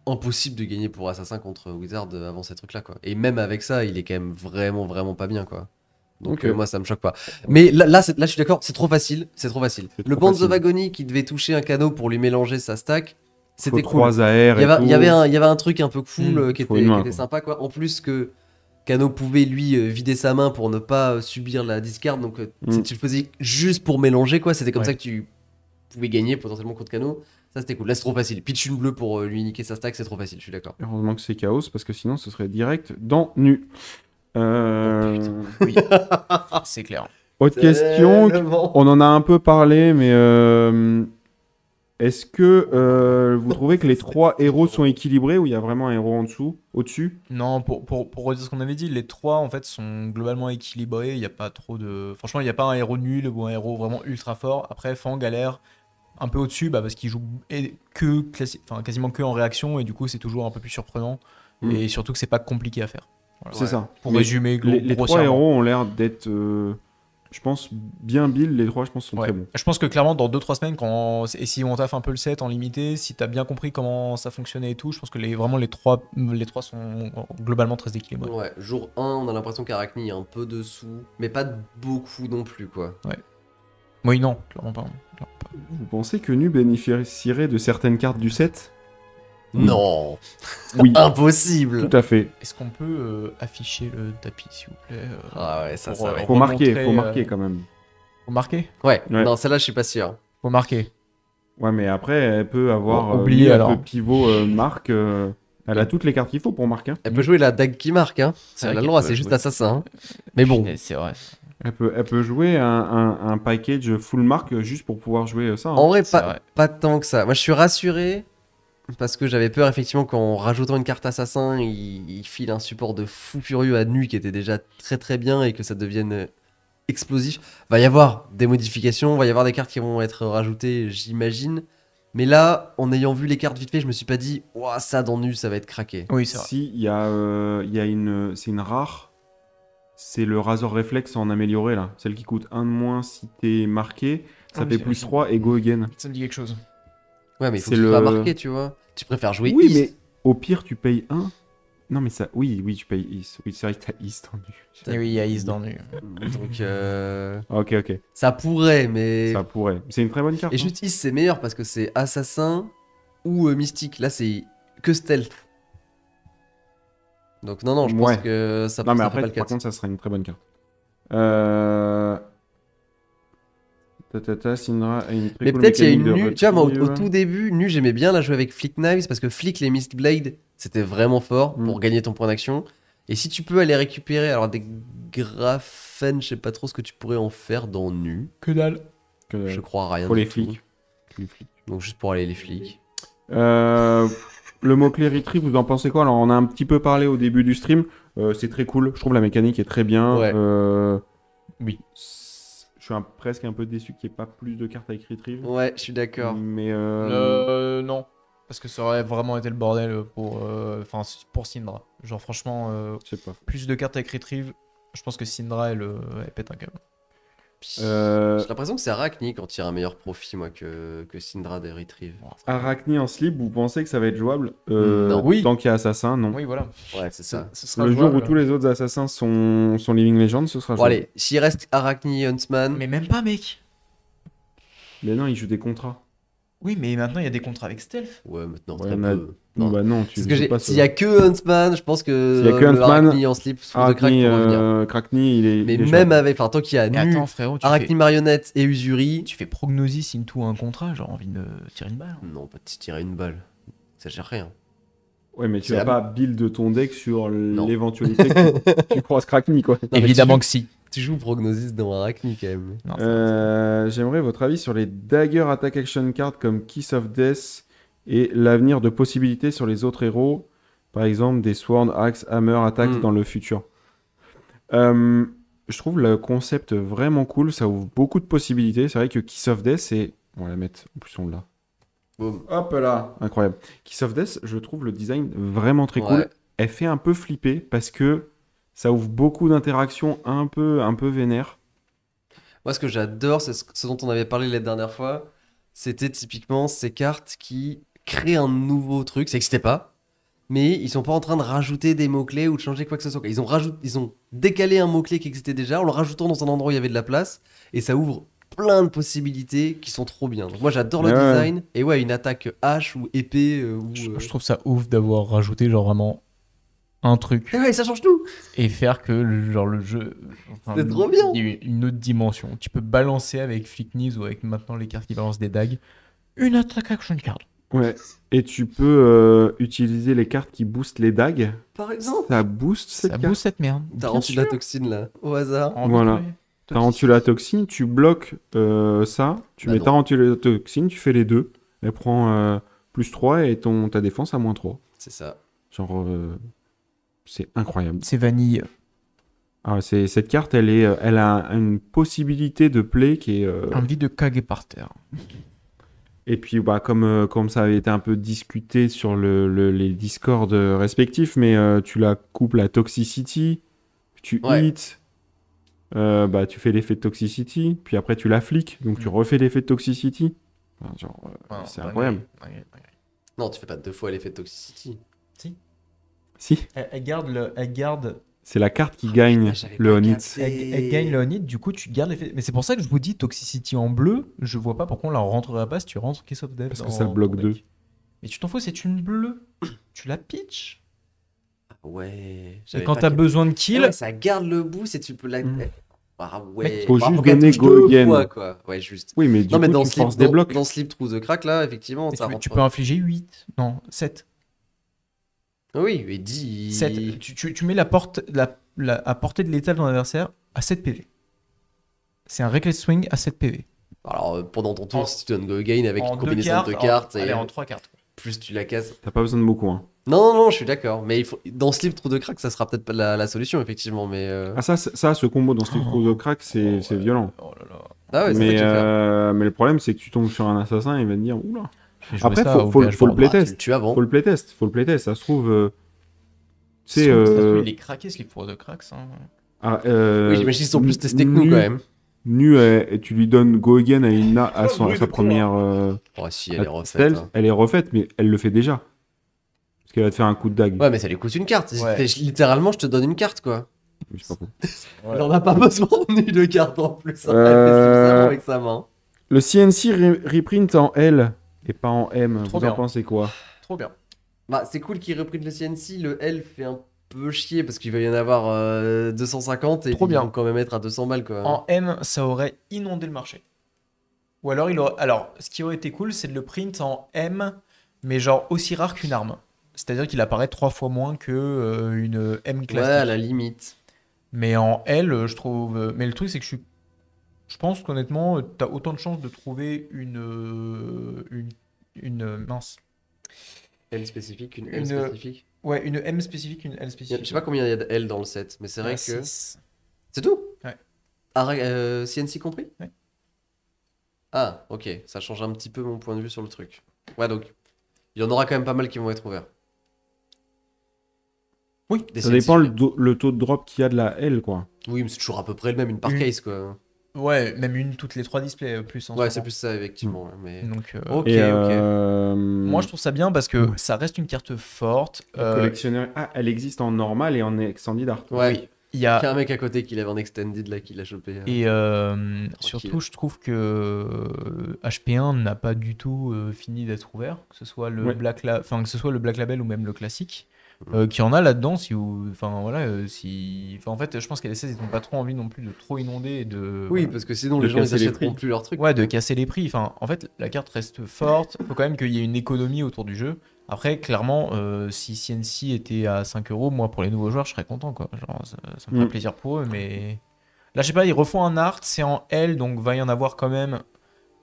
impossible de gagner pour Assassin contre Wizard avant ces trucs-là, quoi. Et même avec ça, il est quand même vraiment, vraiment pas bien, quoi. Donc
Ok.
moi, ça me choque pas. Mais là, je suis d'accord, c'est trop facile. C'est trop facile.
C'est
Le
trop
Bands of
facile.
Agony qui devait toucher un canot pour lui mélanger sa stack, c'était
Faut
cool.
3 AR
Il y
et
avait,
tout.
il y avait un truc un peu cool qui
faut
était,
une main,
qui était
quoi.
sympa, quoi. En plus que Kano pouvait lui vider sa main pour ne pas subir la discard, donc tu le faisais juste pour mélanger, quoi. C'était comme
Ouais.
ça que tu pouvais gagner potentiellement contre Kano. Ça c'était cool. Là c'est trop facile. Pitch une bleue pour lui niquer sa stack, c'est trop facile, je suis d'accord.
Heureusement que c'est Chaos parce que sinon ce serait direct dans nu.
Oui, c'est clair.
Autre question.
Tellement.
On en a un peu parlé, mais est-ce que vous trouvez que les 3 héros sont équilibrés ou il y a vraiment un héros en dessous, au-dessus?
Non, pour redire ce qu'on avait dit, les 3 en fait sont globalement équilibrés. Il n'y a pas trop de. Franchement, il n'y a pas un héros nul ou un héros vraiment ultra fort. Après, Fang a l'air un peu au-dessus parce qu'il joue quasiment que en réaction et du coup, c'est toujours un peu plus surprenant.
Mm.
Et surtout que c'est pas compliqué à faire. Voilà.
C'est ça.
Pour
Mais
résumer,
les 3
grossièrement.
héros ont l'air d'être, je pense, bien build. Les 3, je pense, sont
Ouais.
très bons.
Je pense que clairement, dans 2-3 semaines, et si on taffe un peu le set en limité, si t'as bien compris comment ça fonctionnait et tout, je pense que vraiment les trois sont globalement très équilibrés.
Ouais, jour 1, on a l'impression qu'Arachni est un peu dessous, mais pas beaucoup non plus, quoi.
Oui, non, clairement pas.
Vous pensez que Nu bénéficierait de certaines cartes du set?
Non,
Oui,
impossible.
tout à fait.
Est-ce qu'on peut afficher le tapis, s'il vous plaît
Ah ouais, ça,
pour,
ça va être-
Faut marquer,
remontrer,
faut marquer quand même.
Faut marquer
Ouais,
Ouais.
non, celle-là, je suis pas sûr.
Faut marquer.
Ouais, mais après, elle peut avoir.
Bon, oubliez,
elle
alors.
peut pivot marque. Elle a toutes les cartes qu'il faut pour marquer. Hein.
Elle peut jouer la dague qui marque, hein.
C'est
Elle
vrai
a le
qu'elle
droit,
peut
c'est juste
jouer.
assassin. hein. Mais bon,
C'est vrai.
Elle peut jouer un package full marque juste pour pouvoir jouer ça. Hein.
en vrai,
C'est
pas,
vrai.
pas tant que ça. Moi, je suis rassuré parce que j'avais peur, effectivement, qu'en rajoutant une carte assassin, il file un support de fou furieux à nu qui était déjà très très bien et que ça devienne explosif. Va y avoir des modifications, va y avoir des cartes qui vont être rajoutées, j'imagine. Mais là, en ayant vu les cartes vite fait, je me suis pas dit, ouah, ça dans nu, ça va être craqué.
Oui, c'est vrai.
Si, il y a une. C'est une rare. C'est le Razor Reflex en amélioré là. Celle qui coûte 1 de moins si t'es marqué. Ça
Ah,
fait
mais
plus
c'est-
3 et go again.
Ça me dit quelque chose.
Ouais, mais il faut
C'est
que ce soit
le-
marqué, tu vois. Tu préfères jouer
Oui,
East.
mais au pire, tu payes 1. Non, mais ça. Oui, tu payes East. Oui, c'est vrai que t'as East en nu.
Et oui, il y a Is dans le nu.
Donc,
Ok, ok.
ça pourrait, mais.
Ça pourrait. C'est une très bonne carte.
Et
hein.
juste East, c'est meilleur parce que c'est assassin ou mystique. Là, c'est que stealth. Donc, non, non, je pense
Ouais.
que ça,
Non, mais
ça
après,
fait pas le
par
4.
contre, ça serait une très bonne carte. Syndra a une très
Mais
cool
peut-être il y a une
mécanique de
nu. Tu vois, moi, au
retrieve.
tout début, nu, j'aimais bien la jouer avec Flick Knives parce que Flick, les Mistblade, c'était vraiment fort pour
Mm.
gagner ton point d'action. Et si tu peux aller récupérer, alors des graphènes, je sais pas trop ce que tu pourrais en faire dans nu.
Que dalle.
Que-
Je crois à rien.
Pour
du
les
tout.
flics. Les flics.
Donc, juste pour aller les flics.
Le mot-clé retrieve, vous en pensez quoi? Alors, on a un petit peu parlé au début du stream. C'est très cool. Je trouve la mécanique est très bien.
Ouais.
Oui.
Je suis presque un peu déçu qu'il n'y ait pas plus de cartes avec retrieve.
Ouais, je suis d'accord.
Mais
Non. Parce que ça aurait vraiment été le bordel pour Syndra. Genre, franchement,
je sais pas.
plus de cartes avec Retrieve, je pense que Syndra, elle pète un câble.
J'ai
Euh,
l'impression que c'est Arachni quand tire un meilleur profit, moi, que Syndra des Retrieve.
Arachni en slip, vous pensez que ça va être jouable?
Non.
Oui.
Tant qu'il y a assassin, non.
Oui, voilà.
Ouais, c'est ça.
Ce sera
Le jour
jouable.
où tous les autres assassins sont Living Legends, ce sera
Bon,
jouable.
allez, s'il reste Arachni Huntsman.
Mais même pas, mec.
Mais non, ils jouent des contrats.
Oui, mais maintenant, il y a des contrats avec Stealth.
Ouais, maintenant,
Ouais,
très
on a-
peu.
Non, bah non, tu
Parce que
joues pas
s'il y a que Huntsman, je pense que
S'il y a que
le
Huntsman,
Arachni en slip sous de crack pour revenir.
Crackney, il est.
Mais
il est
même
jouable.
avec, enfin, tant qu'il y a
Mais
nu,
attends, frérot,
Arachni Marionnette et Usuri.
tu fais Prognosis into un contrat, j'ai envie de tirer une balle.
Non, pas de tirer une balle. Ça gère rien.
Ouais, mais tu
C'est
vas
la-
pas build ton deck sur
Non.
l'éventualité que tu croises Crackney, quoi.
mais
Évidemment
tu-
que si.
Tu joues Prognosis dans Arachni quand même.
Non, c'est-
J'aimerais votre avis sur les Dagger Attack Action Cards comme Kiss of Death et l'avenir de possibilités sur les autres héros. Par exemple, des Sworn, Axe, Hammer, Attack
Mm.
dans le futur. Je trouve le concept vraiment cool. Ça ouvre beaucoup de possibilités. C'est vrai que Kiss of Death, c'est. On va la mettre. En plus, on l'a.
Boum.
Hop là. Incroyable. Kiss of Death, je trouve le design vraiment très cool.
Ouais.
Elle fait un peu flipper parce que ça ouvre beaucoup d'interactions un peu vénères.
Moi, ce que j'adore, c'est ce dont on avait parlé la dernière fois. C'était typiquement ces cartes qui créent un nouveau truc. Ça n'existait pas. Mais ils sont pas en train de rajouter des mots-clés ou de changer quoi que ce soit. Ils ont décalé un mot-clé qui existait déjà en le rajoutant dans un endroit où il y avait de la place. Et ça ouvre plein de possibilités qui sont trop bien. Donc moi, j'adore le
Ouais.
design. Et ouais, une attaque hache ou épée.
Je trouve ça ouf d'avoir rajouté genre vraiment un truc
Et ouais, ça change tout.
et faire que le jeu.
C'est trop bien.
Il y a une autre dimension. Tu peux balancer avec Flicknies ou avec maintenant les cartes qui balancent des dagues une attaque action card.
Ouais. Et tu peux utiliser les cartes qui boostent les dagues.
Par exemple,
Ça booste cette
Ça
carte.
booste cette merde.
t'as
Bien
rendu
sûr.
la toxine là, au hasard.
Voilà. Tarantula-toxine, tu bloques ça, tu
Bah
mets
non.
Tarantula-toxine, tu fais les deux. Elle prend plus 3 et ta défense à moins 3.
C'est ça.
Genre, c'est incroyable.
C'est vanille.
Ah, cette carte, elle a une possibilité de play qui est...
Envie de caguer par terre.
Et puis, bah, comme ça avait été un peu discuté sur les Discord respectifs, mais tu la coupes la Toxicity, tu
Ouais.
hit, bah, tu fais l'effet de Toxicity, puis après tu la fliques, donc tu refais l'effet de Toxicity. Enfin, genre, c'est incroyable.
Non, tu fais pas deux fois l'effet de toxicity.
Si,
Elle garde
c'est la carte qui gagne
j'avais
le
pas
on-hit.
capté.
Elle gagne le hit, du coup tu gardes l'effet. Mais c'est pour ça que je vous dis Toxicity en bleu, je vois pas pourquoi on la rentrerait pas si tu rentres Kiss of Death.
Parce que
dans
ça le bloque
ton deck.
2.
Mais tu t'en fous, c'est une bleue. Tu la pitches.
Ouais.
Et
j'avais
quand
pas
t'as
capté.
besoin de kill,
Ouais, ça garde le boost et tu peux la.
Mm.
Ah ouais.
faut
Bah,
juste
qu'elle
donner
touche
go
2
again.
fois, quoi. Ouais, juste.
Oui, mais du
Non, mais
coup,
dans
tu
Slip,
forces des blocs.
dans Slip Through the Crack, là, effectivement,
mais
ça
tu,
rentre
tu
pas.
peux infliger 8. Non, 7.
Oui, mais dis.
7. Tu mets à portée de l'étal de ton adversaire à 7 PV. C'est un Reckless Swing à 7 PV.
Alors, pendant ton tour,
En-
si tu donnes Go Again avec
En
une
2
combinaison
cartes.
de 2 cartes,
Allez,
et
en 3 cartes.
plus tu la casses.
T'as pas besoin de beaucoup. Hein.
Non, je suis d'accord. Mais il faut... dans Slip Through the Crack, ça sera peut-être pas la solution, effectivement. Mais.
Ah, ce combo dans Slip Through the Crack, c'est violent.
Oh là là.
Ah ouais, c'est ça que
Mais,
je vais faire.
mais le problème, c'est que tu tombes sur un assassin et il va te dire oula.
Je vais jouer
Après,
ça au
faut le
PH Board.
playtest.
Tu avant.
Faut le playtest. Ça se trouve. C'est.
Ça se trouve, il est craqué, Slip for the Cracks. Hein.
Oui, j'imagine qu'ils sont plus testés que nous, quand même.
Nu, et tu lui donnes Go Again à sa première.
Oh, si, elle est refaite.
stealth.
Hein.
Elle est refaite, mais elle le fait déjà. Parce qu'elle va te faire un coup de dague.
Ouais, mais ça lui coûte une carte.
Ouais.
Littéralement, je te donne une carte, quoi.
Je sais pas pourquoi.
Ouais.
Elle en a pas besoin ni de carte en plus. Hein. Elle fait ce qu'il veut avec sa main.
Le CNC reprint en L et pas en M.
Trop
Vous
bien.
en pensez quoi?
Trop bien.
Bah, c'est cool qu'il reprenne le CNC. Le L fait un peu chier parce qu'il va y en avoir 250 et
Trop
puis
bien.
ils vont quand même être à 200 balles, quoi.
En M, ça aurait inondé le marché. Ou alors, alors, ce qui aurait été cool, c'est de le print en M, mais genre aussi rare qu'une arme. C'est-à-dire qu'il apparaît 3 fois moins que une M
Ouais,
classique.
à la limite.
Mais en L, je trouve. Mais le truc, c'est que je pense qu'honnêtement, t'as autant de chances de trouver une mince.
L spécifique, une
Une-
L spécifique.
Ouais, une M spécifique qu'une L
Je
spécifique.
sais pas combien il y a de L dans le set, mais c'est vrai
Ah,
que.
6.
C'est tout?
Ouais.
CNC compris?
Ouais.
Ah, ok, ça change un petit peu mon point de vue sur le truc. Ouais, donc, il y en aura quand même pas mal qui vont être ouverts.
Oui,
Des
Ça
CNC.
dépend le taux de drop qu'il y a de la L, quoi.
Oui, mais c'est toujours à peu près le même, une par
Une.
case, quoi.
ouais, même une toutes les 3 displays plus en
Ouais,
ce
c'est
moment.
plus ça, effectivement. ouais, Mais...
Donc,
Ok,
Et,
ok.
moi, je trouve ça bien parce que
Ouais.
ça reste une carte forte.
le collectionneur. Ah, elle existe en normal et en extended art.
Ouais,
oui, il y
il y a
a
un mec à côté qui lève un extended là, qui l'a chopé.
et surtout, je trouve que HP1 n'a pas du tout fini d'être ouvert, que ce soit le
Ouais.
que ce soit le Black Label ou même le classique, qui en a là-dedans. Enfin voilà, en fait, je pense qu'à l'essai, ils n'ont pas trop envie non plus de trop inonder et de
Oui, parce que sinon
De
les gens ils
casser les
achèteront
prix.
plus leur truc.
ouais, de casser les prix. Enfin, en fait, la carte reste forte. Faut quand même qu'il y ait une économie autour du jeu. Après, clairement, si CNC était à 5 euros, moi, pour les nouveaux joueurs, je serais content, quoi. Genre, ça me ferait plaisir pour eux, mais... Là, je sais pas, ils refont un art, c'est en L, donc va y en avoir quand même,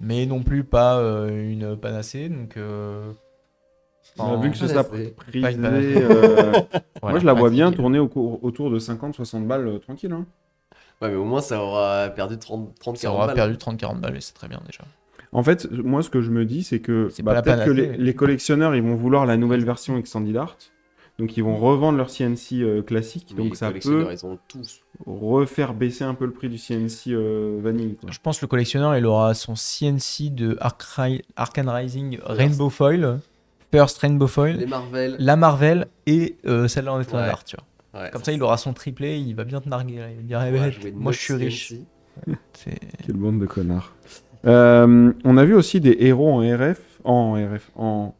mais non plus pas une panacée, donc...
Vu que ce
Voilà,
soit
c'est-
prisé,
pas une
moi
voilà.
je la vois bien
Fatigué.
tourner autour de 50-60 balles tranquille. Hein.
Ouais, mais au moins ça aura perdu 30-40
Ça aura
balles.
perdu 30-40 balles, et c'est très bien, déjà.
En fait, moi ce que je me dis, c'est que
C'est pas la
peut-être que
panacée, mais-
les collectionneurs ils vont vouloir la nouvelle version Extended Art. Donc ils vont revendre leur CNC classique.
Mais
Donc
les
ça
collectionneurs,
peut
ils ont tous.
refaire baisser un peu le prix du CNC vanille. Quoi.
Je pense que le collectionneur, il aura son CNC de Arcane Rising Rainbow Foil, First Rainbow Foil,
Les Marvel.
la Marvel et celle-là en état
Ouais.
d'art, tu vois.
Ouais,
Comme ça, il aura son triplé, il va bien te narguer. Il va dire, eh ben, moi je suis riche. C'est-
Quelle bande de connards. On a vu aussi des héros en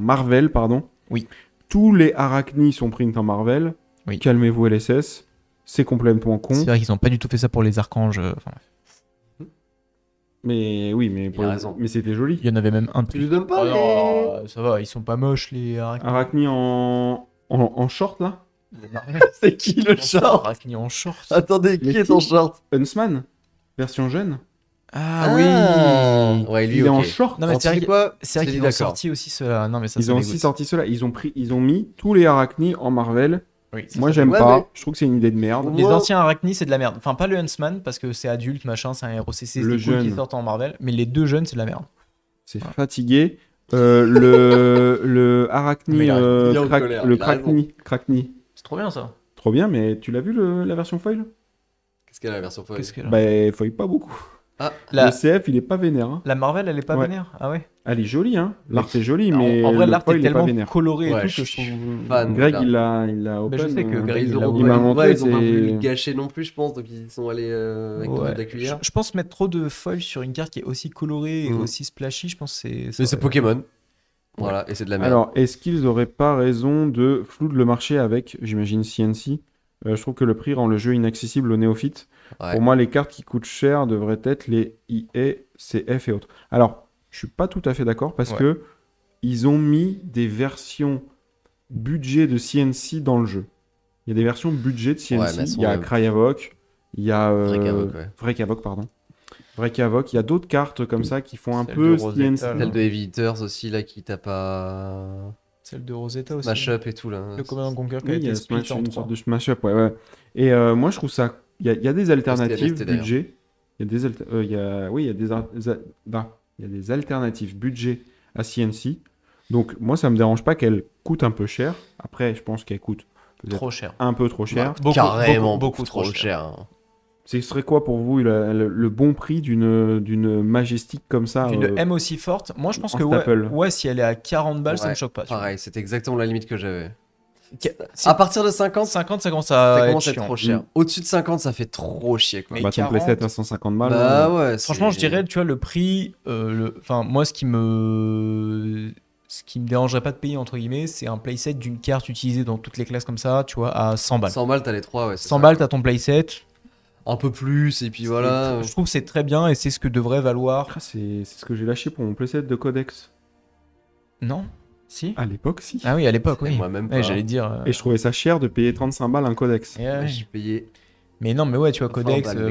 Marvel, pardon.
Oui.
Tous les Arachnis sont print en Marvel.
Oui.
Calmez-vous LSS. C'est complètement con.
C'est vrai qu'ils ont pas du tout fait ça pour les archanges. Enfin,
Mais oui, mais,
Il a raison.
mais c'était joli.
il y en avait même un de
Tu
plus.
lui donnes pas
Oh
les...
non, ça va, ils sont pas moches les arachnis.
Arachnis en short là.
C'est qui le short?
Arachnis en short.
Attendez, qui
Mais
est
qui
en short?
Huntsman, version jeune.
Ah oui.
Ouais, lui,
Il est en
ok.
short.
Non mais
Alors,
c'est vrai,
tu sais quoi?
c'est vrai
Je
qu'ils
suis
ont
d'accord.
sorti aussi cela. Non mais ça,
Ils
ça
ont
dégoûte.
aussi sorti cela. Ils ont mis tous les Arachnis en Marvel.
Oui, ça,
Moi
ça
j'aime
Ouais,
pas.
mais-
Je trouve que c'est une idée de merde.
Moi-
Les anciens Arachnis, c'est de la merde. Enfin, pas le Huntsman, parce que c'est adulte, machin, c'est un ROCC,
Le
c'est cool qui
jeune.
sortent en Marvel. Mais les deux jeunes, c'est de la merde.
C'est fatigué. Le Arachni,
Mais il a raison.
Il est en colère,
le
il a
Crackni.
C'est trop bien ça.
Trop bien, mais tu l'as vu la version foil?
Qu'est-ce qu'elle a la version foil?
Qu'est-ce qu'elle a
Bah, foil pas beaucoup.
Ah,
la,
Le CF, il est pas vénère. Hein.
la Marvel, elle est pas
Ouais.
vénère. Ah ouais.
Elle est jolie, hein. L'art est joli, mais
en vrai,
le
l'art
foil,
est
il est pas
tellement
vénère.
coloré et
Ouais,
tout
je
que je
suis
trouve.
fan.
Greg,
là.
il l'a open.
je sais que Greg,
Ils
il
ont,
l'a
il m'a
ouais,
montré,
ils ont pas
c'est-
voulu le gâcher non plus, je pense, donc ils sont allés avec
Ouais.
de la cuillère.
Je pense mettre trop de foil sur une carte qui est aussi colorée et
Mm.
aussi splashy, je pense que
Mais c'est Pokémon. Voilà, et c'est de la merde.
Alors, est-ce qu'ils auraient pas raison de floudre le marché avec, j'imagine, CNC? Je trouve que le prix rend le jeu inaccessible aux néophytes.
Ouais.
Pour moi, les cartes qui coûtent cher devraient être les EA, CF et autres. Alors, je suis pas tout à fait d'accord parce
Ouais.
que ils ont mis des versions budget de CNC dans le jeu. Il y a des versions budget de CNC.
Ouais, mais elles sont
il y a
même-
Cryavoc, il y a
Vrai Cavoc, ouais.
Vrai Cavoc, pardon. Vrai Cavoc. Il y a d'autres cartes comme ça qui font un
Celle
peu
de Rosetta,
CNC.
là.
Celle de Heavy Hitters aussi, là, qui tape à
Celle de Rosetta aussi.
Smash-up et tout, là.
Le Command Conquer qui a
Oui, il y
été
a
split
Smash,
en
une
3.
sorte de smash-up, ouais. Et moi, je trouve ça. Il y a des alternatives
MST, d'ailleurs.
budget. Il y a des oui, il y a il y a des alternatives budget à CNC. Donc, moi, ça me dérange pas qu'elle coûte un peu cher. Après, je pense qu'elle coûte peut-être
Trop cher.
un peu trop cher.
Beaucoup,
Carrément
beaucoup
beaucoup trop cher. hein.
Ce serait quoi pour vous le bon prix d'une Majestic comme ça
Une M aussi forte. Moi, je pense
en
que
staple.
ouais, si elle est à 40 balles, ça
Ouais,
me choque pas. tu vois.
Pareil, c'est exactement la limite que j'avais.
Si-
À partir de 50,
50, ça commence
ça
à être
commence à être
chiant.
trop cher.
Mm.
Au-dessus de 50, ça fait trop chier, quoi.
Mais
Bah, ton
40,
playset à 150 balles.
Bah ouais.
Franchement, je
c'est-
dirais, tu vois, le prix. Enfin, moi, ce qui me dérangerait pas de payer, entre guillemets, c'est un playset d'une carte utilisée dans toutes les classes comme ça, tu vois, à 100 balles.
100 balles, t'as les 3, ouais. c'est
100
ça.
balles, t'as ton playset.
Un peu plus, et puis voilà.
Je trouve que c'est très bien et c'est ce que devrait valoir.
Ah, c'est ce que j'ai lâché pour mon playset de Codex.
Non? Si?
À l'époque, si.
Ah oui, à l'époque, oui.
Moi, même
Ouais,
pas.
j'allais dire.
Et je trouvais ça cher de payer 35 balles un Codex.
Ouais.
J'ai payé.
Mais non, mais ouais, tu vois,
20
Codex,
balles,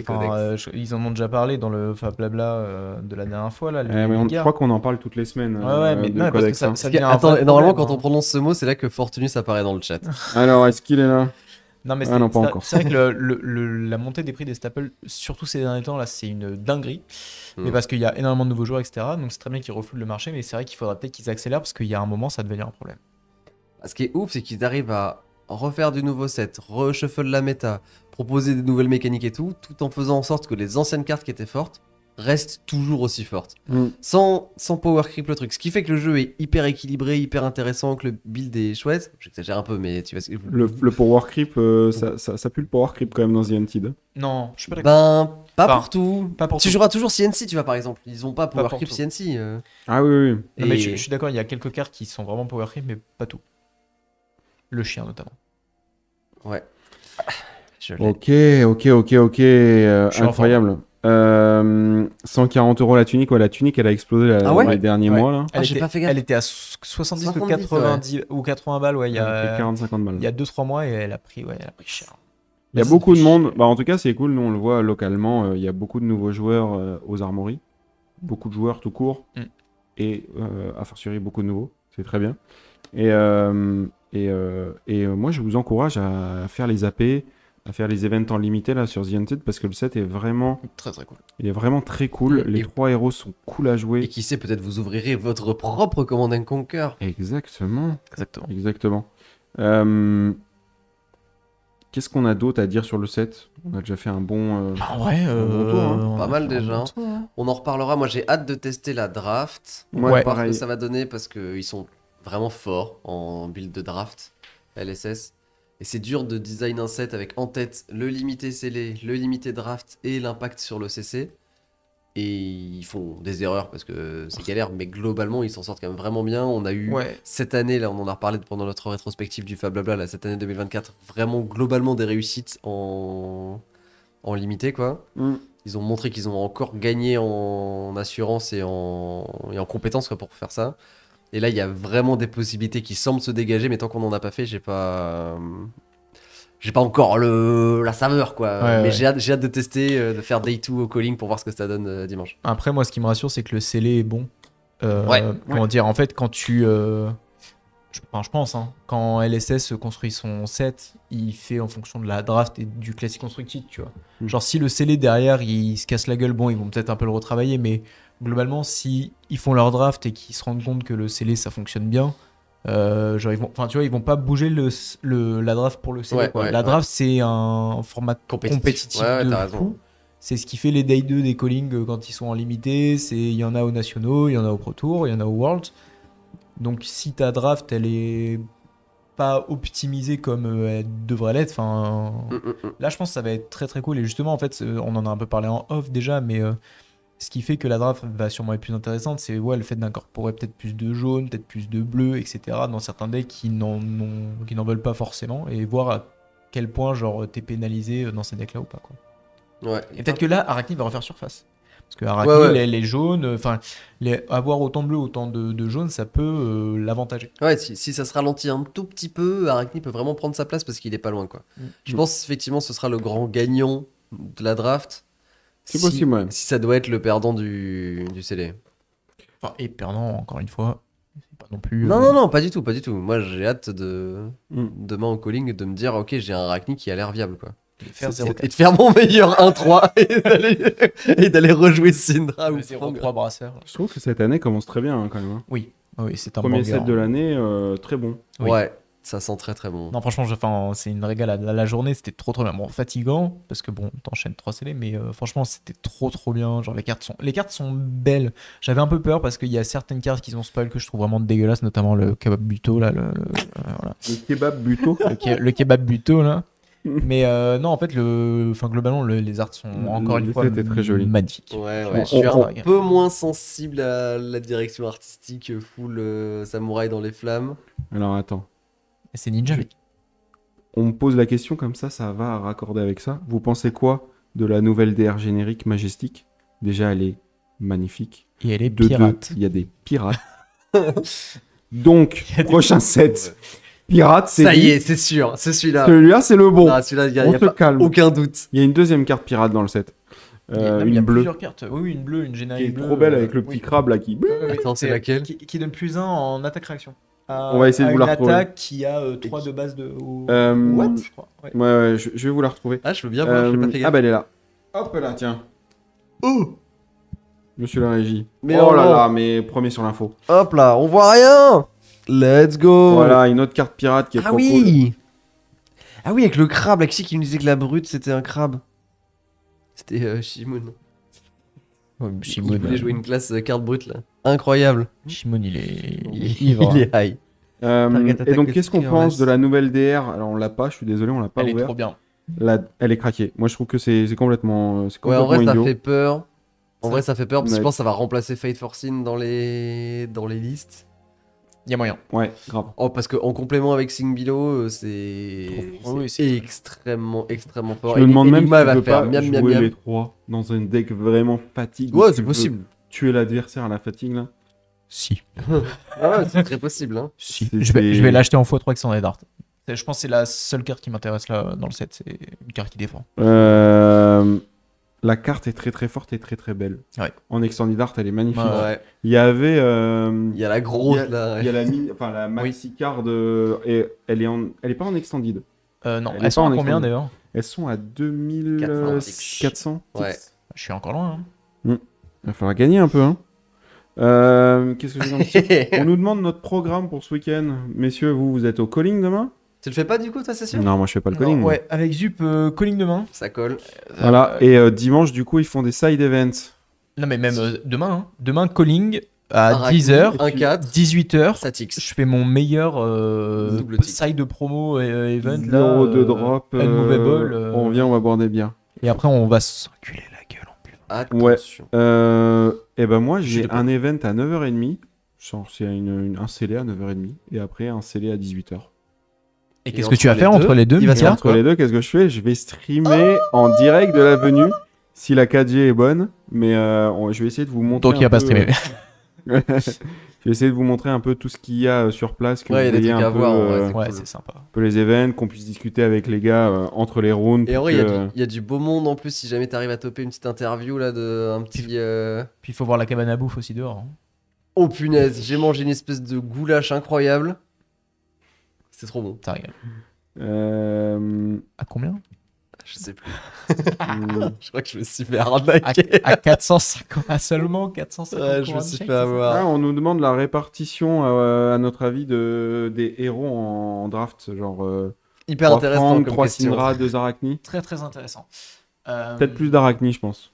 les
ils en ont déjà parlé dans le Fab Blabla de la dernière fois, là.
Mais
les
je
gars.
crois qu'on en parle toutes les semaines
Ouais, mais
de
non, parce que
Codex.
ça,
hein.
ça devient un
Attends,
vrai
normalement,
problème,
quand on
hein.
prononce ce mot, c'est là que Fortunus apparaît dans le chat.
Alors, est-ce qu'il est là?
Non, mais
Ah non, pas encore.
c'est vrai que la montée des prix des staples, surtout ces derniers temps, là, c'est une dinguerie. Mais
Mm.
parce qu'il y a énormément de nouveaux joueurs, etc. Donc c'est très bien qu'ils reflouent le marché, mais c'est vrai qu'il faudra peut-être qu'ils accélèrent parce qu'il y a un moment, ça devenir un problème.
Ce qui est ouf, c'est qu'ils arrivent à refaire du nouveau set, reshuffle la méta, proposer des nouvelles mécaniques et tout en faisant en sorte que les anciennes cartes qui étaient fortes restent toujours aussi fortes.
Mm.
Sans power creep le truc. Ce qui fait que le jeu est hyper équilibré, hyper intéressant, que le build est chouette. J'exagère un peu, mais tu vois ce que
Le power creep, ça pue le power creep quand même dans The Hunted.
Non, je suis pas d'accord.
Ben, pas
Enfin,
pour tout.
Pas pour
Tu
tout.
joueras toujours CNC, tu vois, par exemple. Ils ont pas power
pour
creep
tout.
CNC.
Ah oui, oui.
Non, mais
Et-
je suis d'accord, il y a quelques cartes qui sont vraiment power creep, mais pas tout. Le chien notamment.
Ouais. Je l'ai.
Ok.
Je suis en
Incroyable. 140 € la tunique. Ouais, la tunique, elle a explosé
Ah ouais
dans les derniers
Ouais.
mois. Là.
Ah, j'ai pas fait gaffe.
Elle était à 70 ou
70,
90 ou 80 balles, ouais, il y
Elle a
a,
fait 40-50 balles.
il y a 2-3 mois et elle a pris cher.
Il y a
Ça
beaucoup de
fait
monde.
chier.
Bah, en tout cas, c'est cool. Nous, on le voit localement. Il y a beaucoup de nouveaux joueurs aux armories. Beaucoup de joueurs tout court.
Mm.
Et a fortiori, beaucoup de nouveaux. C'est très bien. Et moi, je vous encourage à faire les AP, à faire les events en limité là, sur The Hunted parce que le set est vraiment,
Très très cool.
il est vraiment très cool.
Mm.
Les
Et-
3 héros sont cool à
Et
jouer.
qui sait, peut-être vous ouvrirez votre propre Command and Conquer.
Exactement.
Exactement.
Exactement. Qu'est-ce qu'on a d'autre à dire sur le set? On a déjà fait un bon.
En vrai,
bon tour, hein.
on
Pas
a
mal
fait un
déjà.
bon tour, hein.
On en reparlera. Moi, j'ai hâte de tester la draft.
Ouais,
Voir ce
pareil.
que ça va donner parce qu'ils sont vraiment forts en build de draft LSS. Et c'est dur de design un set avec en tête le limité scellé, le limité draft et l'impact sur le CC. Et ils font des erreurs parce que c'est galère, mais globalement, ils s'en sortent quand même vraiment bien. On a eu
Ouais.
cette année, là, on en a reparlé pendant notre rétrospective du Fab Blabla, là, cette année 2024, vraiment globalement des réussites en limité, quoi.
Mm.
Ils ont montré qu'ils ont encore gagné en assurance et en compétence, quoi, pour faire ça. Et là, il y a vraiment des possibilités qui semblent se dégager, mais tant qu'on n'en a pas fait, j'ai pas encore la saveur, quoi.
Ouais,
Mais
ouais.
j'ai hâte de tester, de faire day 2 au calling pour voir ce que ça donne dimanche.
Après, moi, ce qui me rassure, c'est que le scellé est bon.
Ouais.
Comment dire, en fait, quand tu. Je pense, hein, quand LSS construit son set, il fait en fonction de la draft et du classique constructed, tu vois.
Mm.
Genre, si le scellé derrière, il se casse la gueule, bon, ils vont peut-être un peu le retravailler, mais globalement, si ils font leur draft et qu'ils se rendent compte que le scellé, ça fonctionne bien, genre, ils vont pas bouger la draft pour le scellé,
Ouais,
quoi.
ouais,
La
ouais.
draft, c'est un format compétitif
Ouais,
de
t'as raison.
fou. C'est ce qui fait les Day 2 des callings quand ils sont en limité. Il y en a aux nationaux, il y en a au Pro Tour, il y en a au World. Donc si ta draft, elle est pas optimisée comme elle devrait l'être, enfin,
Mm.
là je pense que ça va être très très cool. Et justement, en fait, on en a un peu parlé en off déjà, mais Ce qui fait que la draft va sûrement être plus intéressante, c'est le fait d'incorporer peut-être plus de jaune, peut-être plus de bleu, etc. dans certains decks qui n'en veulent pas forcément, et voir à quel point genre t'es pénalisé dans ces decks-là ou pas, quoi.
Ouais.
Et peut-être que là, Arachne va refaire surface. Parce que Arachne, les jaunes, enfin, avoir autant de bleu, autant de jaune, ça peut l'avantager.
Ouais, si ça se ralentit un tout petit peu, Arachne peut vraiment prendre sa place parce qu'il est pas loin, quoi. Je pense effectivement ce sera le grand gagnant de la draft.
C'est possible, ouais.
Si ça doit être le perdant du CD.
Enfin, et perdant, encore une fois, c'est pas non plus...
Non, pas du tout, pas du tout. Moi, j'ai hâte demain au calling de me dire, ok, j'ai un Arachne qui a l'air viable, quoi. Et de faire mon meilleur 1-3 et d'aller rejouer Syndra ou
0-3 brasseurs.
Je trouve que cette année commence très bien, hein, quand même. Hein.
Oui, c'est un
Premier
banger,
set de l'année, très bon.
Oui.
Ouais, ça sent très très bon.
Non, franchement, c'est une régalade. La journée, c'était trop bien. Bon, fatigant, parce que bon, t'enchaînes 3 scellés, mais franchement, c'était trop bien. Genre, les cartes sont belles. J'avais un peu peur parce qu'il y a certaines cartes qui ont spoil que je trouve vraiment dégueulasses, notamment le kebab buto, là. Voilà.
Le kebab buto.
le kebab buto, là. Mais non, en fait, globalement, les arts sont encore une fois
très joli.
magnifiques.
Ouais, je suis un peu moins sensible à la direction artistique full samouraï dans les flammes.
Alors attends.
C'est Ninja.
On me pose la question comme ça va raccorder avec ça. Vous pensez quoi de la nouvelle DR générique Majestic? Déjà, elle est magnifique.
Et elle est pirate.
Il y a des pirates. Donc, prochain set. Pirate, c'est
ça y est, c'est sûr, c'est celui-là.
Celui-là, c'est le bon.
Ah, celui-là, il y a
On se calme.
Aucun doute.
Il y a une deuxième carte pirate dans le set.
Il y a
une bleue.
plusieurs cartes. Oui, une bleue, une générique
Qui est
bleue.
trop belle avec le petit crabe là qui.
Attends, c'est laquelle
qui donne plus 1 en attaque-réaction.
On va essayer de vous la retrouver.
Une attaque qui a 3 de base de.
What
je crois.
Ouais, je vais vous la retrouver.
Ah, je veux bien voir, je l'ai pas fait gaffe.
Ah, bah elle est là. Hop là, tiens.
Oh
Monsieur la régie.
Mais
oh là
non.
là, mais premier sur l'info.
Hop là, on voit rien. Let's go.
Voilà, une autre carte pirate qui est trop cool.
Ah oui, avec le crabe, là, qui nous disait que la brute c'était un crabe. C'était Shimon. Il voulait jouer une classe carte brute là. Incroyable.
Shimon, il est ivre.
Il est high.
Et donc, qu'est-ce qu'on pense de la nouvelle DR? Alors, on l'a pas, je suis désolé, on l'a pas
Elle
ouvert.
est trop bien.
Elle est craquée. Moi, je trouve que c'est complètement,
Ouais, en vrai,
idiot.
ça fait peur. En vrai, ça fait peur parce que
Ouais.
je pense que ça va remplacer Fate Forcine dans les listes.
Il y a moyen.
Ouais, grave.
Oh, parce qu'en complément avec Sing Below, c'est
Oui,
c'est extrêmement fort.
Je me demande même si
Enigma
tu
va
peux
faire
pas
miam miam
jouer
miam.
les trois dans un deck vraiment fatigue. où
Ouais,
tu
c'est
veux
possible.
Tuer l'adversaire à la fatigue là.
Si.
Ah ouais, c'est très possible. Hein.
Si.
C'est-
Je vais l'acheter en x3 avec son Dart. Je pense que c'est la seule carte qui m'intéresse là dans le set. C'est une carte qui défend.
La carte est très forte et très belle.
Ouais.
En Extended Art, elle est magnifique.
Ouais.
Il y avait.
Il y a la grosse là.
Il y a la maxi card et elle est pas en Extended.
Non,
Elle est
elles sont
pas
à
en
combien
extended.
d'ailleurs?
Elles sont à 2400.
Ouais.
Je suis encore loin.
Il va falloir gagner un peu. Hein. Qu'est-ce que je vais dire On nous demande notre programme pour ce week-end. Messieurs, vous êtes au calling demain?
Tu le fais pas du coup, toi, c'est sûr?
Non, moi je fais pas le calling.
Ouais, avec Zup, calling demain.
Ça colle.
Voilà, et dimanche, du coup, ils font des side events.
Non, mais même demain. Hein. Demain, calling à
Arachne,
10h,
1-4,
18h.
Satix.
Je fais mon meilleur
Double tick.
side de promo event.
0 de drop.
Unmovable,
On vient, on va boire des bières.
Et après, on va s'enculer la gueule en plus.
Attention.
Et ben moi, j'ai
de
un event à 9h30. Genre, c'est un scellé à 9h30. Et après, un scellé à 18h.
Et qu'est-ce
entre
que tu vas
les
faire
deux,
entre les deux,
il va se
Mika?
faire
Entre les deux, qu'est-ce que je fais? Je vais streamer en direct de la venue. Si la 4G est bonne. Mais je vais essayer de vous montrer.
Donc il va pas streamer.
Je vais essayer de vous montrer un peu tout ce qu'il y a sur place. Que
Ouais, il y a
vous
des
voyez
trucs
un
à
peu,
voir, en vrai, c'est
Ouais,
cool.
c'est sympa.
un peu les events, qu'on puisse discuter avec les gars entre les rounds.
Et en
pour
vrai,
que-
il y a du beau monde en plus. Si jamais t'arrives à toper une petite interview là de un petit.
Puis il faut voir la cabane à bouffe aussi dehors. Hein.
Oh punaise, j'ai mangé une espèce de goulash incroyable. C'est trop bon.
Ça régale.
Euh,
À combien?
Je sais plus.
hmm,
Je crois que je me suis fait arnaquer.
À 450. À seulement 450.
Ouais, je me
pour un
suis
check,
fait
c'est ça
avoir.
on nous demande la répartition, à notre avis, des héros en draft. Genre
Hyper
3
intéressant
Fang,
comme
3
question.
Syndra, 2 Arachni.
Très intéressant.
Peut-être plus d'Arachni, je pense.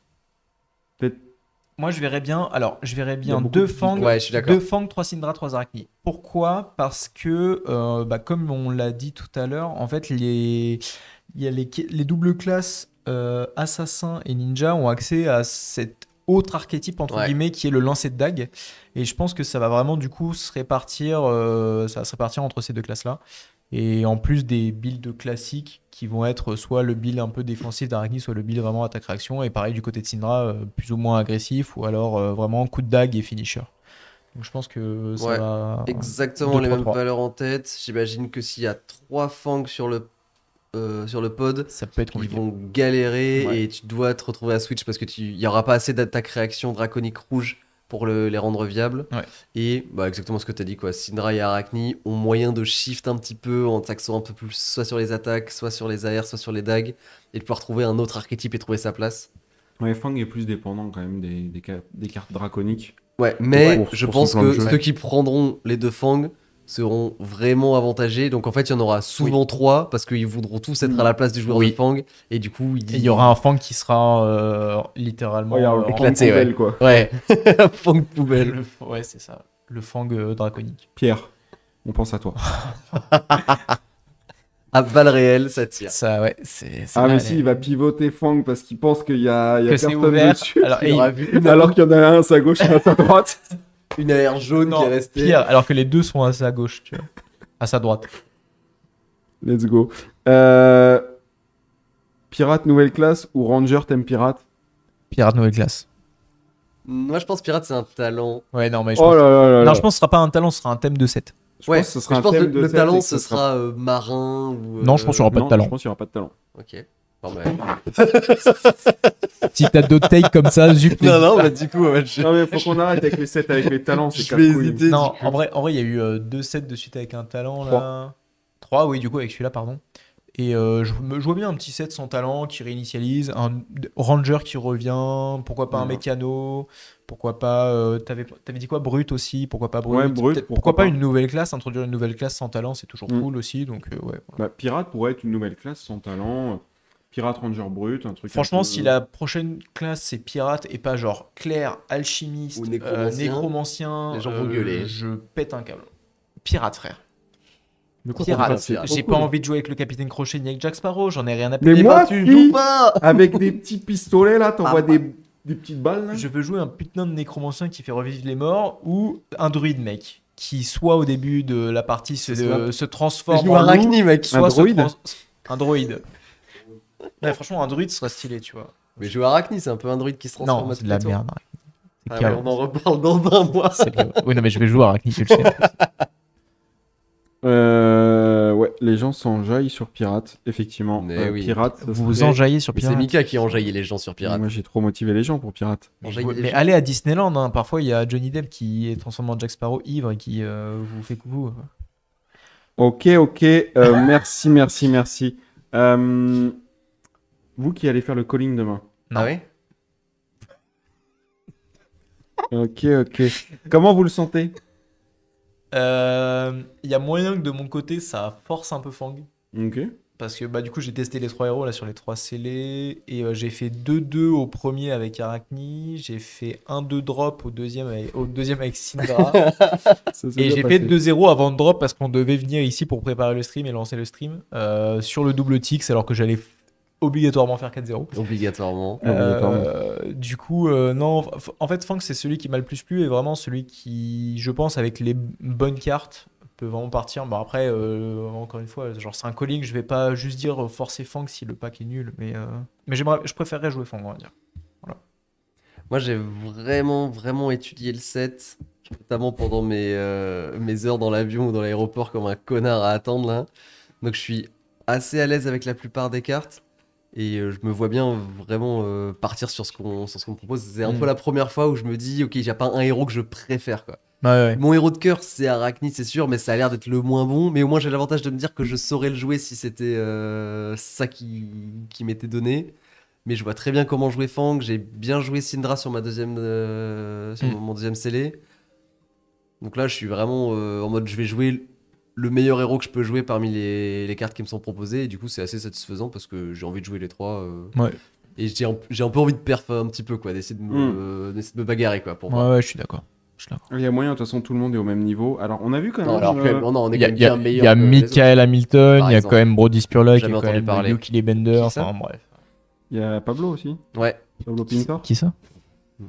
Peut-être.
Moi, je verrais bien. Alors, je verrais
Il y a
bien
beaucoup
2
de
Fang,
Ouais, je suis d'accord.
2 Fang, 3 Syndra, 3 Arachni. Pourquoi? Parce que, comme on l'a dit tout à l'heure, en fait, il y a les doubles classes assassin et ninja ont accès à cette autre archétype entre
Ouais.
guillemets qui est le lancer de dague. Et je pense que ça va vraiment du coup se répartir, ça va se répartir entre ces deux classes-là. Et en plus des builds classiques qui vont être soit le build un peu défensif d'Arachni, soit le build vraiment attaque-réaction. Et pareil du côté de Syndra, plus ou moins agressif, ou alors vraiment coup de dague et finisher. Donc je pense que ça
Ouais,
va.
Exactement
2,
les
3,
mêmes
3.
valeurs en tête. J'imagine que s'il y a 3 fangs sur le pod,
Ça peut être
ils
compliqué.
vont galérer
Ouais.
et tu dois te retrouver à switch parce que il y aura pas assez d'attaque réaction draconique rouge pour les rendre viables.
Ouais.
Et bah, exactement ce que tu as dit, quoi. Syndra et Arachni ont moyen de shift un petit peu en taxant un peu plus, soit sur les attaques, soit sur les AR, soit sur les dagues, et de pouvoir trouver un autre archétype et trouver sa place.
Ouais, Fang est plus dépendant quand même des cartes draconiques.
Ouais, mais
Pour-
je
pour
pense
son plan de
que
jeu.
ceux qui prendront les 2 fangs seront vraiment avantagés. Donc en fait, il y en aura souvent 3 parce qu'ils voudront tous être à la place du joueur
Oui.
de fang. Et du coup,
Et il y aura un fang qui sera littéralement
éclaté,
Fang
ouais.
poubelle, quoi.
Ouais, fang poubelle.
Ouais, c'est ça. Le fang draconique.
Pierre, on pense à toi.
À balle réelle, ça tire.
Ça, ouais, c'est.
Ah, mais si, il va pivoter Fang parce qu'il pense qu'il y a
que c'est
personne
ouvert.
dessus.
Alors,
Il
et
aura vu une,
Alors qu'il y en a un à sa gauche et un à sa droite.
une AR jaune
non,
qui est restée.
pire, alors que les deux sont à sa gauche, tu vois. À sa droite.
Let's go. Pirate nouvelle classe ou Ranger thème pirate?
Pirate nouvelle classe.
Moi, je pense Pirate, c'est un talent.
Ouais, non, mais je
Oh
pense...
là là là
Non,
là.
je pense que ce sera pas un talent, ce sera un thème de 7.
Je pense que ce sera
je
un
pense
thème
que
de
le
set
talent,
et que
ce sera marin ou.
Non, je pense qu'il y aura pas de
Non,
talent.
je pense qu'il n'y aura pas de talent.
Ok. Bon, bah...
Si t'as d'autres takes comme ça, Zup.
non, non, bah, du coup, ouais, je...
Non, mais faut qu'on arrête avec les sets avec les talents, c'est
Je vais
casse-couille.
hésiter.
Non,
du coup.
en vrai, il y a eu 2 sets de suite avec un talent là. 3, oui, du coup, avec celui-là, pardon. Et je vois bien un petit set sans talent qui réinitialise, un Ranger qui revient, pourquoi pas un
Ouais.
mécano, pourquoi pas. T'avais dit quoi? Brut aussi, pourquoi pas Brut?
Ouais, Brut,
Peut-être-
pourquoi
pourquoi pas
pas.
une nouvelle classe? Introduire une nouvelle classe sans talent, c'est toujours
Mm.
cool aussi. Donc, ouais. Voilà.
Bah, pirate pourrait être une nouvelle classe sans talent. Pirate Ranger brut, un truc.
Franchement,
un peu-
si la prochaine classe c'est pirate et pas genre clair, alchimiste,
Ou nécromancien,
nécromancien,
les gens vont gueuler.
je pète un câble. Pirate, frère.
Mais quoi,
Pirate.
pirate, c'est trop
J'ai
cool.
pas envie de jouer avec le capitaine Crochet ni avec Jack Sparrow, j'en ai rien à
Mais
péter.
moi,
tu
si,
joues pas.
avec des petits pistolets là, t'envoies
Ah,
des petites balles là.
Je veux jouer un putain de nécromancien qui fait revivre les morts ou un druide, mec, qui soit au début de la partie se
Je
transforme
joue
en loup,
Arachni, mec.
soit
Un
se
druide
un druide. Ouais, franchement, un druide serait stylé, tu vois.
Mais jouer Arachni, c'est un peu un druide qui se transforme
Non,
à
c'est
tous
de la
les tours.
merde. C'est
Ah ouais,
chaos.
on en reparle dans un mois.
C'est chaos. Oui, non, mais je vais jouer à Arachni, tu le sais.
Ouais, les gens s'enjaillent sur Pirate, effectivement.
Mais oui.
Pirate, ça
Vous
serait-
enjaillez sur
Mais c'est
Pirate.
Mika qui enjaillit les gens sur Pirate.
Moi, j'ai trop motivé les gens pour Pirate.
Enjailler les
Mais
gens.
allez à Disneyland, hein. Parfois il y a Johnny Depp qui est transformé en Jack Sparrow ivre et qui vous fait coucou.
Ok, merci, merci, merci. Vous qui allez faire le calling demain.
Non.
Ah ouais.
Ok. Comment vous le sentez?
Il y a moyen que de mon côté ça force un peu Fang.
Ok.
Parce que bah, du coup j'ai testé les 3 héros là sur les 3 scellés et j'ai fait 2-2 au premier avec Arachni, j'ai fait 1-2 drop au deuxième avec Syndra
Ça s'est
et
bien
j'ai
passé.
fait 2-0 avant de drop parce qu'on devait venir ici pour préparer le stream et lancer le stream sur le double tix alors que j'allais obligatoirement faire 4-0.
Obligatoirement.
Du coup, non, en fait, Fang, c'est celui qui m'a le plus plu et vraiment celui qui, je pense, avec les bonnes cartes, peut vraiment partir. Bon, après, encore une fois, genre, c'est un calling, je vais pas juste dire forcer Fang si le pack est nul, mais je préférerais jouer Fang, on va dire.
Moi, j'ai vraiment étudié le set, notamment pendant mes heures dans l'avion ou dans l'aéroport comme un connard à attendre là. Donc, je suis assez à l'aise avec la plupart des cartes. Et je me vois bien vraiment partir sur ce qu'on me propose. C'est un peu la première fois où je me dis, ok, j'ai pas un héros que je préfère, quoi.
Ouais.
Mon héros de cœur, c'est Arachni, c'est sûr, mais ça a l'air d'être le moins bon. Mais au moins, j'ai l'avantage de me dire que je saurais le jouer si c'était ça qui m'était donné. Mais je vois très bien comment jouer Fang. J'ai bien joué Syndra sur mon deuxième scellé. Donc là, je suis vraiment en mode, je vais jouer le meilleur héros que je peux jouer parmi les cartes qui me sont proposées. Et du coup, c'est assez satisfaisant parce que j'ai envie de jouer les trois.
Ouais.
Et j'ai un peu envie de perf un petit peu, quoi, d'essayer de me bagarrer, quoi, pour voir.
Ouais, je suis d'accord.
Il y a moyen, de toute façon, tout le monde est au même niveau. Alors, on a vu quand même.
Non, alors que, non, on est
Il y a,
quand même
il y a-
bien meilleur.
il y a
que les autres.
Michael Hamilton,
Par
il y a
exemple.
quand même Brody Spurlock, il y
Jamais
a quand
entendu
même
parler.
Yuki Bender,
Qui ça
enfin bref.
Il y a Pablo aussi.
Ouais.
Pablo Pintor.
Qui ça?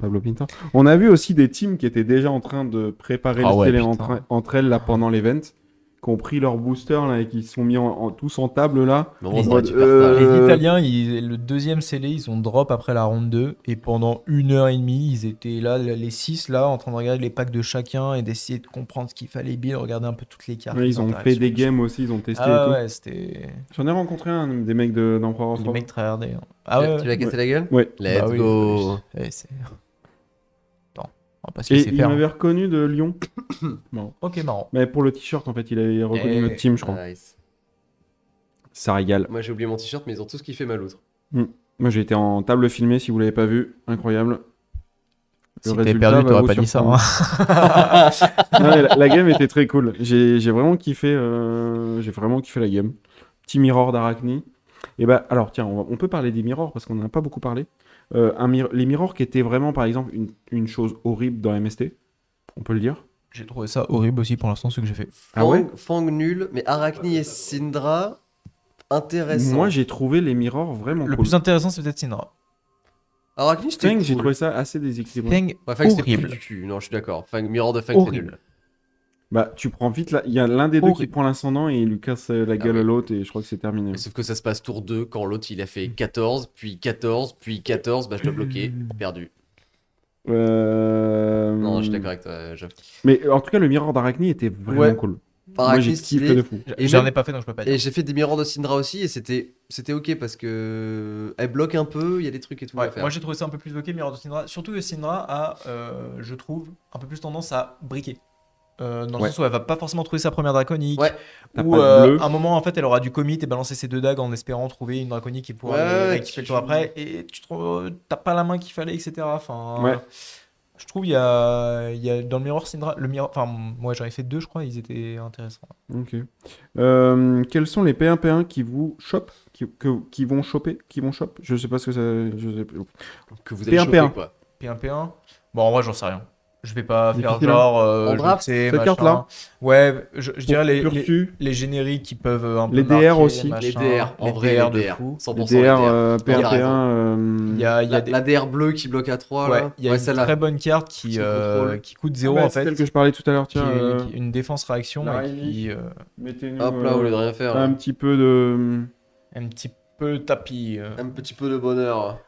Pablo Pintor. On a vu aussi des teams qui étaient déjà en train de préparer
Ah
le
ouais,
télé
putain.
entre elles là pendant l'event, qui ont pris leur booster là et qui se sont mis tous en table là.
Non,
Les-
on aurait dû faire
Euh,
ça.
Les Italiens, le deuxième scellé, ils ont drop après la ronde 2 et pendant 1h30, ils étaient là, les 6 là, en train de regarder les packs de chacun et d'essayer de comprendre ce qu'il fallait build, regarder un peu toutes les cartes.
Ouais,
les
ils ont fait
interactions,
des
machin.
games aussi, ils ont testé et
Ah
tout.
ouais, c'était
J'en ai rencontré un des mecs d'Emperor of
les
Love.
mecs tryhardés. Hein. Ah ouais,
Tu vas casser la gueule
Ouais.
Let's
Bah oui,
go.
ouais, c'est... Attends, on va pas se
Et
laisser
il
faire.
m'avait
Hein.
reconnu de Lyon. Bon.
Ok, marrant.
Mais pour le t-shirt en fait, il avait reconnu
Eh,
notre team, je crois.
Nice.
Ça régale.
Moi j'ai oublié mon t-shirt, mais ils ont tous kiffé ma loutre.
Moi j'ai été en table filmée, si vous l'avez pas vu, incroyable. Le
Si t'avais
résultat
perdu,
va
t'aurais
vous
pas dit ça.
surprendre.
Hein.
Non, mais la game était très cool. J'ai vraiment kiffé, la game. Petit mirror d'Arachni. Et bah alors tiens, on peut parler des mirrors parce qu'on n'en a pas beaucoup parlé. Les mirrors qui étaient vraiment par exemple une chose horrible dans MST, on peut le dire.
J'ai trouvé ça horrible aussi pour l'instant, ce que j'ai fait.
Ah ouais
Fang nul, mais Arachni et Syndra, intéressant.
Moi j'ai trouvé les mirrors vraiment
Le
cool.
plus intéressant, c'est peut-être Syndra.
Arachni c'était
Fang,
cool.
j'ai trouvé ça assez déséquilibré.
Feng,
Ouais, Fang c'était plus
horrible.
du cul. Non, je suis d'accord. Mirror de Fang c'est
Horrible.
nul.
Bah tu prends vite là, il y a l'un des deux qui
Horrible.
prend l'incendant et il lui casse la gueule
oui.
à l'autre et je crois que c'est terminé.
Mais sauf que ça se passe tour 2 quand l'autre il a fait 14, puis 14, puis 14, bah je dois bloquer. Perdu. Non, je suis d'accord avec toi.
Mais en tout cas le mirror d'Arachni était vraiment
Ouais.
cool. Moi
Arachni
j'ai kiffé
stylé.
de fou.
Et
J'en
même-
ai pas fait, donc je peux pas
Et
dire.
j'ai fait des mirrors de Syndra aussi et c'était ok parce que elle bloque un peu, il y a des trucs et tout
Ouais,
à faire.
moi j'ai trouvé ça un peu plus bloqué, Mirror de Syndra. Surtout que Syndra a, je trouve, un peu plus tendance à briquer. Dans le
Ouais.
sens où elle va pas forcément trouver sa première draconique.
Ouais.
T'as
Ou
pas de bleu.
à un moment, en fait, elle aura du commit et balancer ses 2 dagues en espérant trouver une draconique qui pourra
Ouais,
rééquiper le tour après. Et tu trouves, t'as pas la main qu'il fallait, etc. Enfin,
Ouais.
je trouve il y a dans le Mirror Syndra, enfin, moi j'en ai fait 2, je crois, ils étaient intéressants.
Ok. Quels sont les P1P1 qui vous chopent, qui vont choper, qui vont chop? Je sais pas ce que ça. Je sais pas.
Que vous allez
P1,
choper
P1.
quoi.
P1P1. Bon, en vrai, j'en sais rien. Je vais pas faire
Difficile, hein.
genre.
En
je
draft,
sais,
cette carte-là.
machin. Ouais, je dirais
Pursu,
les génériques qui peuvent un peu.
Les DR
marquer,
aussi.
machin.
Les DR, en
Les
vrai,
DR
les
de
DR.
fou.
100%
les DR,
les DR.
P1P1.
Il y a
La DR bleue qui bloque à 3
ouais,
là.
il y a
Ouais,
une
celle-là.
très bonne carte qui,
Sans contrôle.
qui coûte
Ah
0
bah,
en
c'est
fait.
celle que je parlais tout à l'heure,
Qui
tiens.
est une défense réaction
la
et
Riley.
qui
Mettez-nous
Hop là, au lieu de rien faire.
un petit peu de.
un petit peu tapis.
Un petit peu de bonheur.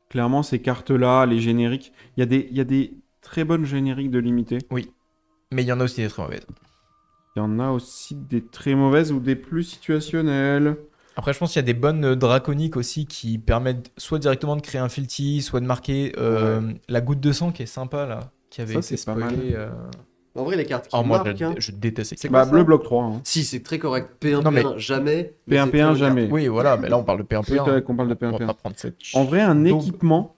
Clairement, ces cartes-là, les génériques, il y a des très bonnes génériques de limité.
Mais il y en a aussi des très mauvaises.
Il y en a aussi des très mauvaises ou des plus situationnelles.
Après, je pense qu'il y a des bonnes draconiques aussi qui permettent soit directement de créer un filty, soit de marquer la goutte de sang qui est sympa là, qui avait
Ça,
été
c'est pas mal.
spoilée.
En vrai, les cartes qui
Oh, moi,
marquent. hein.
je déteste ces
C'est
cartes.
Bah,
quoi
bleu
ça
bloc 3. Hein.
Si, c'est très correct. P1,
Non, mais-
P1, jamais. mais
P1,
c'est très bonne
jamais.
carte.
Oui, voilà, mais là on parle de P1P1.
Oui, qu'on parle de
On va
P1P1.
pas prendre cette.
En vrai, un
Donc-
équipement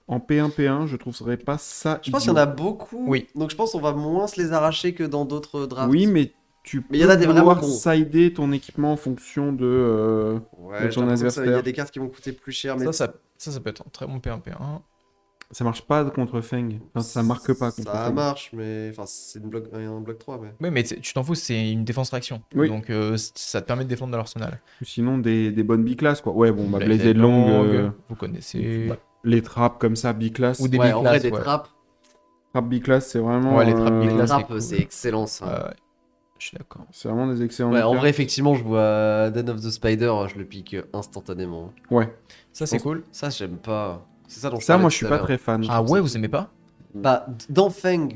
en P1P1, je trouverais pas ça.
Je pense qu'il y en a beaucoup.
Oui.
Donc je pense qu'on va moins se les arracher que dans d'autres drafts.
Oui, mais tu
Mais il y en a des
peux
vraiment
pouvoir
bons.
sider ton équipement en fonction de
Ouais,
de
j'ai
ton
l'impression que ça- il y a
adversaire.
des cartes qui vont coûter plus cher. Mais
Ça peut être un très bon P1P1.
Ça marche pas contre Feng. Enfin, ça marque pas contre
Ça
Feng.
marche, mais enfin, c'est un bloc 3. Mais...
Oui, mais tu t'en fous, c'est une défense réaction.
Oui.
Donc ça te permet de défendre de l'arsenal.
Ou sinon, des bonnes biclasses, quoi. Ouais, bon, bah,
Blazed
Blazed Long,
vous connaissez.
les trappes comme ça, biclass.
Ou des
Ouais, en vrai,
biclasses,
des
ouais.
trappes.
Trappes biclass, c'est vraiment.
Ouais, les trappes
Les
biclasses,
trappes,
cool.
c'est excellent ça.
Ouais, je suis d'accord.
C'est vraiment des excellents.
Ouais, en
cartes.
vrai, effectivement, je vois Den of the Spider, je le pique instantanément.
Ouais.
Ça, c'est
pense-
cool.
Ça, j'aime pas. C'est ça dont je
Ça,
parlais
moi,
tout
je suis
à
pas
l'heure.
très fan.
Ah ouais, vous aimez pas?
Bah, dans Feng,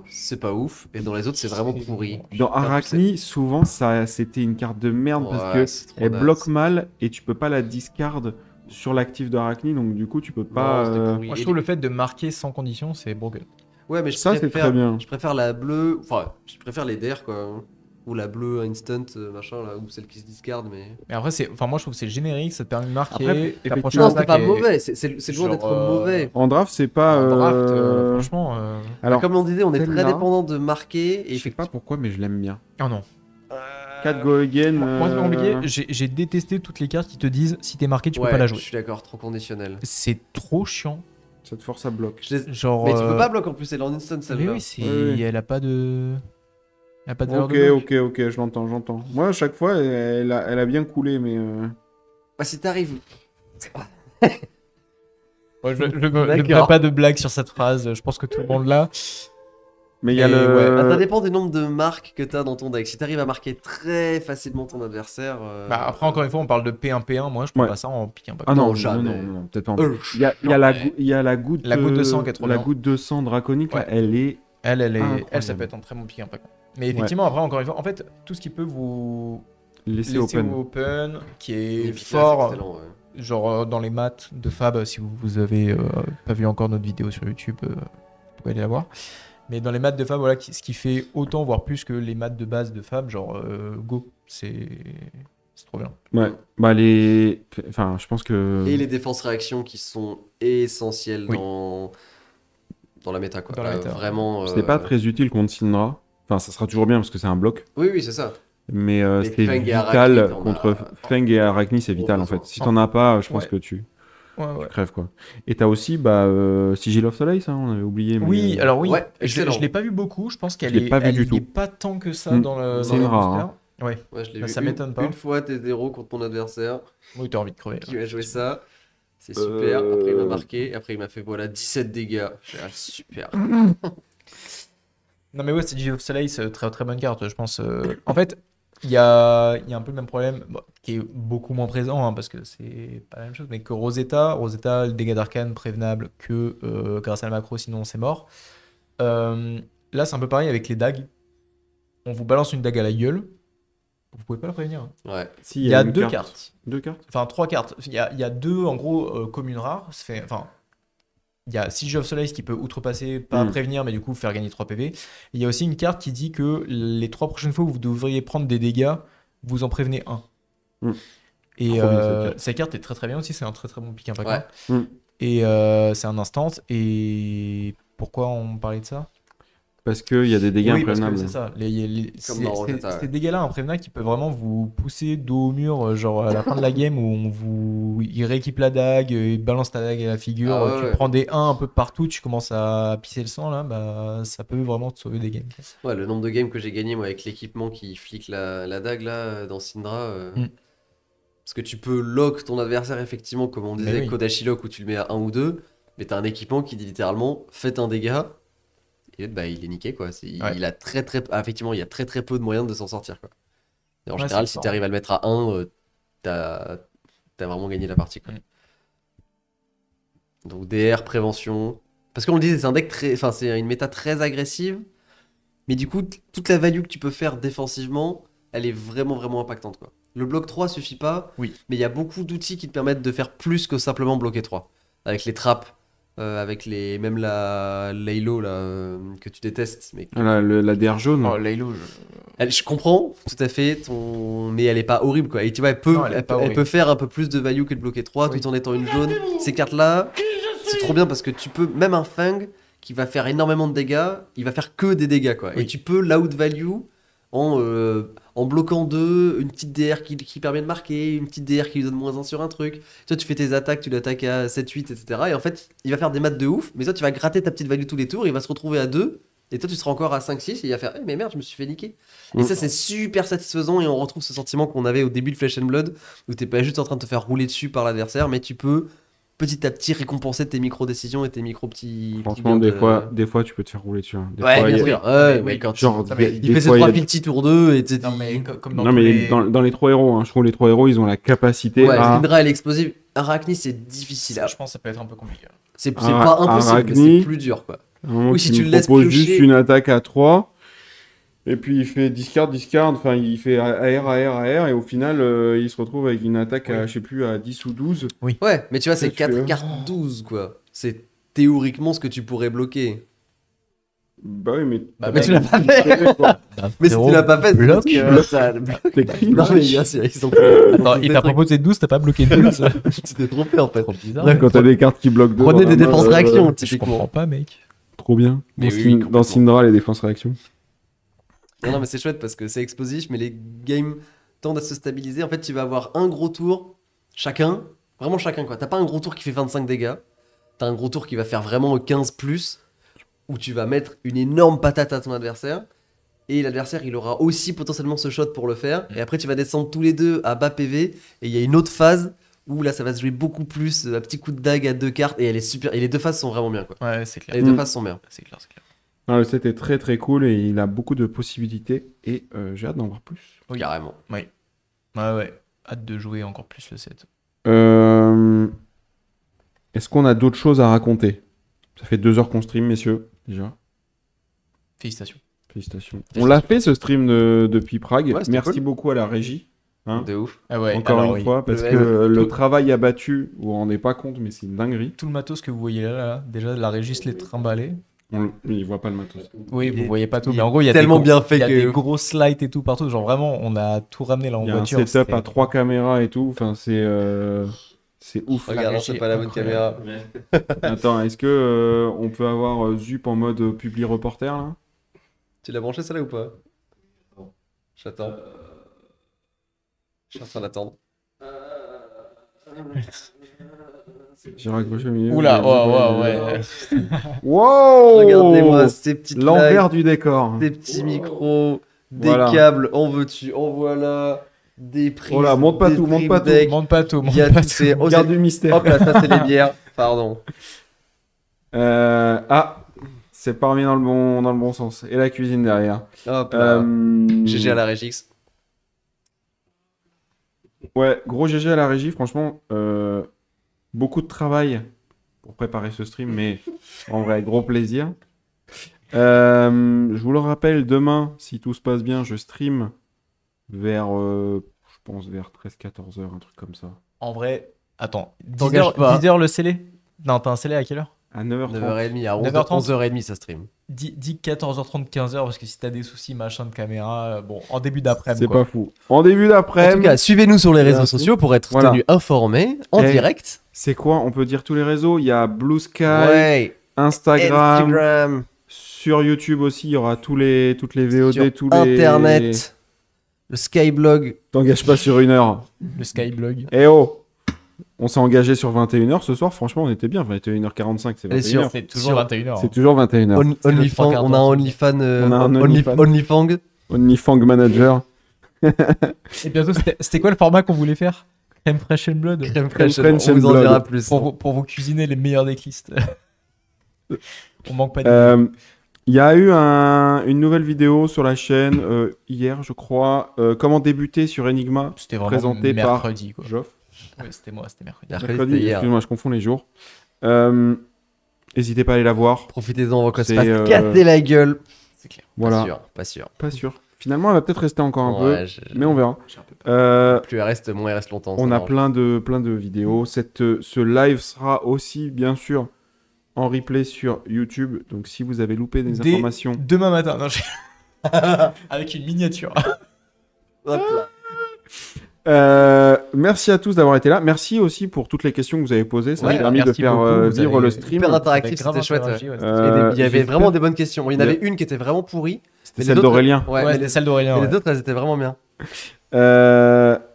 c'est pas ouf, et dans les autres, c'est vraiment pourri.
Dans Arachni, souvent, c'était une carte de merde parce
Ouais,
que
c'est trop
elle
naze.
bloque mal et tu peux pas la discard sur l'actif d'Arachni, donc du coup, tu peux pas.
Non, c'était pourri.
Moi, je
Et
trouve le fait de marquer sans condition, c'est broken.
Ouais, mais je
Ça, c'est
préfère,
très bien.
je préfère la bleue, enfin, je préfère les DR quoi. Ou la bleue instant, machin, là, ou celle qui se discard, mais.
Mais après, moi, je trouve que c'est générique, ça te permet de marquer.
Après,
ta prochaine
effectivement,
Non, c'est
attaque
pas
est-
mauvais, c'est loin
genre,
d'être mauvais.
En draft, c'est pas.
En draft, franchement.
Alors,
Comme on disait, on est très
celle-là,
dépendant de marquer, et
je sais pas pourquoi, mais je l'aime bien.
Oh non.
4 go again.
Moi, c'est pas compliqué. J'ai détesté toutes les cartes qui te disent si t'es marqué, tu peux pas la
Je
jouer.
suis d'accord, trop conditionnel.
C'est trop chiant.
Ça te force à bloc.
Genre.
Mais tu peux pas bloquer en plus, elle est en instant
Mais
celle-là.
oui, c'est...
Oui, oui.
elle a pas de. Elle a pas de valeur
Ok,
de bloc.
ok, je l'entends. Moi, à chaque fois, elle a bien coulé, mais.
Bah, si t'arrives.
Ouais, je ne
D'accord.
ferai pas de blague sur cette phrase, je pense que tout le monde l'a.
Mais il y a
Et
le.
ouais,
Bah, ça dépend du nombre de marques que t'as dans ton deck. Si t'arrives à marquer très facilement ton adversaire.
Bah, après, encore une fois, on parle de P1P1, moi je prends
Ouais.
pas ça en pick un pack.
Ah non,
Non,
non,
jamais.
non, peut-être pas. Il y a,
Non, mais-
il y a la goutte,
La goutte de sang qui est trop
la
bien.
goutte de sang draconique, là,
Ouais.
elle est.
Elle, ça peut
Incroyable.
être un très bon pick un pack. Mais effectivement, après, encore une fois, en fait, tout ce qui peut vous
Laissée
laisser
open.
open, qui est
Efficace,
fort,
excellent, ouais.
genre dans les maths de Fab, si vous avez pas vu encore notre vidéo sur YouTube, vous pouvez aller la voir. Mais dans les maths de Fab, voilà, ce qui fait autant, voire plus que les maths de base de Fab, genre Go, c'est trop bien.
Ouais. Bah, les. Enfin, je pense que.
Et les défenses réactions qui sont essentielles
Oui.
dans la méta, quoi.
Dans la méta.
Vraiment.
C'est pas très utile contre Syndra. Enfin, ça sera toujours bien parce que c'est un bloc.
Oui, oui, c'est ça.
Mais
Les
c'est
Feng et
vital
Arachnid, on
contre
a-
Feng et Arachni, c'est
on a
vital en
besoin.
fait. Si t'en as pas, je pense
Ouais.
que tu
Ouais.
crèves quoi. Et t'as aussi Sigil of Soleil, ça, on avait oublié. Mais...
Oui, alors oui,
Ouais,
je
excellent.
l'ai pas vu beaucoup, je pense qu'elle
Je l'ai
est,
pas vu
elle
du
y est
tout.
pas tant que ça
Mm.
dans le
C'est
dans
une
le
rare,
booster.
hein.
Ouais,
Ouais, je l'ai
Bah,
vu
ça
une-
m'étonne pas.
Une fois, t'es 0 contre mon adversaire
oui, t'as envie de crever.
qui
là.
m'a joué ça. C'est super.
Euh.
Après, il m'a marqué. Après, il m'a fait voilà 17 dégâts. J'ai dit, ah, super.
Non mais ouais, c'est Gigi of Soleil, c'est très très bonne carte, je pense. En fait, il y a un peu le même problème, bon, qui est beaucoup moins présent, hein, parce que c'est pas la même chose, mais que Rosetta, le dégât d'arcane prévenable que grâce à la macro, sinon c'est mort. Là, c'est un peu pareil avec les dagues. On vous balance une dague à la gueule, vous pouvez pas le prévenir. Hein.
Ouais.
Si,
Il y a
une
deux
carte.
cartes.
Deux cartes.
Enfin, trois cartes. Il y a deux, en gros, communes rares. Enfin, il y a Siege of Soleil qui peut outrepasser, pas
Mm.
prévenir, mais du coup faire gagner 3 PV. Il y a aussi une carte qui dit que les 3 prochaines fois où vous devriez prendre des dégâts, vous en prévenez un.
Mm.
Et
Trop bien, cette carte.
cette carte est très très bien aussi. C'est un très très bon pick impact.
Ouais.
Mm.
Et c'est un instant. Et pourquoi on parlait de ça?
Parce qu'il y a des dégâts
Oui, parce que
imprévenables.
c'est ça.
Comme dans Rosetta, ouais.
Ces dégâts-là imprévenables qui peuvent vraiment vous pousser dos au mur, genre à la fin de la game où il rééquipe la dague, il balance ta dague à la figure,
Ah ouais,
tu
ouais.
prends des 1 un peu partout, tu commences à pisser le sang là, bah ça peut vraiment te sauver des games.
Ouais, le nombre de games que j'ai gagné moi avec l'équipement qui flique la dague là dans Syndra.
Mm.
Parce que tu peux lock ton adversaire effectivement, comme on disait,
oui.
Kodashi lock où tu le mets à 1 ou 2, mais t'as un équipement qui dit littéralement faites un dégât. Et bah il est niqué quoi.
Ouais.
Il a effectivement il y a très très peu de moyens de s'en sortir quoi. Et en
Ouais,
général
c'est
si
fort.
tu arrives à le mettre à 1, t'as vraiment gagné la partie quoi. Donc DR, prévention. Parce qu'on le disait, c'est un deck très. Enfin, c'est une méta très agressive. Mais du coup, toute la value que tu peux faire défensivement, elle est vraiment vraiment impactante quoi. Le bloc 3 suffit pas,
Oui.
mais il y a beaucoup d'outils qui te permettent de faire plus que simplement bloquer 3. Avec les trappes, avec même la Laylo là, que tu détestes. Mais
La DR jaune.
Oh, Laylo,
je comprends tout à fait, mais elle est pas horrible quoi. Et tu vois,
Non, elle est pas
elle
horrible.
peut faire un peu plus de value que de bloquer 3
Oui.
tout en étant une jaune. Ces cartes là, c'est trop bien parce que tu peux, même un Fang qui va faire énormément de dégâts, il va faire que des dégâts quoi.
Oui.
Et tu peux l'out value en bloquant 2, une petite DR qui permet de marquer, une petite DR qui lui donne -1 sur un truc. Toi, tu fais tes attaques, tu l'attaques à 7-8, etc. Et en fait, il va faire des maths de ouf, mais toi, tu vas gratter ta petite value tous les tours, il va se retrouver à 2, et toi, tu seras encore à 5-6, et il va faire mais merde, je me suis fait niquer. Et ça, c'est super satisfaisant, et on retrouve ce sentiment qu'on avait au début de Flesh and Blood, où t'es pas juste en train de te faire rouler dessus par l'adversaire, mais tu peux petit à petit récompenser tes micro-décisions et tes micro-petits.
Franchement, des fois, tu peux te faire rouler dessus. Hein. Des
Ouais,
fois,
bien
il y a-
sûr. Ouais,
Oui,
mais quand
Genre,
Non, mais
des-
il
des
fait ses
fois, il y
3
a-
filles tour 2 et
non mais comme dans
Non,
tous
mais
les...
dans les 3 héros, hein, je trouve les 3 héros, ils ont la capacité
Ouais,
à.
Syndra elle est explosive. Arachni c'est difficile.
Ça, je pense que ça peut être un peu compliqué.
C'est
Ara-
pas impossible, mais
Arachni.
c'est plus dur quoi.
À un moment,
Oui, si
tu
tu
me
le laisses
proposes
piocher-
juste une attaque à 3, et puis il fait discard, enfin il fait AR, et au final, il se retrouve avec une attaque à,
Oui.
je sais plus, à 10 ou 12.
Ouais, mais tu vois, c'est
Tu
4
fais-
cartes 12 quoi. C'est théoriquement ce que tu pourrais bloquer.
Bah oui, mais.
Bah,
Mais tu l'as pas fait. Mais si tu l'as pas fait, c'est
bloc,
parce que ça.
T'es clean.
Non, mais bien sûr, ils ont
Attends, il t'a proposé 12, t'as pas bloqué 12.
Tu t'es trompé en fait.
Trop bizarre.
Bref,
Quand t'as des cartes qui bloquent deux
Prenez
dans
des
la main,
défenses réactions,
Je
typiquement.
comprends pas, mec.
Trop bien.
Mais
Dans
oui,
Syn-
complètement.
dans Syndra, les défenses réactions.
Non, non, mais c'est chouette parce que c'est explosif, mais les games tendent à se stabiliser. En fait, tu vas avoir un gros tour chacun, vraiment chacun quoi. T'as pas un gros tour qui fait 25 dégâts, t'as un gros tour qui va faire vraiment 15 plus, où tu vas mettre une énorme patate à ton adversaire, et l'adversaire il aura aussi potentiellement ce shot pour le faire, et après tu vas descendre tous les deux à bas PV, et il y a une autre phase où là ça va se jouer beaucoup plus à petit coup de dague à 2 cartes et elle est super. Et les 2 phases sont vraiment bien quoi.
Ouais, c'est clair.
Les 2 phases sont bien.
C'est clair, c'est clair.
Non, le set est très très cool et il a beaucoup de possibilités et j'ai hâte d'en voir plus.
Oui.
Carrément.
Oui. Ouais. Hâte de jouer encore plus le set.
Est-ce qu'on a d'autres choses à raconter? Ça fait 2 heures qu'on stream, messieurs, déjà.
Félicitations.
Félicitations. On l'a fait ce stream depuis Prague.
Ouais, c'était
Merci
cool.
beaucoup à la régie. Hein,
De ouf.
Ah ouais,
encore
alors
une
oui.
fois, parce
Le-
que le
tout-
travail abattu, vous vous rendez pas compte, mais c'est une dinguerie.
Tout le matos que vous voyez là, déjà la régie se les trimballait.
Il voit pas le matos.
Oui,
Il
vous
est-
voyez pas tout,
il
mais en
est
gros, il y a
tellement
des
bien fait
il y a
que-
des gros slides et tout partout. Genre vraiment, on a tout ramené là en
Il y a un
voiture.
setup
c'était-
à 3 caméras et tout. Enfin, c'est ouf.
Regarde,
régie
c'est pas la bonne
incroyable.
caméra.
Attends, est-ce que on peut avoir Zup en mode publi reporter là?
Tu l'as branché celle-là ou pas? J'attends. Je suis en train d'attendre.
J'ai raccroché au milieu.
Oula, ouais.
Wow!
Regardez-moi ces petites
L'envers
lights,
du décor.
des petits micros, des
Voilà.
câbles, en veux-tu, en voilà, des prises.
Oh là, monte pas
des
tout, monte
trim
pas tout.
decks.
Monte pas tout,
Il y a
monte pas
tout, c'est-
tout.
oh,
Garde
c'est-
du mystère.
Hop là, ça c'est les bières. Pardon.
C'est pas remis dans le bon sens. Et la cuisine derrière.
Hop là. GG à
la...
la Régix.
Ouais, gros GG à la régie, franchement. Beaucoup de travail pour préparer ce stream, mais en vrai, gros plaisir. Je vous le rappelle, demain, si tout se passe bien, je stream vers, je pense, vers 13-14 heures, un truc comme ça.
En vrai, attends,
T'engages pas.
10h le scellé? Non, t'as un scellé à quelle heure?
À 9h30.
9h30 à
9h30.
11h30 ça stream.
Dis 14h30, 15h, parce que si t'as des soucis, machin de caméra, bon, en début d'après-midi.
C'est
quoi.
pas fou. En début
En
d'après,
tout cas, suivez-nous sur les réseaux
Merci.
sociaux pour être
Voilà.
tenus informés en
Et-
direct.
c'est quoi? On peut dire tous les réseaux. Il y a Blue Sky,
Ouais.
Instagram.
Instagram,
Sur YouTube aussi, il y aura toutes les VOD,
sur
tous les...
Internet, le Skyblog.
T'engages pas sur 1 heure.
Le Skyblog.
Eh oh! On s'est engagé sur 21h ce soir, franchement, on était bien. 21h45, c'est
Allez, sur-
21h.
C'est toujours
Sur-
21h.
C'est toujours 21h.
C'est le
OnlyFans,
trois quarts
on a un
d'heure.
OnlyFan,
On a un OnlyFans.
OnlyFang.
OnlyFang Manager.
Et bientôt, c'était quoi le format qu'on voulait faire? Crème fraîche and blood.
Crème fraîche,
French
on
and
vous en
Blood.
dira plus.
Pour vous cuisiner les meilleurs decklists. On manque pas de.
Il y a eu une nouvelle vidéo sur la chaîne hier, je crois. Comment débuter sur Enigma.
C'était vraiment
présenté par
mercredi, quoi.
Geoff.
Ouais, c'était moi, c'était mercredi.
Mercredi,
Mercredi,
c'était hier.
excuse-moi, je confonds les jours. N'hésitez pas à aller la voir.
Profitez-en avant que ça se
C'est,
fasse casser la gueule.
C'est clair.
Voilà.
Pas sûr.
Pas sûr. Finalement, elle va peut-être rester encore un
Ouais,
peu, mais on verra.
J'ai un peu peur.
Plus elle reste, moins elle reste longtemps.
On
ça
a
m'arrange.
plein de vidéos. Ce live sera aussi, bien sûr, en replay sur YouTube. Donc, si vous avez loupé des
Dès
informations,
Demain matin. Non, avec une miniature.
Hop là.
merci à tous d'avoir été là. Merci aussi pour toutes les questions que vous avez posées. Ça
Ouais,
m'a permis de
merci
faire
beaucoup. Vous
vivre
avez
le stream.
Hyper interactif,
C'était grave
c'était chouette.
interagi, ouais, c'était-
Il y avait
j'espère-
vraiment des bonnes questions. Il y en
Il y a-
avait une qui était vraiment pourrie.
C'était
mais
celle
les autres-
d'Aurélien.
Ouais,
Ouais,
mais
c'était
les,
celle d'Aurélien.
mais les
ouais.
autres, elles étaient vraiment bien.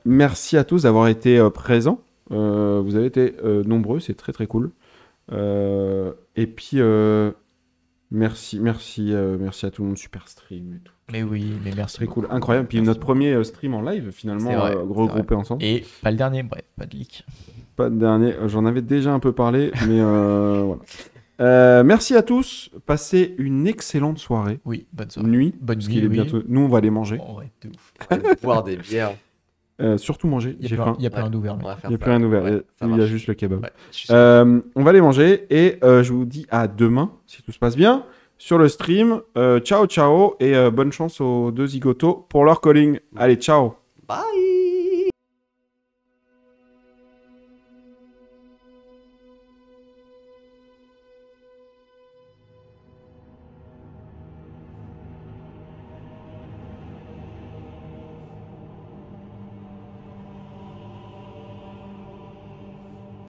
Merci à tous d'avoir été présents. Vous avez été nombreux, c'est très très cool. Et puis merci à tout le monde, super stream et tout.
Mais oui, mais merci.
Très
beaucoup.
cool, incroyable. Puis
Merci
notre premier stream en live finalement,
C'est vrai,
regroupé ensemble.
Et pas le dernier, bref, pas de leak.
Pas de dernier, j'en avais déjà un peu parlé, mais voilà. Merci à tous, passez une excellente soirée,
Oui, bonne soirée.
nuit,
Bonne
parce
nuit,
qu'il est
oui.
bientôt. Nous on va aller manger,
En vrai, de ouf.
Boire des bières.
surtout manger.
Il
J'ai
y a
faim.
plus rien
Ouais.
d'ouvert.
On
mec.
va faire
Il n'y a
ça.
plus rien ouvert,
Ouais, ça
il y a
marche.
juste le kebab.
Ouais, je suis sûr.
On va aller manger et je vous dis à demain, si tout se passe bien, sur le stream. Ciao, ciao et bonne chance aux deux zigotos pour leur calling. Allez, ciao!
Bye.